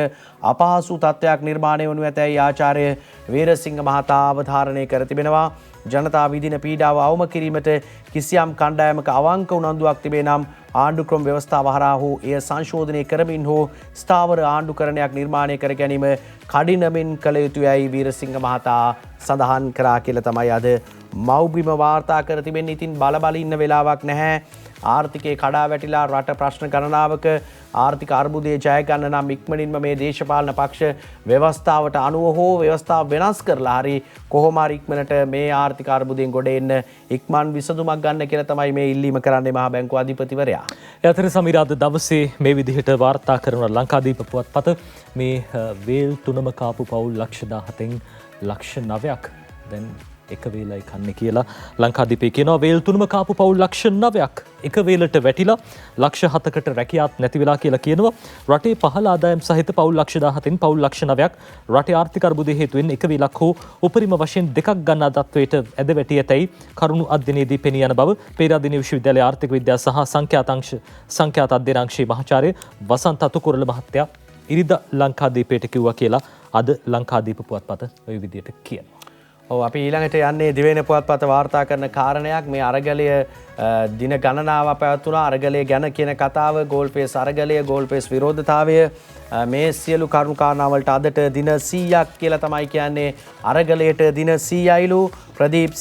අපහසු තත්ත්වයක් නිර්මාණය වනු ඇතැයි ආචාර්ය වීරසිංහ මහතා අවධාරණය කර තිබෙනවා. ජනතා විඳින පීඩාව අවම කිරීමට කිසියම් කණ්ඩායමක අවංක උනන්දුවක් තිබේ නම් ආණ්ඩු ක්‍රම ව්‍යවස්ථාව හරහා හෝ එය සංශෝධනය කරමින් හෝ ස්ථාවර ආණ්ඩුකරණයක් නිර්මාණය කර ගැනීම කඩිනමින් කළ යුතුයයි වීරසිංහ මහතා සඳහන් කරා කියලා තමයි අද මව්බිම වාර්තා කර තිබෙන්නේ. ඉතින් බල ඉන්න වෙලාවක් නැහැ. ආර්ථිකයේ කඩා වැටිලා රට ප්‍රශ්න ගණනාවක ආර්ථික අර්බුදයේ ජය ගන්න නම් ඉක්මනින්ම මේ දේශපාලන පක්ෂ ව්‍යවස්ථාවට අනුව හෝ ව්‍යවස්ථාව වෙනස් කරලා හරි කොහොම හරි ඉක්මනට මේ ආර්ථික අර්බුදයෙන් ගොඩ එන්න ඉක්මන් විසඳුමක් ගන්න කියලා තමයි මේ ඉල්ලීම කරන්නේ මහා බැංකුව අධිපතිවරයා. ඒ අතර සමීරාද දවසේ මේ විදිහට වාර්තා කරන ලංකාදීප පුවත්පත මේ වේල් තුනම කාපු පවුල් ලක්ෂ 17න් ලක්ෂ 9ක් දැන් එක වේලයි කන්නේ කියලා ලංකාදීපේ කියනවා. වේල් තුනම කාපු පවුල් ලක්ෂ 9ක් එක වේලට වැටිලා ලක්ෂ 7කට රැකියාත් නැති වෙලා කියලා කියනවා. රටේ පහළ ආදායම් සහිත පවුල් ලක්ෂ 17න් පවුල් ලක්ෂ 9ක් රටේ ආර්ථික අර්බුදය හේතුවෙන් එක වේලක් හෝ උපරිම වශයෙන් දෙකක් ගන්නා තත්වයට ඇද වැටි ඇතැයි කරුණු අධ්‍යයනයේදී පෙනී යන බව පේරාදෙණිය විශ්වවිද්‍යාලයේ ආර්ථික විද්‍යාව සහ සංඛ්‍යාත අධ්‍යයනාංශයේ මහාචාර්ය වසන්ත අතුකුරල මහත්තයා ඉරිදා ලංකාදීපයට කිව්වා කියලා අද ලංකාදීප පුවත්පත ওই විදිහට කියනවා. අපි ඊළඟට යන්නේ දිවයින පුවත්පත වාර්තා කරන කාරණයක්. මේ අරගලය දින ගණනාවක් පැවතුණා. අරගලය ගැන කියන කතාව, ගෝල්ෆේස් අරගලය, ගෝල්ෆේස් විරෝධතාවය, මේ සියලු කරුණු කාරණාවලට අදට දින 100ක් කියලා තමයි කියන්නේ. අරගලයට දින 100යිලු. ප්‍රදීප්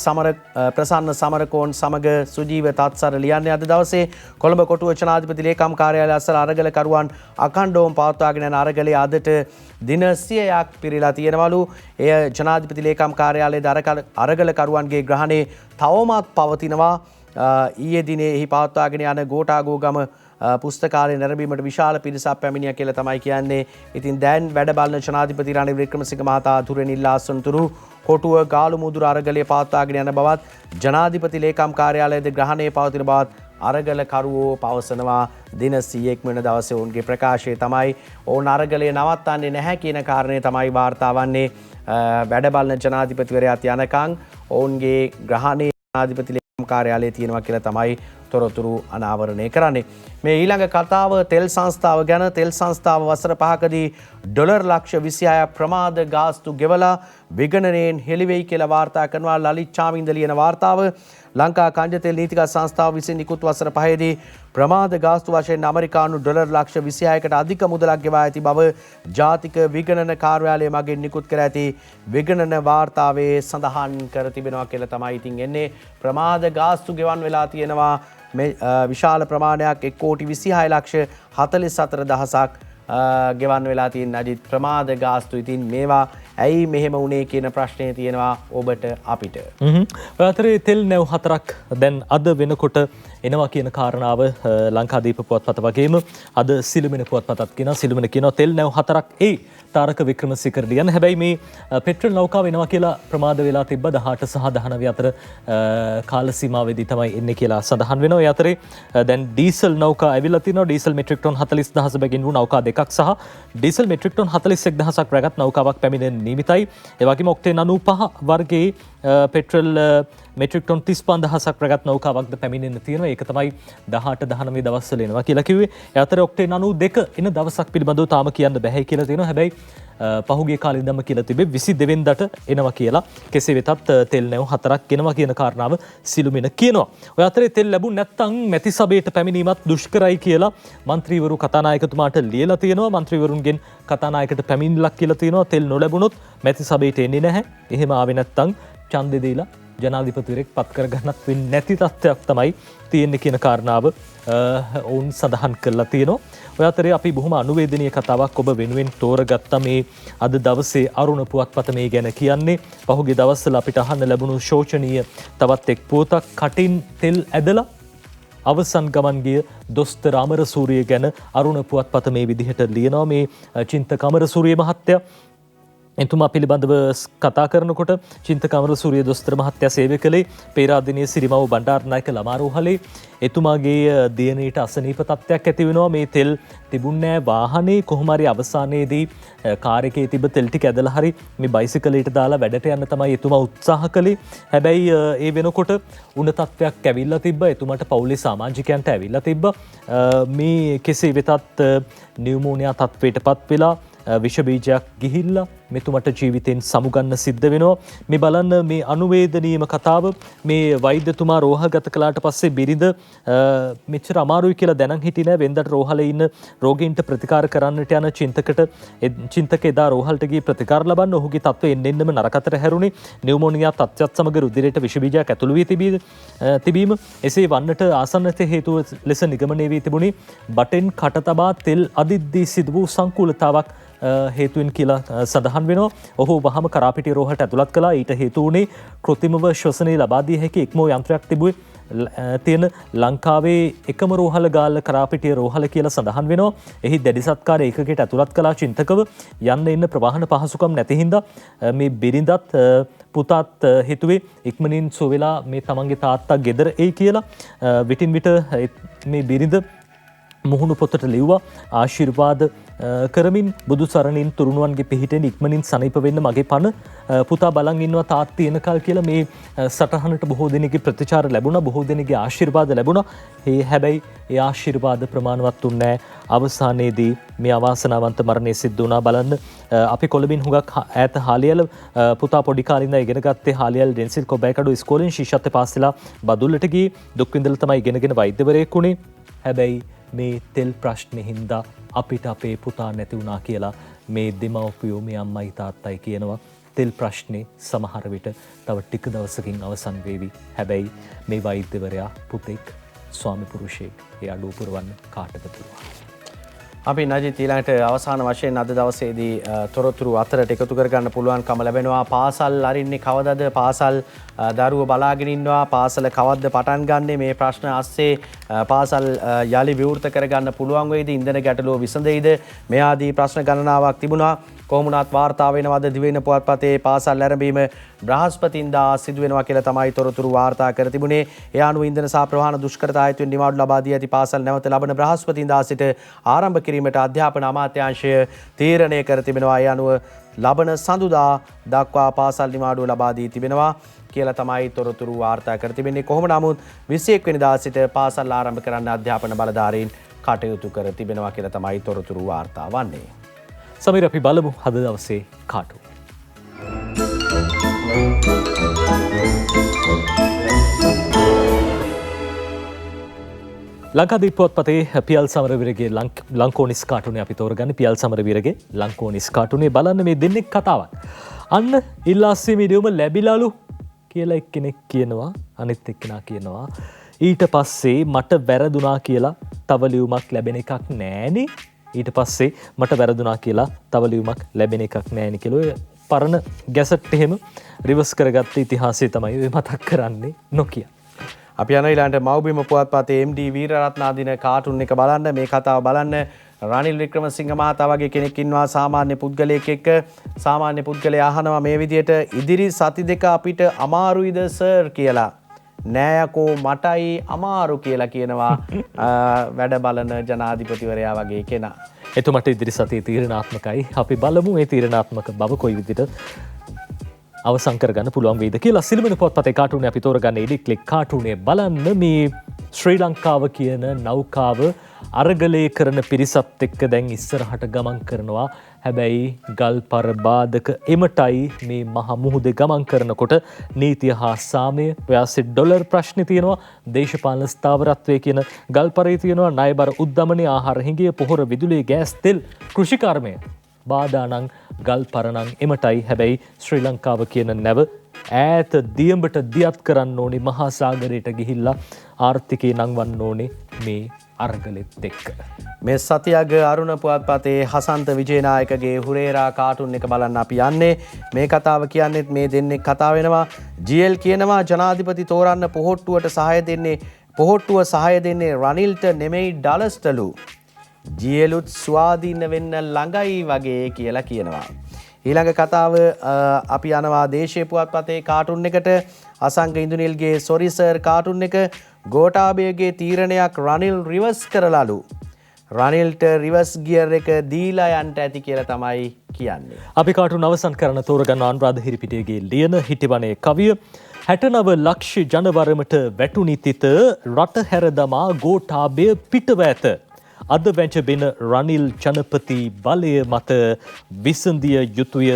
ප්‍රසන්න සමරකෝන් සමග සුජීව තත්සර ලියන්නේ අද දවසේ. කොළඹ කොටුව ජනාධිපති ලේකම් කාර්යාලය අසල අරගලකරුවන් අඛණ්ඩවම පවත්වාගෙන යන අරගලය අදට දින 100ක් පිරීලා තියෙනවලු. එය ජනාධිපති ලේකම් කාර්යාලයේ අරගලකරුවන්ගේ ග්‍රහණේ තවමත් පවතිනවා. ඊයේ දිනේ එහි පවත්වාගෙන යන ගෝඨාගෝගම පුස්තකාලය නැරඹීමට විශාල පිරිසක් පැමිණියා කියලා තමයි කියන්නේ. ඉතින් දැන් වැඩ බලන ජනාධිපති රනිල් වික්‍රමසිංහ මහතා අතුරෙන් ඉල්ලා අස්වනතුරු කොටුව ගාලු මුදුර අරගලය පවත්වාගෙන යන බවත් ජනාධිපති ලේකම් කාර්යාලයේද ග්‍රහණයේ පවතින බවත් අරගලකරුවෝ පවසනවා. දින 100ක් වෙන දවසේ ඔවුන්ගේ ප්‍රකාශය තමයි ඔවුන් අරගලය නවත්තන්නේ නැහැ කියන කාරණය තමයි වාර්තා වන්නේ. වැඩ බලන ජනාධිපතිවරයාත් යනකම් ඔවුන්ගේ ග්‍රහණයේ ජනාධිපති ලේකම් කාර්යාලයේ තියෙනවා කියලා තමයි තොරතුරු අනාවරණය කරන්නේ. මේ ඊළඟ කතාව තෙල් සංස්ථාව ගැන. තෙල් සංස්ථාව වසර 5කදී ඩොලර් ලක්ෂ 26ක් ප්‍රමාද ගාස්තු ගෙවලා විගණනයෙන් හෙළිවෙයි කියලා වාර්තා කරනවා. ලලිත් චාමින්ද ලියන වාර්තාව. ලංකා කංජ තෙල් නීතිගත සංස්ථාව විසින් නිකුත් වසර 5දී ප්‍රමාද ගාස්තු වශයෙන් ඇමරිකානු ඩොලර් ලක්ෂ 26කට අධික මුදලක් ගෙවා ඇති බව ජාතික විගණන කාර්යාලය මගින් නිකුත් කර ඇති විගණන වාර්තාවේ සඳහන් කර තිබෙනවා කියලා තමයි ඉතින් එන්නේ. ප්‍රමාද ගාස්තු ගෙවන් වෙලා තියෙනවා විශාල ප්‍රමාණයක් 1,26,44,000ක් ගෙවන් වෙලා තියෙන අජිත් ප්‍රමාද ගාස්තු. ඉතින් මේවා ඇයි මෙහෙම වුණේ කියන ප්‍රශ්නය තියෙනවා ඔබට අපිට. ඔය අතරේ තෙල් නැව් 4ක් දැන් අද වෙනකොට එනවා කියන කාරණාව ලංකාදීප පුවත්පත වගේම අද සිළුමිණ පුවත්පතත් කියනවා. සිළුමිණ කියනවා තෙල් නැව් 4ක් තාරක වික්‍රමසිංහ ලියන. හැබැයි මේ පෙට්‍රල් නෞකාව එනවා කියලා ප්‍රමාද වෙලා තිබ්බ 18 සහ 19 අතර කාල සීමාවෙදී තමයි එන්නේ කියලා සඳහන් වෙනවා. ඒ අතරේ දැන් ඩීසල් නෞකා ඇවිල්ලා තිනවා. ඩීසල් මෙට්‍රික් ටොන් 40000 බැගින් වූ නෞකා දෙකක් සහ ඩීසල් මෙට්‍රික් ටොන් 41000ක් රැගත් නෞකාවක් පැමිණෙන නියමිතයි. ඒ වගේම ඔක්ටේන් 95 වර්ගයේ පෙට්‍රල් මෙට්‍රික් ටොන් 35000ක් රැගත් නෞකාවක්ද පැමිණෙන්න තියෙනවා. ඒක තමයි 18 19 දවස්වල එනවා කියලා කිව්වේ. ඒ අතර ඔක්ටේන් 92 එන දවසක් පිළිබඳව තාම කියන්න බැහැ කියලා තියෙනවා. හැබැයි පහුගිය කාලේ ඉඳන්ම කියලා තිබේ 22 වෙනිදාට එනවා කියලා. කෙසේ වෙතත් තෙල් නැව් 4ක් එනවා කියන කාරණාව සිළුමිණ කියනවා. ඔය අතරේ තෙල් ලැබුණ නැත්නම් මැති සභේට පැමිණීමත් දුෂ්කරයි කියලා මන්ත්‍රීවරු කතානායකතුමාට ලියලා තියෙනවා. මන්ත්‍රීවරුන්ගෙන් කතානායකට පැමිණිල්ලක් කියලා තියෙනවා. තෙල් නොලැබුණොත් මැති සභේට එන්නේ නැහැ. එහෙම ආවේ නැත්නම් ඡන්දෙ දීලා ජනාධිපතිවරයෙක් පත් කරගන්නත් වෙන්නේ නැති තත්ත්වයක් තමයි තියෙන්නේ කියන කාරණාව ඔවුන් සඳහන් කරලා තියෙනවා. ඔය අතරේ අපි බොහොම අනුවේදනීය කතාවක් ඔබ වෙනුවෙන් තෝරගත්ත මේ අද දවසේ අරුණ පුවත්පත මේ ගැන කියන්නේ. පහුගිය දවස්වල අපිට අහන්න ලැබුණු ශෝචනීය තවත් එක් පුවතක් කටින් තෙල් ඇදලා අවසන් ගමන් ගිය දොස්තර අමරසූරිය ගැන අරුණ පුවත්පත මේ විදිහට ලියනවා. මේ චින්තක අමරසූරිය මහත්තයා එතුමා පිළිබඳව කතා කරනකොට චින්තක අමරසූරිය දොස්තර මහත්තයා සේවය කළේ පේරාදෙණිය සිරිමව් බණ්ඩාරනායක ළමාරෝහලේ. එතුමාගේ දියණියට අසනීප තත්ත්වයක් ඇති වෙනවා. මේ තෙල් තිබුණේ නැහැ වාහනේ. කොහොම හරි අවසානයේදී කාර් එකේ තිබ්බ තෙල් ටික ඇදලා හරි මේ බයිසිකලයට දාලා වැඩට යන්න තමයි එතුමා උත්සාහ කළේ. හැබැයි ඒ වෙනකොට උණ තත්ත්වයක් ඇවිල්ලා තිබ්බා. එතුමාට පවුලේ සමාජිකයන්ට ඇවිල්ලා තිබ්බා. මේ කෙසේ වෙතත් නියුමෝනියා තත්ත්වයටපත් වෙලා විෂ බීජයක් ගිහිල්ලා මෙතුමට ජීවිතෙන් සමුගන්න සිද්ධ වෙනවා. මේ බලන්න මේ අනුවේදනීයම කතාව. මේ වෛද්‍යතුමා රෝහල්ගත කළාට පස්සේ බිරිඳ මෙච්චර අමාරුයි කියලා දැනන් හිටියේ නෑ. වෙනදට රෝහලේ ඉන්න රෝගීන්ට ප්‍රතිකාර කරන්නට යන චින්තක එදා රෝහලට ගිහින් ප්‍රතිකාර ලබන්න ඔහුගේ තත්ත්වය එන්නෙන්නම නරකතර හැරුණේ. නියුමෝනියා තත්ත්වයත් සමග රුධිරයට විෂ බීජයක් ඇතුළු වී තිබීම එසේ වන්නට ආසන්නත හේතුව ලෙස නිගමනය වී තිබුණේ බටෙන් කට තබා තෙල් අදිද්දී සිදු වූ සංකූලතාවක් හේතුවෙන් කියලා සඳහන් වෙනවා. ඔහු වහම කරාපිටිය රෝහලට ඇතුළත් කළා. ඊට හේතු වුණේ කෘත්‍රිමව ශ්වසනය ලබා දිය හැකි එක්මෝ යන්ත්‍රයක් තිබුවේ තියෙන ලංකාවේ එකම රෝහල ගාල්ල කරාපිටිය රෝහල කියලා සඳහන් වෙනවා. එහි දැඩි සත්කාර ඒකකයට ඇතුළත් කළා චින්තකව යන්න එන්න ප්‍රවාහන පහසුකම් නැති හින්දා මේ බිරිඳත් පුතත් හිතුවේ ඉක්මනින් සුව වෙලා මේ තමන්ගේ තාත්තා ගෙදර එයි කියලා. විටින් විට මේ බිරිඳ මුහුණු පොතට ලිව්වා ආශිර්වාද කරමින් බුදු සරණින් තුරුණුවන්ගේ පිහිටෙන් ඉක්මනින් සනීප වෙන්න මගේ පණ පුතා බලන් ඉන්නවා තාත්ති එනකල් කියලා මේ සටහනට බොහෝ දෙනෙක්ගේ ප්‍රතිචාර ලැබුණා. බොහෝ දෙනෙක්ගේ ආශිර්වාද ලැබුණා. හැබැයි ඒ ආශිර්වාද ප්‍රමාණවත් වුණේ නැහැ. අවසානයේදී මේ අවාසනාවන්ත මරණය සිද්ධ වුණා. බලන්න අපි කොළඹින් හුඟක් ඈත හාලියල පුතා පොඩි කාලේ ඉඳන් ඉගෙන ගත්තේ හාලියල ඩෙන්සිල් කොබෑකඩු ඉස්කෝලෙන් ශිෂ්‍යත්ව පාස් වෙලා බදුල්ලට ගියේ. දුක් විඳලා තමයි ඉගෙනගෙන වෛද්‍යවරයෙක් වුණේ. හැබැයි මේ තෙල් ප්‍රශ්නේ හින්දා අපිට අපේ පුතා නැති වුණා කියලා මේ දෙමව්පියෝ මේ අම්මයි තාත්තයි කියනවා. තෙල් ප්‍රශ්නේ සමහර විට තව ටික දවසකින් අවසන් වේවි. හැබැයි මේ වෛද්‍යවරයා පුතෙක් ස්වාමි පුරුෂයෙක් ඒ අඩුව පුරවන්න කාටද පුළුවන්. අපි නජිත් ඊළඟට අවසාන වශයෙන් අද දවසේදී තොරතුරු අතරට එකතු කරගන්න පුළුවන්කම ලැබෙනවා. පාසල් අරින්නේ කවදද? පාසල් දරුවෝ බලාගෙන ඉන්නවා. පාසල කවද්ද පටන් ගන්නෙ? මේ ප්‍රශ්න අස්සේ පාසල් යලි විවෘත කරගන්න පුළුවන් වෙයිද? ඉන්ධන ගැටලුව විසඳෙයිද? මේ ආදී ප්‍රශ්න ගණනාවක් තිබුණා. කොහොමුණත් වාර්තා වෙනවද දිවෙන පුවත්පතේ පාසල් ආරම්භීම බ්‍රහස්පතින්දා සිදු වෙනවා කියලා තමයි තොරතුරු වාර්තා කර තිබුණේ. ඒ අනුව ඉන්ධන සහ ප්‍රවාහන දුෂ්කරතා හේතුවෙන් නිවාඩු ලබා දී ඇති පාසල් නැවත ලබන බ්‍රහස්පතින්දා සිට ආරම්භ කිරීමට අධ්‍යාපන අමාත්‍යාංශය තීරණය කර තිබෙනවා. ඒ අනුව ලබන සඳුදා දක්වා පාසල් නිවාඩුව ලබා දී තිබෙනවා කියලා තමයි තොරතුරු වාර්තා කර තිබෙන්නේ. කොහොම නමුත් 21 වෙනිදා සිට පාසල් ආරම්භ කරන්න අධ්‍යාපන බලධාරීන් කටයුතු කර තිබෙනවා කියලා තමයි තොරතුරු වාර්තා වන්නේ. සමීර අපි බලමු අද දවසේ කාටු. ලංකාදීප පුවත්පතේ පියල් සමරවීරගේ ලංකෝනිස් කාටුනේ අපි තෝරගන්නේ. පියල් සමරවීරගේ ලංකෝනිස් කාටුනේ බලන්න මේ දෙන්නෙක් කතාවක්. අන්න ඉල්ලාස්සේ මීඩියම ලැබිලාලු කියලා එක්කෙනෙක් කියනවා. අනිත් එක්කෙනා කියනවා ඊට පස්සේ මට වැරදුනා කියලා තව ලියුමක් ලැබෙන එකක් නෑනේ. ඊට පස්සේ මට වැරදුනා කියලා තව ලියුමක් ලැබෙන එකක් නෑනේ කියලා පරණ ගැසට් එහෙම රිවර්ස් කරගත්ත ඉතිහාසය තමයි ඔය මතක් කරන්නේ නොකිය. අපි යන ඊළඟට මව්බිම පුවත්පතේ MD වීරරත්න අදින කාටුන් එක බලන්න. මේ කතාව බලන්න. රනිල් වික්‍රමසිංහ මහතා වගේ කෙනෙක් ඉන්නවා සාමාන්‍ය පුද්ගලයෙක් එක්ක. සාමාන්‍ය පුද්ගලයා අහනවා මේ විදියට ඉදිරි සති දෙක අපිට අමාරුයිද සර් කියලා. නෑයකෝ මටයි අමාරු කියලා කියනවා වැඩ බලන ජනාධිපතිවරයා වගේ කෙනා. එතුමට ඉදිරි සතිය තීරණාත්මකයි. අපි බලමු ඒ තීරණාත්මක බව කොයි විදිහට අවසන් කරගන්න පුළුවන් වේද කියලා. සිළුමිණි පුවත්පතේ කාටුනේ අපි තෝරගන්නේ ඉඩි ක්ලික් කාටුනේ බලන්න. මේ ශ්‍රී ලංකාව කියන නෞකාව අරගලය කරන පිරිසත් එක්ක දැන් ඉස්සරහට ගමන් කරනවා. හැබැයි ගල් පර බාධක එමටයි මේ මහ මුහුදේ ගමන් කරනකොට නීතිය හා සාමය ව්‍යාසෙ ඩොලර් ප්‍රශ්නේ තියෙනවා. දේශපාලන ස්ථාවරත්වය කියන ගල් පරේ තියෙනවා. ණයබර උද්දමනය ආහාර හිඟිය පොහොර විදුලිය ගෑස් තෙල් කෘෂිකර්මය බාධානං ගල් පරණං එමටයි. හැබැයි ශ්‍රී ලංකාව කියන නැව ඈත දියඹට දියත් කරන්න ඕනේ. මහා සාගරයට ගිහිල්ලා ආර්ථිකේ නංවන්න ඕනේ මේ අර්ගලෙත් එක්ක. මේ සතියග අරුණ පුවත්පතේ හසන්ත විජේනායකගේ හුරේරා කාටුන් එක බලන්න අපි යන්නේ. මේ කතාව කියන්නේත් මේ දෙන්නෙක් කතා වෙනවා. GL කියනවා ජනාධිපති තෝරන්න පොහොට්ටුව සහාය දෙන්නේ රනිල්ට නෙමෙයි ඩලස්ටලු. GLුත් ස්වාධීන වෙන්න ළඟයි වගේ කියලා කියනවා. ඊළඟ කතාව අපි යනවා දේශීය පුවත්පතේ කාටුන් එකට. අසංග ඉන්දුනිල්ගේ සොරි සර් කාටුන් එක. ගෝඨාභයගේ තීරණයක් රනිල් රිවර්ස් කරලාලු. රනිල්ට රිවර්ස් ගියර් එක දීලා යන්න ඇති කියලා තමයි කියන්නේ. අපි කාටුන් අවසන් කරන තෝරගන්න අනුරාධ හිරිපිටියගේ ලියන හිටිවනේ කවිය 69 ලක්ෂ ජනවරමට වැටුනි තිත රට හැර දමා ගෝඨාභය පිටව ඇත. අද වැජබෙන රනිල් ජනපති බලය මත විසඳිය යුතුය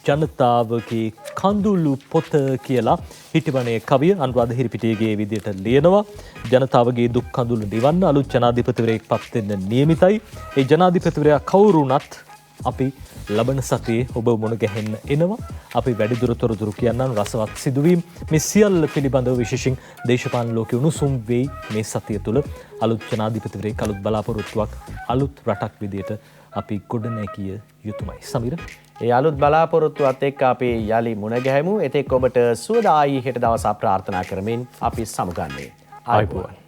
ජනතාවගේ කඳුළු පොත කියලා හිටිවනේ කවිය අනුරාධ හිරිපිටියගේ විදියට ලියනවා. ජනතාවගේ දුක් කඳුළු නිවන්න අලුත් ජනාධිපතිවරයෙක් පත් වෙන්න නියමිතයි. ඒ ජනාධිපතිවරයා කවුරු වුණත් අපි ලබන සතියේ ඔබ මුණ ගැහෙන්න එනවා. අපි වැඩිදුර තොරතුරු කියන්නම් රසවත් සිදුවීම් මේ සියල්ල පිළිබඳව විශේෂයෙන් දේශපාලන ලෝකයේ උණුසුම් වෙයි මේ සතිය තුළ අලුත් ජනාධිපතිවරයෙක් අලුත් බලාපොරොත්තුවක් අලුත් රටක් විදියට අපි ගොඩනැගිය යුතුමයි. සමීර ඒ අලුත් බලාපොරොත්තුවත් එක්ක අපි යලි මුණ ගැහෙමු. එතෙක් ඔබට සුවදායි හෙට දවස ප්‍රාර්ථනා කරමින් අපි සමුගන්නේ. ආයුබෝවන්.